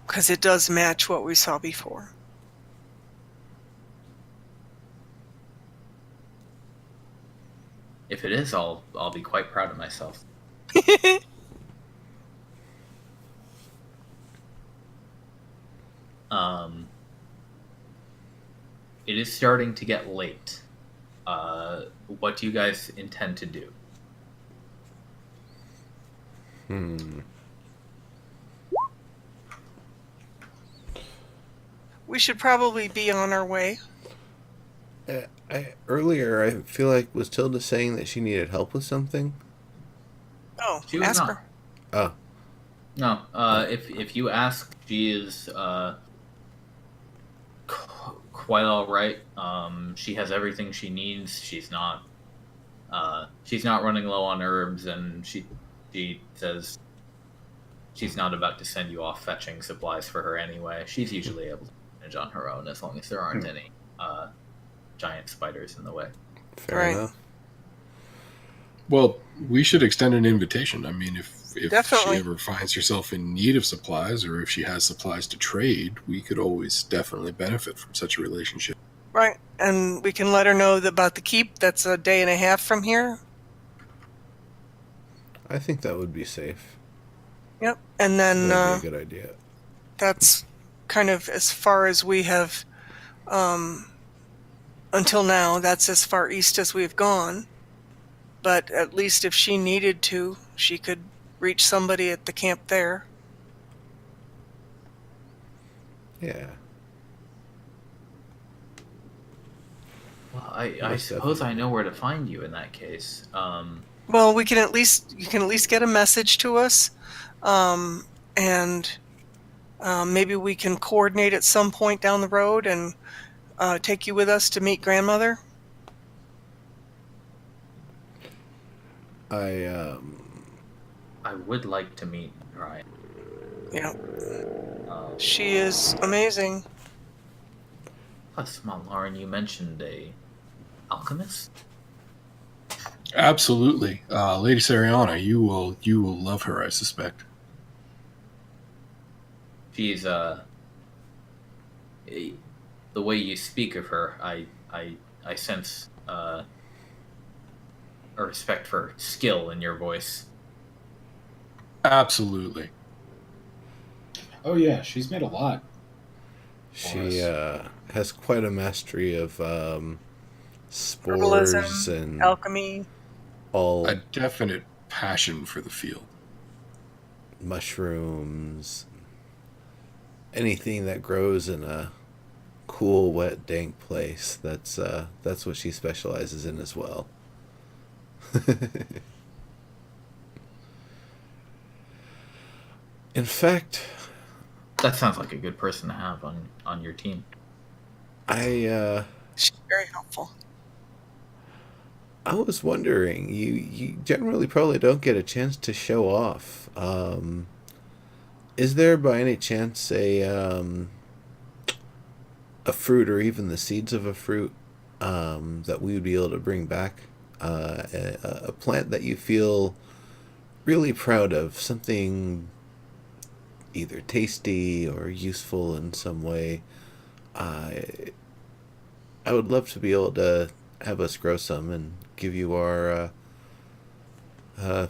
Because it does match what we saw before. If it is, I'll be quite proud of myself. It is starting to get late. What do you guys intend to do? We should probably be on our way. earlier. I feel like was Tilda saying that she needed help with something. Oh, She was ask not. her. Oh, No, if you ask, she is quite all right. She has everything she needs. She's not running low on herbs, and she says she's not about to send you off fetching supplies for her anyway. She's usually able to manage on her own as long as there aren't any giant spiders in the way. fair Right. enough. Well, we should extend an invitation. I mean, if Definitely. she ever finds herself in need of supplies, or if she has supplies to trade, we could always definitely benefit from such a relationship. Right. And we can let her know about the keep. That's a day and a half from here. I think that would be safe. Yep. And then That would be a good idea. that's kind of as far as we have, until now, that's as far east as we've gone. But at least if she needed to, she could reach somebody at the camp there. Yeah. Well, I Most suppose I definitely. know where to find you in that case. Well, you can at least get a message to us, and maybe we can coordinate at some point down the road and take you with us to meet grandmother. I I would like to meet Ryan. Yeah, Um, she is amazing. plus, Mont'larin, you mentioned a alchemist. Absolutely, Lady Sariana, you will love her, I suspect. She's the way you speak of her, I sense a respect for skill in your voice. Absolutely. Oh yeah, she's made a lot. she has quite a mastery of spores Herbalism, and alchemy. all A definite passion for the field. mushrooms, anything that grows in a cool, wet, dank place. That's what she specializes in as well. In fact, That sounds like a good person to have on your team. I She's very helpful. was wondering, you generally probably don't get a chance to show off. Is there by any chance a fruit or even the seeds of a fruit that we would be able to bring back? A plant that you feel really proud of, something either tasty or useful in some way. I would love to be able to have us grow some and give you our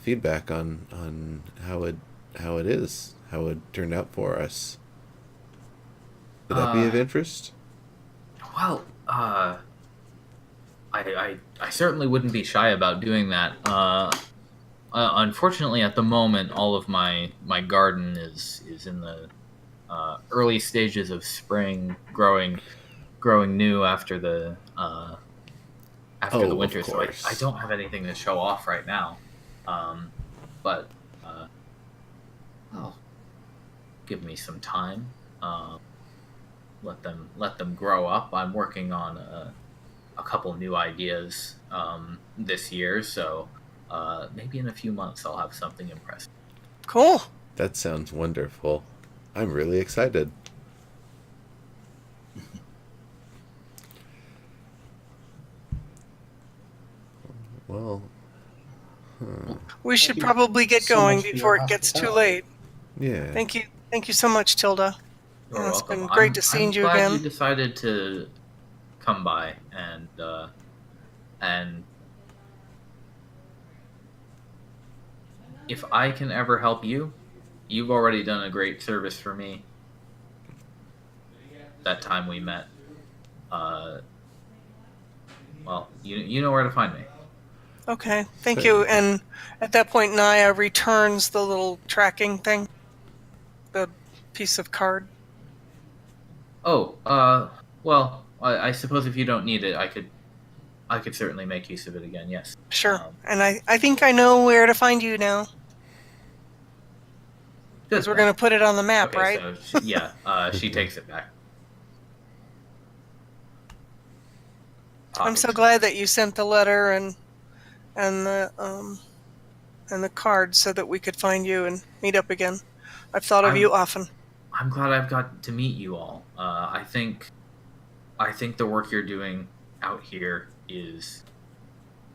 feedback on how it turned out for us. Would that be of interest? Well, I certainly wouldn't be shy about doing that. Unfortunately, at the moment, all of my garden is in the early stages of spring, growing new after the after the of winter, so course. I don't have anything to show off right now. But well, give me some time. Let them grow up. I'm working on a couple new ideas this year, so maybe in a few months I'll have something impressive. Cool. That sounds wonderful. I'm really excited. Well, We should you probably get so going much for your before it gets too hospitality. late. yeah. Thank you. Thank you so much, Tilda. You're It's welcome. been great to I'm see you glad you again. decided to come by and if I can ever help you, you've already done a great service for me. That time we met. Well, you know where to find me. Okay, thank you. And at that point, Naia returns the little tracking thing, the piece of card. Oh, well, I suppose if you don't need it, I could certainly make use of it again. Yes. Sure. And I think I know where to find you now, because Good. we're going to put it on the map, Okay, right? so she takes it back. I'm so glad that you sent the letter and the card so that we could find you and meet up again. I've thought of you often. I'm glad I've got to meet you all. I think the work you're doing out here is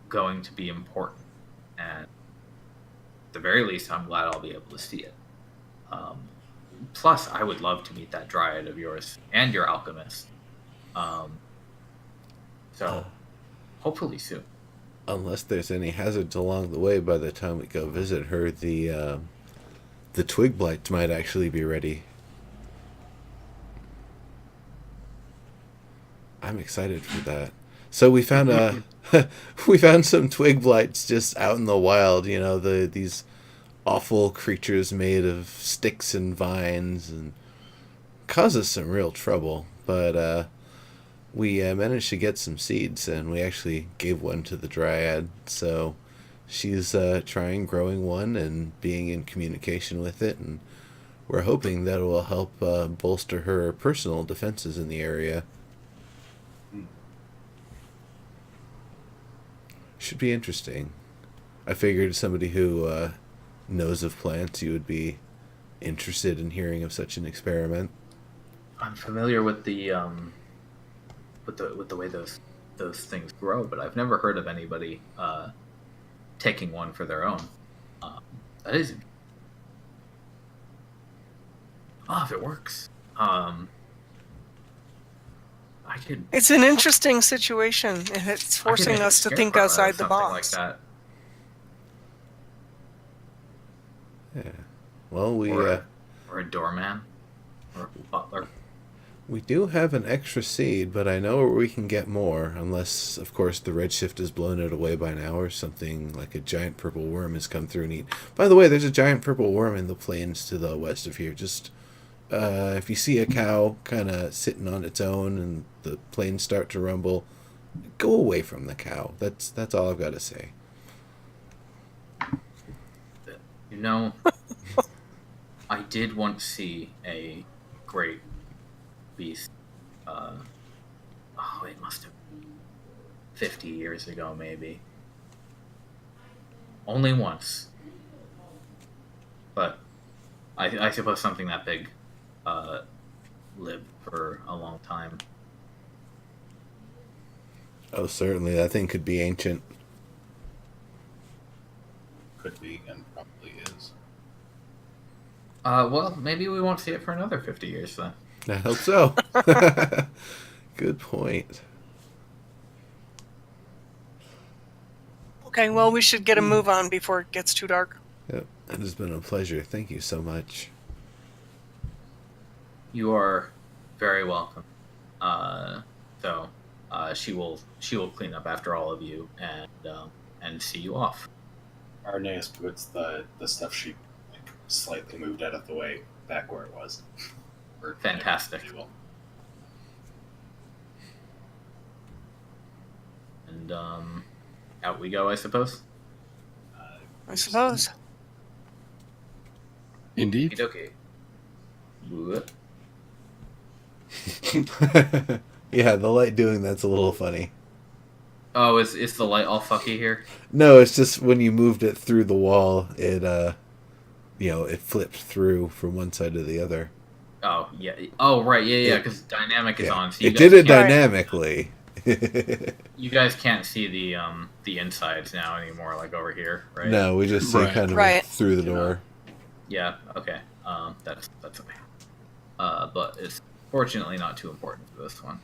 going to be important, and at the very least, I'm glad I'll be able to see it. Plus, I would love to meet that dryad of yours and your alchemist. So, hopefully soon. Unless there's any hazards along the way by the time we go visit her, the twig blights might actually be ready. I'm excited for that. So we found we found some twig blights just out in the wild. You know, these awful creatures made of sticks and vines, and cause us some real trouble. But we managed to get some seeds, and we actually gave one to the dryad. So she's trying growing one and being in communication with it, and we're hoping that it will help bolster her personal defenses in the area. Should be interesting. I figured somebody who knows of plants, you would be interested in hearing of such an experiment. I'm familiar with the way those things grow, but I've never heard of anybody taking one for their own. That is, if it works, I could. It's an interesting situation, and it's forcing us to think outside the box. Like that. Yeah. Well, or a doorman, or a butler. We do have an extra seed, but I know where we can get more, unless, of course, the Redshift has blown it away by now, or something like a giant purple worm has come through and eat. By the way, there's a giant purple worm in the plains to the west of here. Just if you see a cow kind of sitting on its own and the plains start to rumble, go away from the cow. That's all I've got to say. You know, I did once see a great beast. It must have been 50 years ago, maybe. Only once. But I suppose something that big lived for a long time. Oh, certainly. That thing could be ancient. Could be, and probably is. Well, maybe we won't see it for another 50 years then. I hope so. Good point. Okay, well, we should get a move on before it gets too dark. Yep, it has been a pleasure. Thank you so much. You are very welcome. She will clean up after all of you and see you off. Arineis puts the stuff she slightly moved out of the way back where it was. Fantastic. And and out we go, I suppose. I suppose. Indeed. Okay. Yeah, the light doing that's a little funny. Oh, is the light all fucky here? No, it's just when you moved it through the wall, it it flipped through from one side to the other. Oh yeah. Oh right. Yeah. Because dynamic is Yeah. on. So you It guys did it can't- dynamically. You guys can't see the insides now anymore, like over here, right? No, we just see Right. kind of Right. through the door. Yeah. Okay. That's okay. But it's fortunately not too important for this one.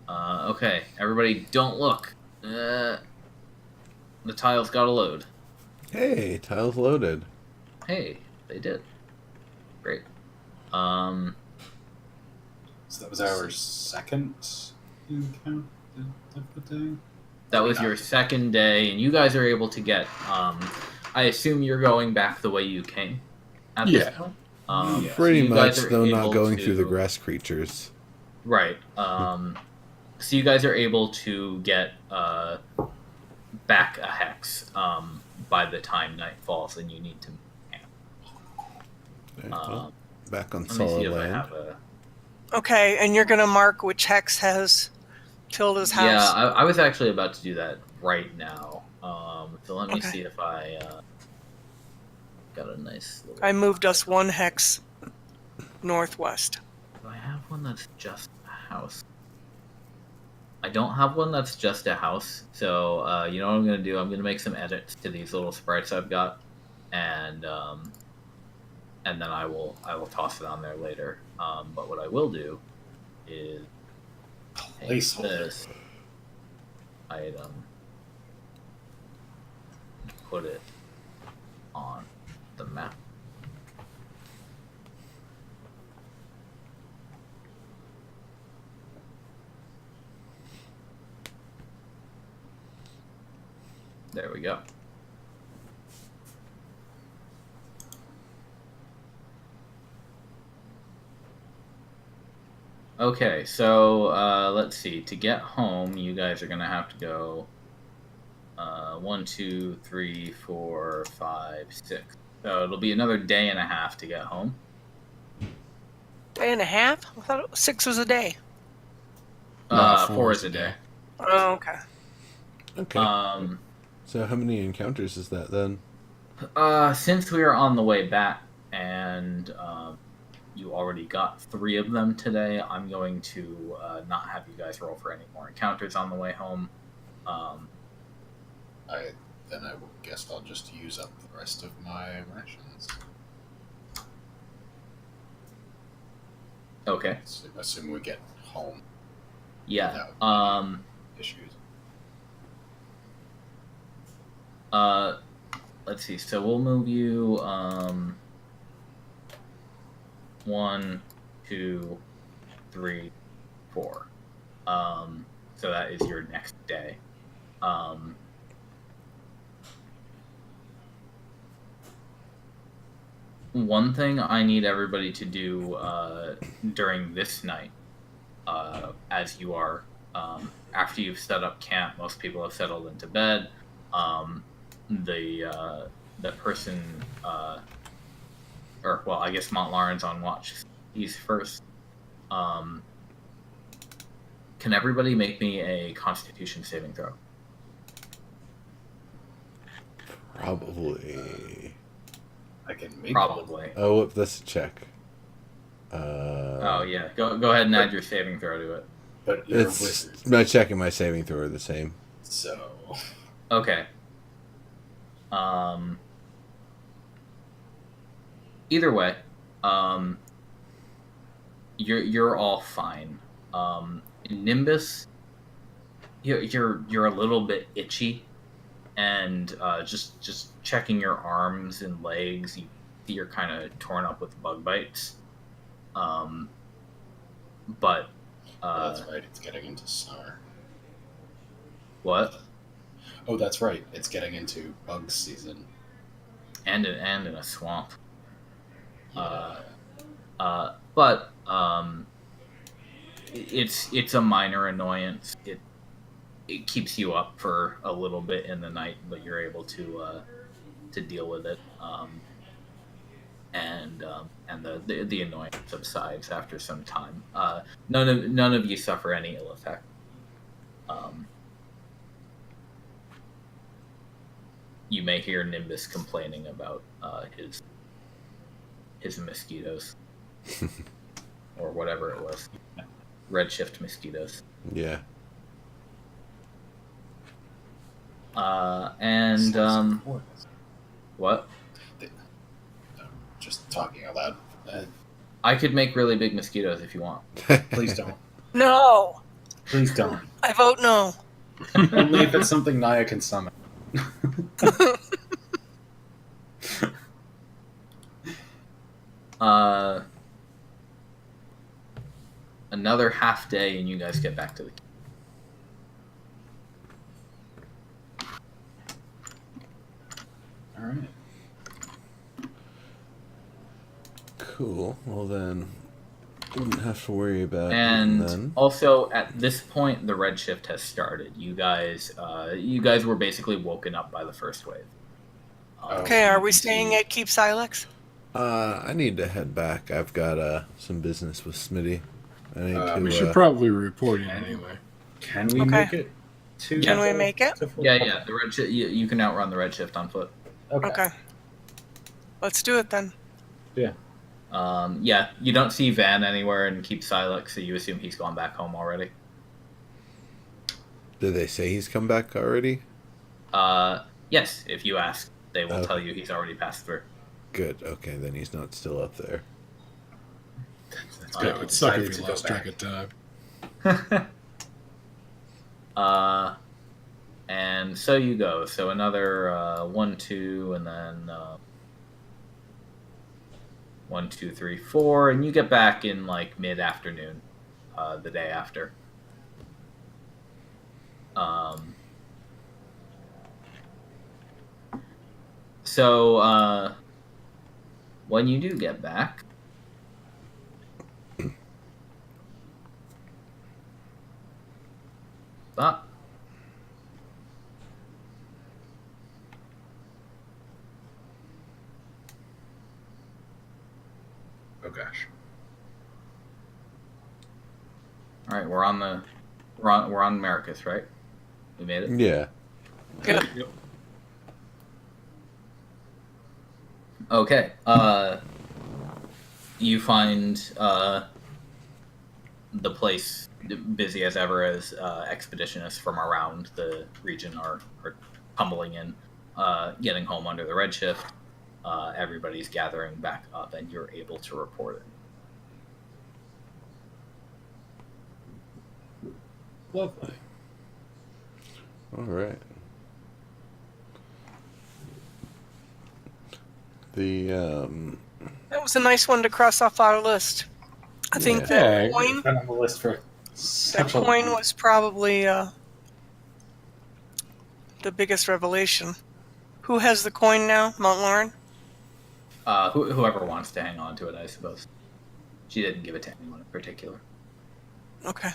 Okay. Everybody, don't look. The tiles got to load. Hey, tiles loaded. Hey, they did. Great. So that was our second encounter of the day. That was your second day, and you guys are able to get. I assume you're going back the way you came. At Yeah. This point. Yeah. Pretty you guys much, are though, not able going to- through the grass creatures. Right. So you guys are able to get back a hex by the time night falls, and you need to. Right, well, back on Let me see solid if I land. have a. Okay, and you're gonna mark which hex has Tilda's house. Yeah, I was actually about to do that right now. So let me Okay. see if I got a nice little. I moved us one hex northwest. Do I have one that's just a house? I don't have one that's just a house. So you know what I'm gonna do? I'm gonna make some edits to these little sprites I've got, and then I will toss it on there later. But what I will do is take Placeholder. this item, put it on the map. There we go. Okay, so let's see. To get home, you guys are gonna have to go 1, 2, 3, 4, 5, 6. So it'll be another day and a half to get home. Day and a half? I thought 6 was a day. No, 4 is a day. Oh, okay. Okay. So how many encounters is that then? Since we are on the way back and you already got 3 of them today, I'm going to not have you guys roll for any more encounters on the way home. I will guess I'll just use up the rest of my rations. Okay. Assume we get home Yeah. without issues. Let's see. So we'll move you 1, 2, 3, 4. So that is your next day. One thing I need everybody to do during this night, as you are, after you've set up camp, most people have settled into bed. The person, or well, I guess Mont'larin's on watch. He's first. Can everybody make me a Constitution saving throw? Probably. I can make Probably. Oh, whoop, that's a check. Oh yeah, go ahead and add your saving throw to it. but you're a It's wizard, my check and my saving throw are the same. so Okay. Either way, you're all fine. In Nimbus, you're a little bit itchy, and just checking your arms and legs, you see you're kind of torn up with bug bites. But oh, that's right. It's getting into summer. what? Oh, that's right. It's getting into bug season. And in a swamp. Yeah. But it's a minor annoyance. it keeps you up for a little bit in the night, but you're able to deal with it. And the annoyance subsides after some time. None of you suffer any ill effect. You may hear Nimbus complaining about his mosquitoes or whatever it was, Redshift mosquitoes. Yeah. What? Just talking out loud. I could make really big mosquitoes if you want. Please don't. No! Please don't. I vote no. Only if it's something Naia can summon. Another half day, and you guys get back to the. All right. Cool. Well then, wouldn't have to worry about it And then. also, at this point, the Redshift has started. You guys were basically woken up by the first wave. Okay, are we staying at Keep Silex? I need to head back. I've got some business with Smitty. I need to. We should probably report in anyway. Can we Okay. make it to? Can we make it? to Fort- Yeah. The Redshift. You can outrun the Redshift on foot. Okay. Let's do it then. Yeah. Yeah. You don't see Van anywhere and Keep Silex, so you assume he's gone back home already. Did they say he's come back already? Yes. If you ask, they will Okay. tell you he's already passed through. Good. Okay, then he's not still up there. That's Yeah, good. it would suck Decided if to you go lost track back. of time. And so you go. So another 1, 2, and then 1, 2, 3, 4, and you get back in like mid-afternoon, the day after. So when you do get back, stop. Oh gosh. All right, we're on Maricus, right? We made it. Yeah. Yep. Okay. You find the place busy as ever as expeditionists from around the region are tumbling in, getting home under the Redshift. Everybody's gathering back up, and you're able to report it. Lovely. All right. The That was a nice one to cross off our list. I think Yeah. that Yeah. coin, It's been on the list for that such a coin long was probably the biggest revelation. Who has the coin now? Mont'larin? Whoever wants to hang on to it, I suppose. She didn't give it to anyone in particular. Okay.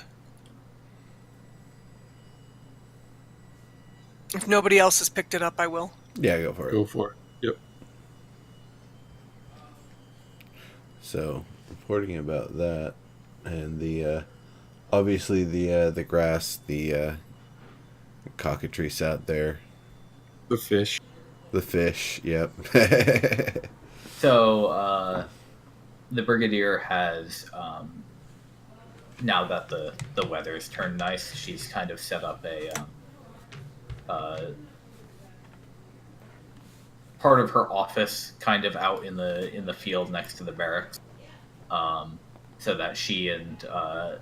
If nobody else has picked it up, I will. yeah, go for it. Go for it. Yep. So, reporting about that, and the obviously the grass, the cockatrice out there, The fish. the fish. Yep. So the Brigadier has, now that the weather's turned nice, she's kind of set up a part of her office kind of out in the field next to the barracks, so that she and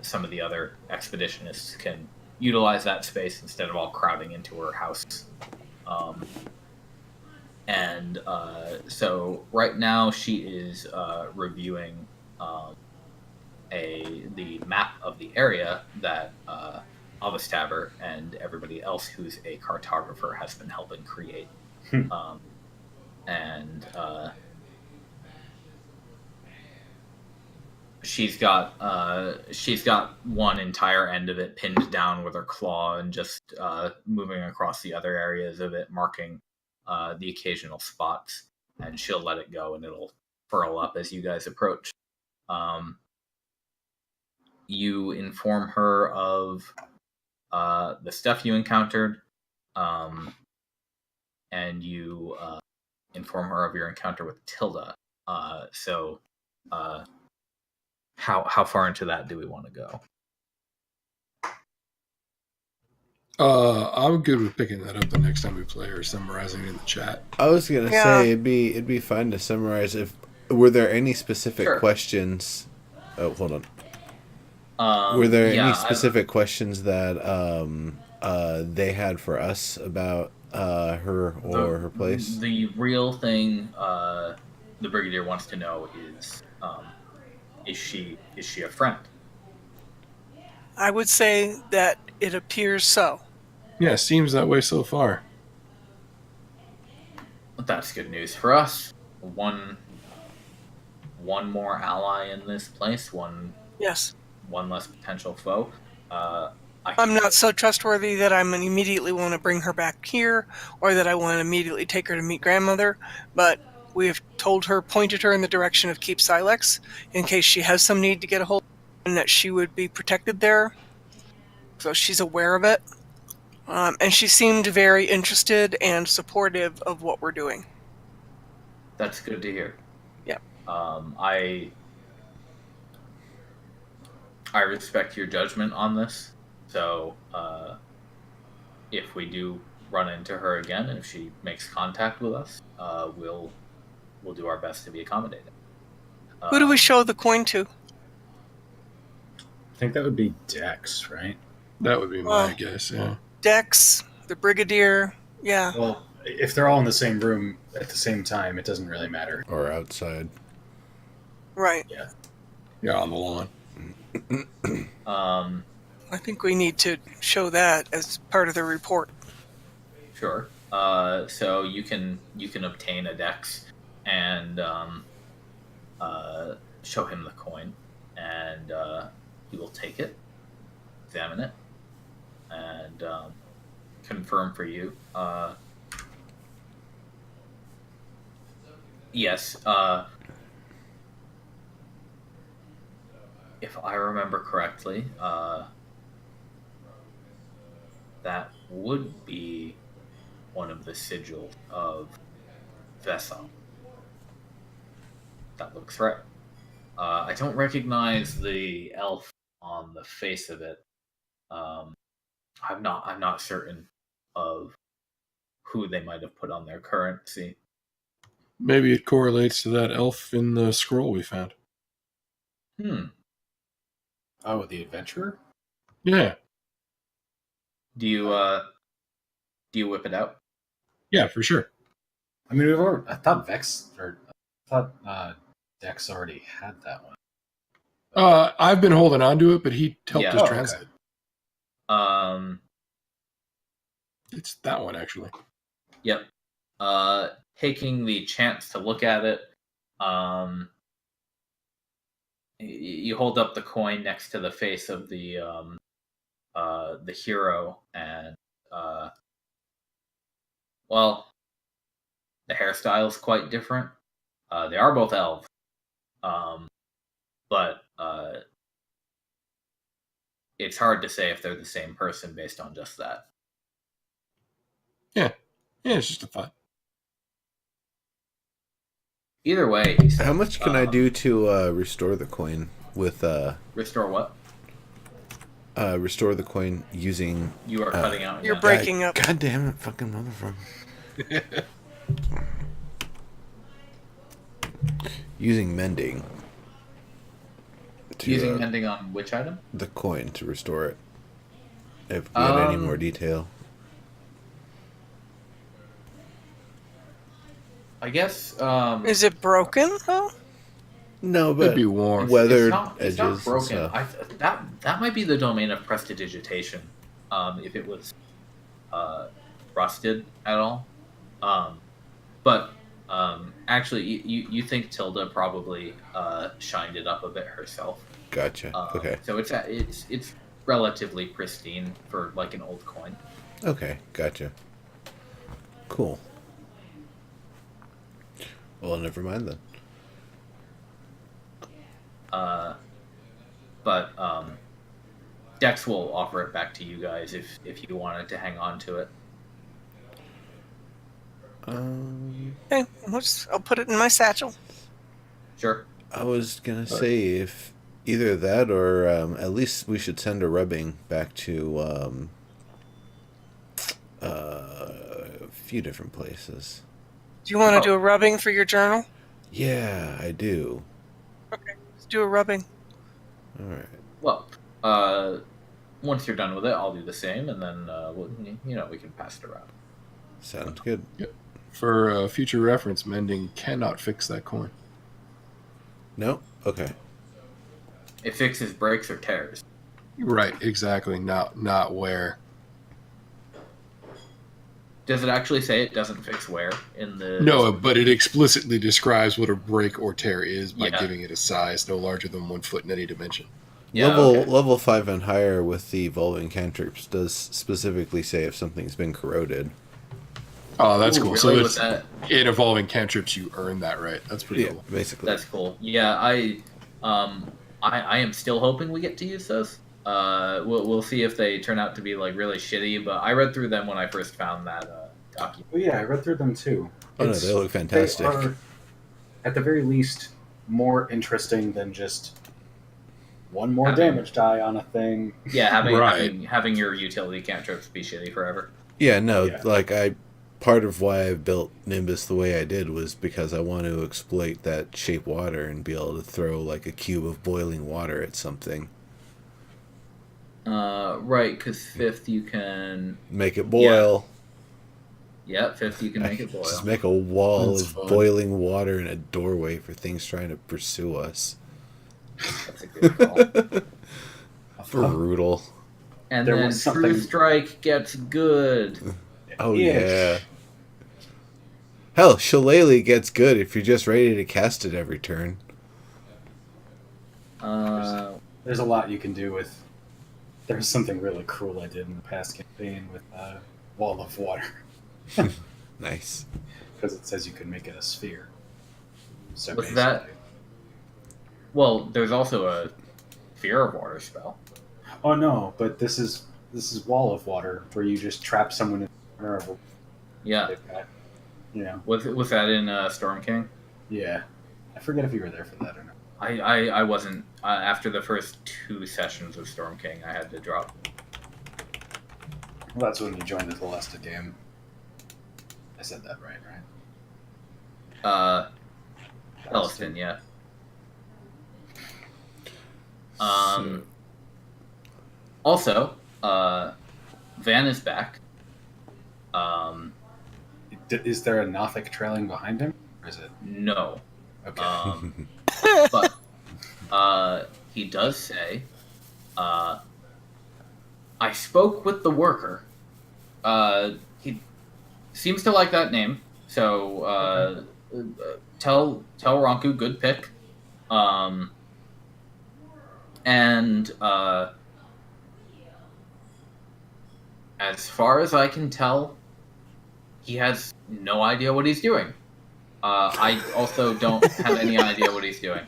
some of the other expeditionists can utilize that space instead of all crowding into her house. So right now she is reviewing the map of the area that Avastaber and everybody else who's a cartographer has been helping create. she's got one entire end of it pinned down with her claw and just moving across the other areas of it, marking the occasional spots, and she'll let it go and it'll furl up as you guys approach. You inform her of the stuff you encountered, and you inform her of your encounter with Tilda. So how far into that do we want to go? I'm good with picking that up the next time we play or summarizing it in the chat. I was gonna Yeah. say it'd be fine to summarize. If were there any specific Sure. questions? Oh, hold on. Were there any specific questions that they had for us about her or her place? The real thing the Brigadier wants to know is she a friend? I would say that it appears so. Yeah, seems that way so far. That's good news for us. One more ally in this place. Yes. One less potential foe. I'm not so trustworthy that I'm immediately want to bring her back here, or that I want to immediately take her to meet grandmother, but we have pointed her in the direction of Keep Silex, in case she has some need to get a hold of her, and that she would be protected there. So she's aware of it. And she seemed very interested and supportive of what we're doing. That's good to hear. Yeah. I respect your judgment on this. So if we do run into her again, and if she makes contact with us, we'll do our best to be accommodating. Who do we show the coin to? I think that would be Dex, right? That would be my guess, yeah. Dex, the Brigadier, yeah. Well, if they're all in the same room at the same time, it doesn't really matter. Or outside? Right. Yeah. Yeah, on the lawn. I think we need to show that as part of the report. Sure. So you can obtain a dex and show him the coin, and he will take it, examine it, and confirm for you. Yes. If I remember correctly, that would be one of the sigils of Vesa. That looks right. I don't recognize the elf on the face of it. I'm not certain of who they might have put on their currency. Maybe it correlates to that elf in the scroll we found. Oh, the adventurer? Yeah. Do you whip it out? Yeah, for sure. I mean, I thought Dex already had that one. I've been holding on to it, but he helped us okay. translate. It's that one, actually. Yep. Taking the chance to look at it, you hold up the coin next to the face of the hero, and well, the hairstyle is quite different. They are both elves, but it's hard to say if they're the same person based on just that. Yeah, it's just a thought. Either way, How much can I do to restore the coin with restore what? Restore the coin using... You are cutting out. You're breaking up. God damn it, fucking motherfucker. Using mending. Using mending on which item? The coin to restore it. If we had any more detail. I guess. Is it broken, though? No, but It'd be warm. weathered it's edges. not broken. And stuff. That might be the domain of prestidigitation. If it was rusted at all. But Actually, you think Tilda probably shined it up a bit herself. Gotcha. Okay. So it's relatively pristine for like an old coin. Okay. Gotcha. Cool. Well, never mind then. But Dex will offer it back to you guys if you wanted to hang on to it. Okay, I'll put it in my satchel. Sure. I was gonna say if either that or at least we should send a rubbing back to a few different places. Do you want to do a rubbing for your journal? Yeah, I do. Okay, let's do a rubbing. All right. Well, once you're done with it, I'll do the same, and then we can pass it around. Sounds good. Yep. For future reference, mending cannot fix that coin. No? Okay. It fixes breaks or tears. Right, exactly. Not wear. Does it actually say it doesn't fix wear in the? No, but it explicitly describes what a break or tear is by Yeah. giving it a size no larger than 1 foot in any dimension. Yeah, level 5 and higher with the evolving cantrips does specifically say if something's been corroded. Oh, that's Ooh, cool. really? So Was that? in evolving cantrips, you earn that right. That's pretty cool. Basically. That's cool. Yeah, I am still hoping we get to use those. We'll see if they turn out to be like really shitty. But I read through them when I first found that document. Oh yeah, I read through them too. Oh no, they look fantastic. They are, at the very least, more interesting than just one more damage die on a thing. Yeah, Right. having your utility cantrips be shitty forever. Yeah, no, Yeah. part of why I built Nimbus the way I did was because I want to exploit that shape water and be able to throw like a cube of boiling water at something. Right, because fifth you can. Make it boil. Yeah, fifth you can make it boil. Just make a wall That's of fun. boiling water in a doorway for things trying to pursue us. That's a good call. Brutal. And There then was True something- Strike gets good. Oh Yeah. yeah. Hell, Shillelagh gets good if you're just ready to cast it every turn. There's a lot you can do with. There's something really cruel I did in the past campaign with Wall of Water. Nice. Because it says you can make it a sphere. So Was that- basically- Well, there's also a Fear of Water spell. Oh no, but this is Wall of Water, where you just trap someone in the corner of a... Yeah. They've got, you know, Was that in Storm King? yeah. I forget if you were there for that or not. I wasn't. After the first 2 sessions of Storm King, I had to drop. Well, that's when you joined the Celesta game. I said that right? Elliston, yeah. Also, Van is back. Is there a Nothic trailing behind him? Or is it... No. Okay. But he does say, I spoke with the worker. He seems to like that name, so tell Ronku, good pick. And as far as I can tell, he has no idea what he's doing. I also don't have any idea what he's doing.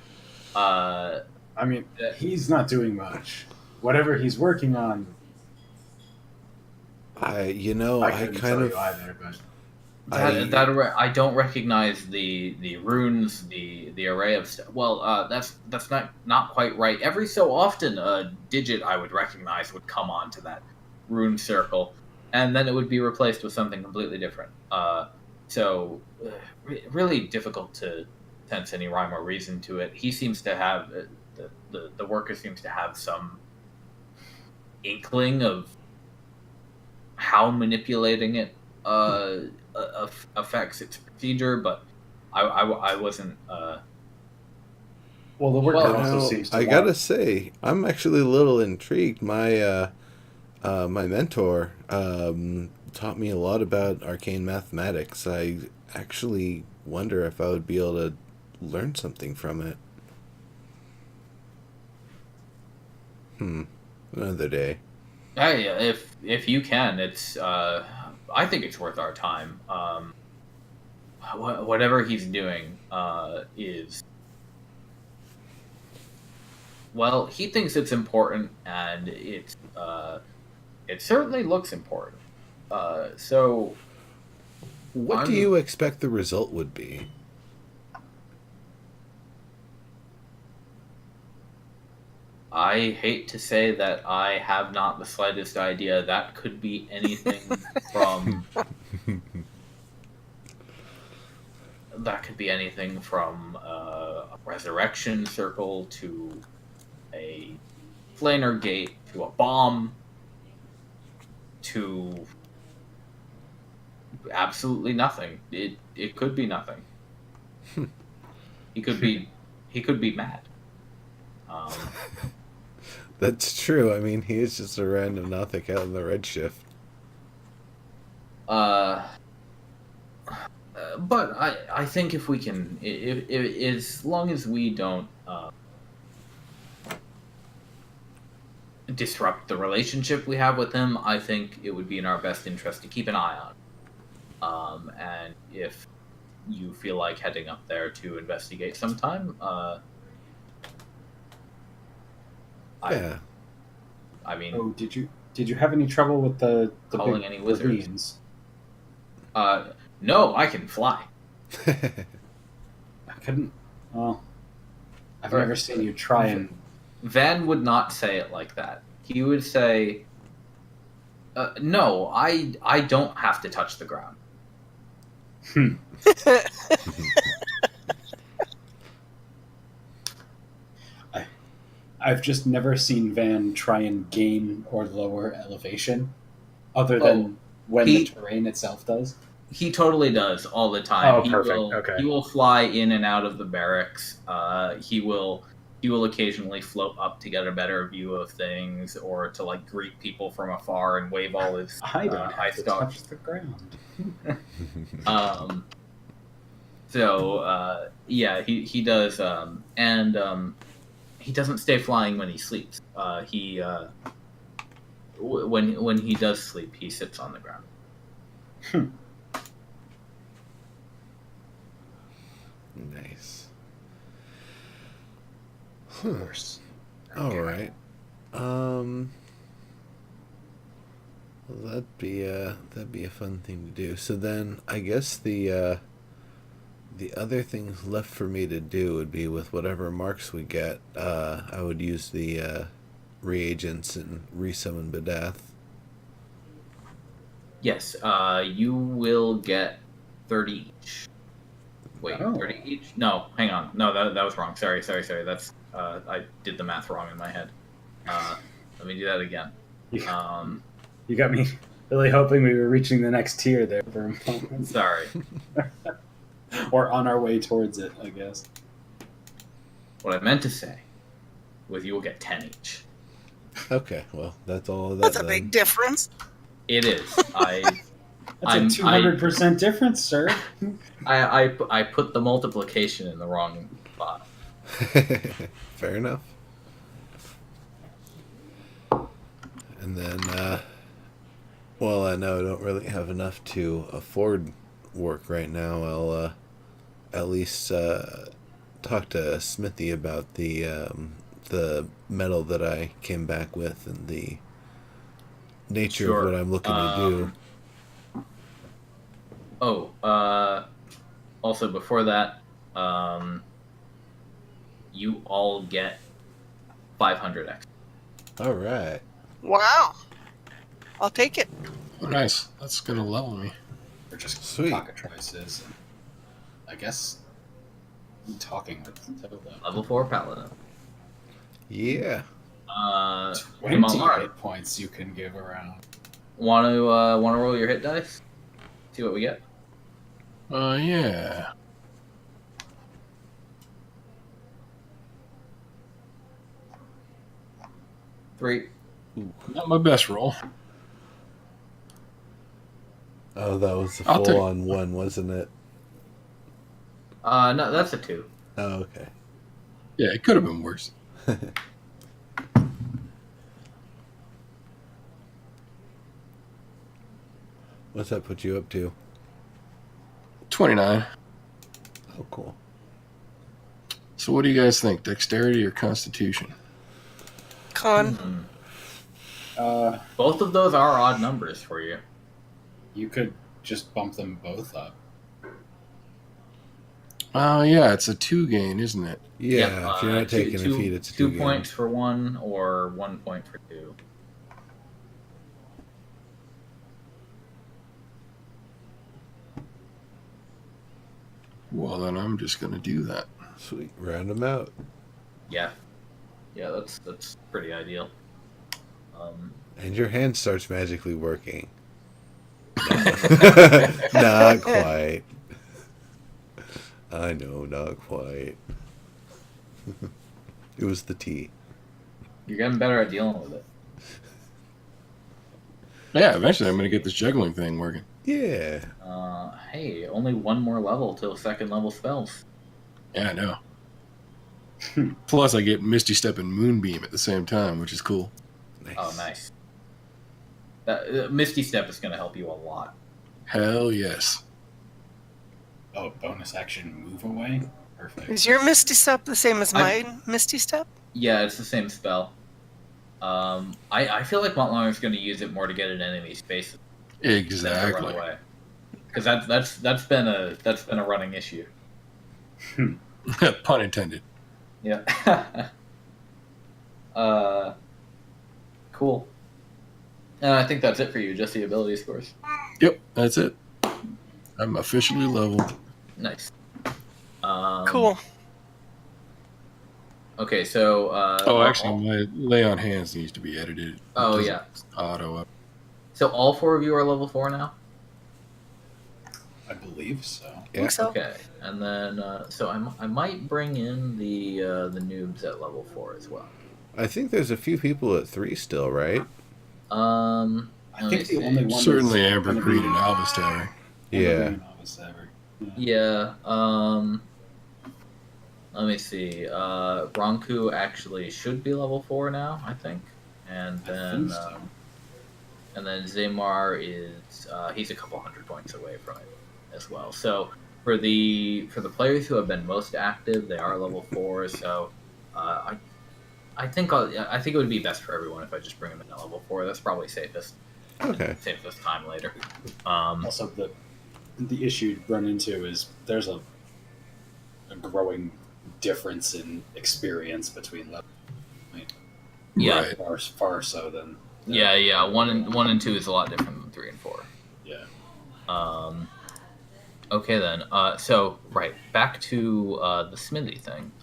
I mean, he's not doing much. Whatever he's working on, I couldn't tell you either, but... I don't recognize the runes, the array of stuff. Well, that's not quite right. Every so often, a digit I would recognize would come onto that rune circle, and then it would be replaced with something completely different. So really difficult to sense any rhyme or reason to it. He seems to have the worker seems to have some inkling of how manipulating it affects its procedure, but I wasn't. Well, the worker also seems to I gotta say, I'm actually a little intrigued. My my mentor taught me a lot about arcane mathematics. I actually wonder if I would be able to learn something from it. Another day. Hey, if you can, it's I think it's worth our time. Whatever he's doing is, well, he thinks it's important, and it certainly looks important. So What do you expect the result would be? I hate to say that I have not the slightest idea. That could be anything from a resurrection circle to a planar gate to a bomb to absolutely nothing. It could be nothing. He could be mad. That's true. I mean, he is just a random Nothic out in the Redshift. But I think if we can, if as long as we don't disrupt the relationship we have with him, I think it would be in our best interest to keep an eye on. And if you feel like heading up there to investigate sometime, Yeah. I mean, Oh, did you have any trouble with the calling big any wizards? ravines? No, I can fly. I couldn't. Well, I've Right. never seen you try and. Van would not say it like that. He would say, "No, I don't have to touch the ground." I've just never seen Van try and gain or lower elevation, other than when the terrain itself does. He totally does all the time. Oh, he perfect. Will, Okay. He will fly in and out of the barracks. He will occasionally float up to get a better view of things, or to like greet people from afar and wave all his I don't have ice to dogs. touch the ground. Yeah, he does, and he doesn't stay flying when he sleeps. When he does sleep, he sits on the ground. Nice. Of course. All right. Well, that'd be a fun thing to do. So then, I guess the other things left for me to do would be with whatever marks we get. I would use the reagents and resummon Badath. Yes, you will get 30 each. Wait, Oh. 30 each? No, hang on. No, that was wrong. Sorry. That's I did the math wrong in my head. Let me do that again. You got me really hoping we were reaching the next tier there for a moment. Sorry. Or on our way towards it, I guess. What I meant to say was you will get 10 each. Okay, well, that's all of that. That's a then. big difference. It is. That's a 200% difference, sir. I put the multiplication in the wrong spot. Fair enough. And then, well, I know I don't really have enough to afford work right now. I'll at least talk to Smithy about the metal that I came back with and the nature Sure. of what I'm looking to do. Also before that, you all get 500 extra. All right. Wow. I'll take it. Oh, nice. That's gonna level me. Or just Sweet. cockatrices. And I guess talking with Tilda. Level 4 paladin. Yeah. 20 Mont'larin. hit points you can give around. Want to roll your hit dice? See what we get. Yeah. Three. Not my best roll. Oh, that was a I'll take- full-on one, wasn't it? No, that's a 2. Oh, okay. Yeah, it could have been worse. What's that put you up to? 29. Oh, cool. So what do you guys think? Dexterity or Constitution? Con. Both of those are odd numbers for you. You could just bump them both up. Oh, yeah, it's a 2 gain, isn't it? Yeah, if you're not taking a feat, it's a 2 2 points for 1 or 1 point for 2. Well, then I'm just going to do that. Sweet, round them out. Yeah, that's pretty ideal. And your hand starts magically working. Not quite. I know, not quite. It was the tea. You're getting better at dealing with it. Yeah, eventually I'm going to get this juggling thing working. Yeah. Hey, only 1 more level till 2nd level spells. Yeah, I know. Plus, I get Misty Step and Moonbeam at the same time, which is cool. Nice. Oh, nice. Misty Step is going to help you a lot. Hell yes. Oh, bonus action move away? Perfect. Is your Misty Step the same as my Misty Step? Yeah, it's the same spell. I feel like Mont'larin is going to use it more to get in enemy space than to Exactly. run away. Because that's been a running issue. Pun intended. Yeah. Cool. And I think that's it for you, just the ability scores. Yep, that's it. I'm officially leveled. Nice. Cool. Okay, so. Actually, my lay on hands needs to be edited. It Oh, doesn't yeah. Auto up. So all 4 of you are level 4 now? I believe so. I think so. Okay, and then so I might bring in the noobs at level 4 as well. I think there's a few people at 3 still, right? I let think me the see. only one Certainly that's Amber gonna Creed be- and Alvis Tower. Yeah. Yeah. Let me see. Ronku actually should be level 4 now, I think, and I then think so. and then Zaymar is he's a couple hundred points away from it as well. So for the players who have been most active, they are level 4. So I think it would be best for everyone if I just bring them in at level 4. That's probably safest. Okay. Safest time later. Also, the issue you run into is there's a growing difference in experience between levels. Yeah. Right. Far so than Yeah. 1 and 2 is a lot different than 3 and 4. yeah. Okay then. So right back to the smithy thing.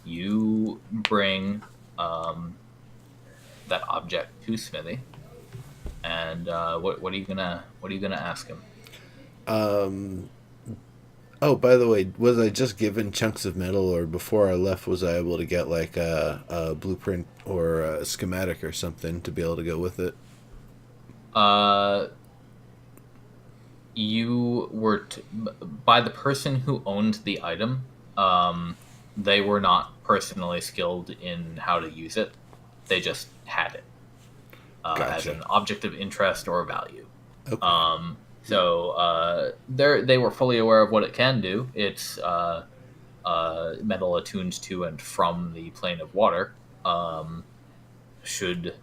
You bring that object to Smithy, and what are you gonna ask him? Oh, by the way, was I just given chunks of metal, or before I left, was I able to get like a blueprint or a schematic or something to be able to go with it? You were by the person who owned the item. They were not personally skilled in how to use it. They just had it as Gotcha. an object of interest or value. Okay. So they were fully aware of what it can do. It's metal attuned to and from the plane of water. Should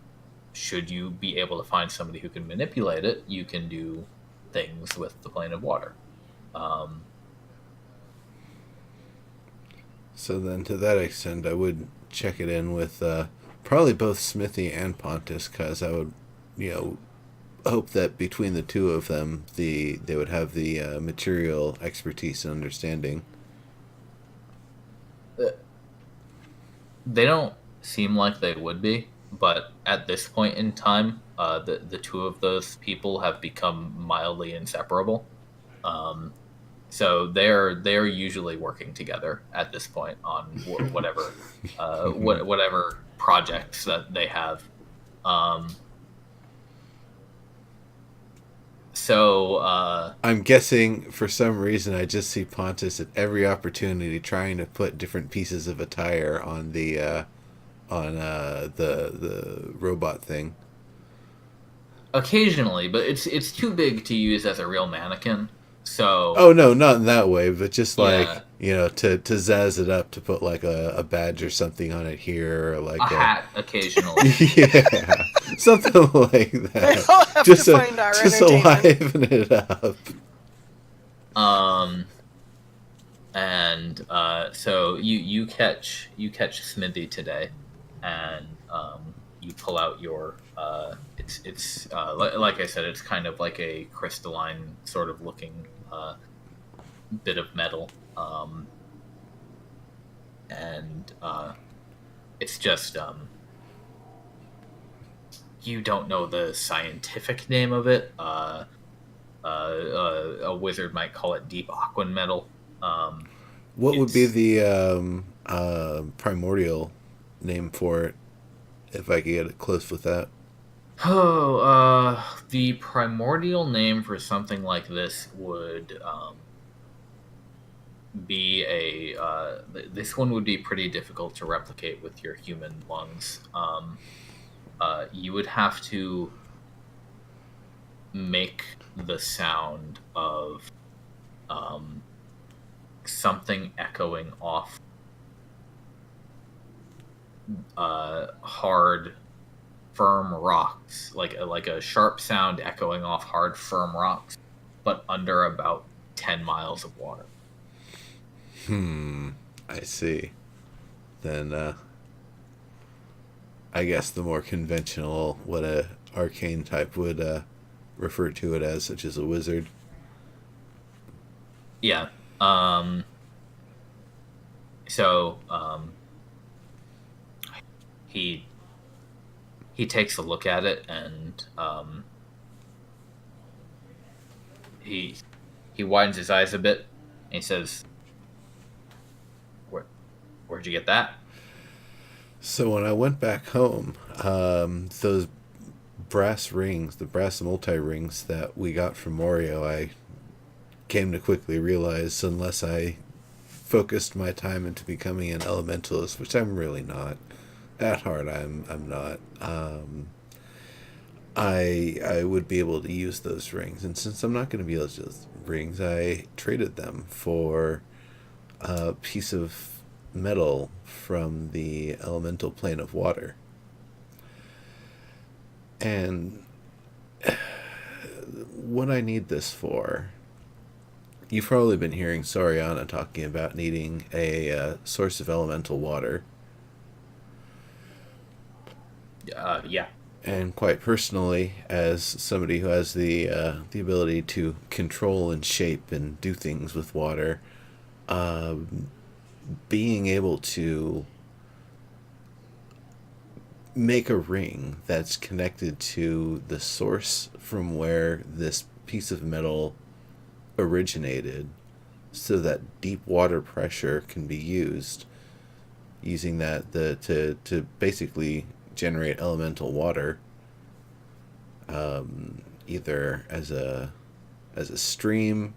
you be able to find somebody who can manipulate it, you can do things with the plane of water. So then, to that extent, I would check it in with probably both Smithy and Pontus, because I would, hope that between the two of them, they would have the material expertise and understanding. They don't seem like they would be, but at this point in time, the two of those people have become mildly inseparable. So they're usually working together at this point on whatever whatever projects that they have. I'm guessing for some reason I just see Pontus at every opportunity trying to put different pieces of attire on the robot thing. occasionally, but it's too big to use as a real mannequin. So Oh no, not in that way, but just yeah, like to zazz it up, to put like a badge or something on it here, or a like hat occasionally. yeah, something like We that. all have Just to find our just entertainment. liven it up. Um, and so you catch Smithy today, and you pull out your like I said, it's kind of like a crystalline sort of looking bit of metal, and it's just you don't know the scientific name of it. A wizard might call it deep aquan metal. What would be It's the primordial name for it, if I could get it close with that? the primordial name for something like this would be this one would be pretty difficult to replicate with your human lungs. You would have to make the sound of something echoing off hard, firm rocks, like a sharp sound echoing off hard, firm rocks, but under about 10 miles of water. I see. Then I guess the more conventional, what a arcane type would refer to it as, such as a wizard. Yeah. So he takes a look at it, and he widens his eyes a bit, and he says, "Where'd you get that?" So when I went back home, those brass rings, the brass multi-rings that we got from Morio, I came to quickly realize, unless I focused my time into becoming an elementalist, which I'm really not. At heart, I'm not. I would be able to use those rings, and since I'm not going to be able to use rings, I traded them for a piece of metal from the elemental plane of water. And what I need this for, you've probably been hearing Soriana talking about needing a source of elemental water. Yeah. And quite personally, as somebody who has the ability to control and shape and do things with water, being able to make a ring that's connected to the source from where this piece of metal originated, so that deep water pressure can be using that to basically generate elemental water, either as a stream,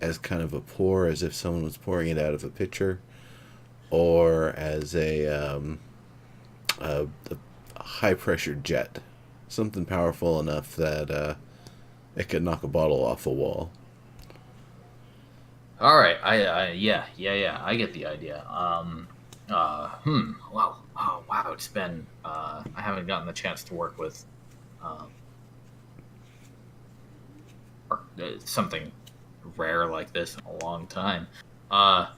as kind of a pour, as if someone was pouring it out of a pitcher, or as a high pressure jet, something powerful enough that it could knock a bottle off a wall. All right. Yeah. I get the idea. Wow. Oh, wow. It's been. I haven't gotten the chance to work with something rare like this in a long time. A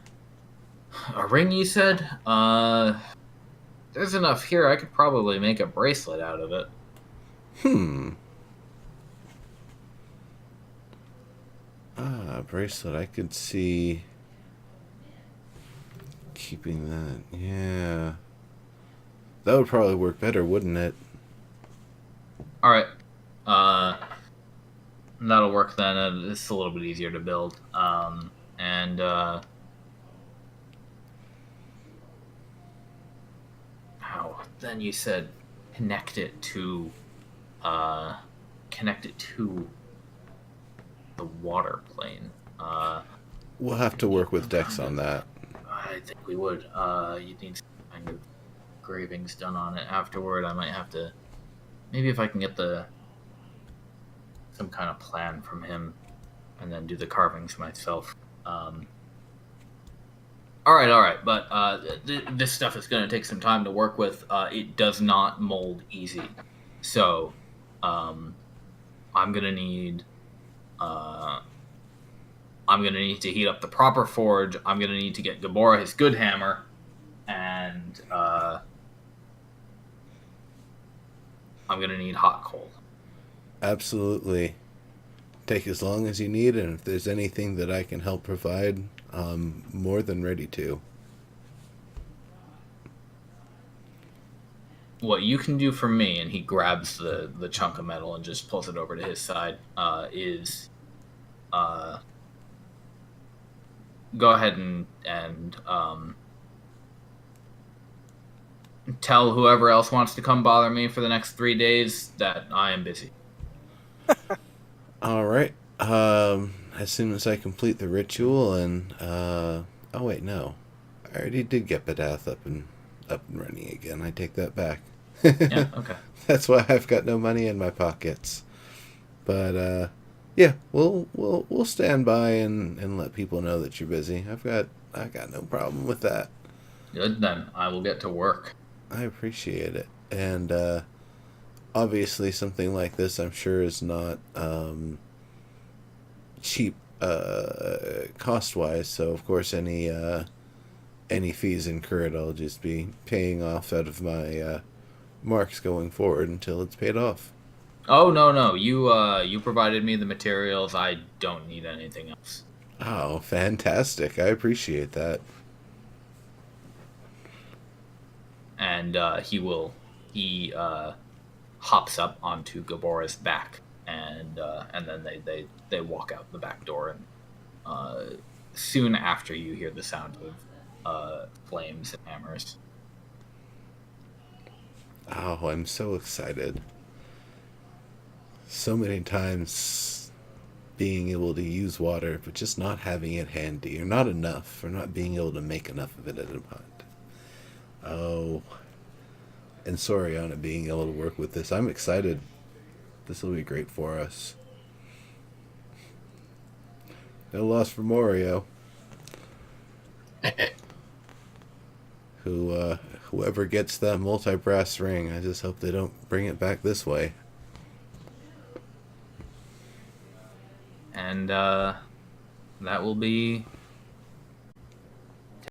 ring, you said? There's enough here. I could probably make a bracelet out of it. Bracelet. I could see keeping that. Yeah. That would probably work better, wouldn't it? All right. That'll work then. It's a little bit easier to build. And then you said connect it to the water plane. We'll have to work with Dex on that. I think we would. You'd need some kind of engravings done on it afterward. I might have to. Maybe if I can get some kind of plan from him, and then do the carvings myself. All right. But this stuff is going to take some time to work with. It does not mold easy, so I'm gonna need. I'm going to need to heat up the proper forge. I'm going to need to get Gabora his good hammer. And I'm going to need hot coal. Absolutely. Take as long as you need, and if there's anything that I can help provide, I'm more than ready to. What you can do for me, and he grabs the chunk of metal and just pulls it over to his side, is... go ahead and tell whoever else wants to come bother me for the next 3 days that I am busy. All right. As soon as I complete the ritual and oh wait, no, I already did get Badath up and running again. I take that back. Yeah. Okay. That's why I've got no money in my pockets. But yeah, we'll stand by and let people know that you're busy. I got no problem with that. Good, then I will get to work. I appreciate it. And obviously something like this I'm sure is not cheap cost wise, so of course any fees incurred I'll just be paying off out of my marks going forward until it's paid off. Oh no, you provided me the materials. I don't need anything else. Oh, fantastic. I appreciate that. And he hops up onto Gabora's back, and then they walk out the back door, and soon after you hear the sound of flames and hammers. Oh, I'm so excited. So many times being able to use water, but just not having it handy, or not enough, or not being able to make enough of it at a time. Oh, and Soriana being able to work with this. I'm excited. This will be great for us. No loss for Morio. Whoever gets that multi-brass ring, I just hope they don't bring it back this way. And that will be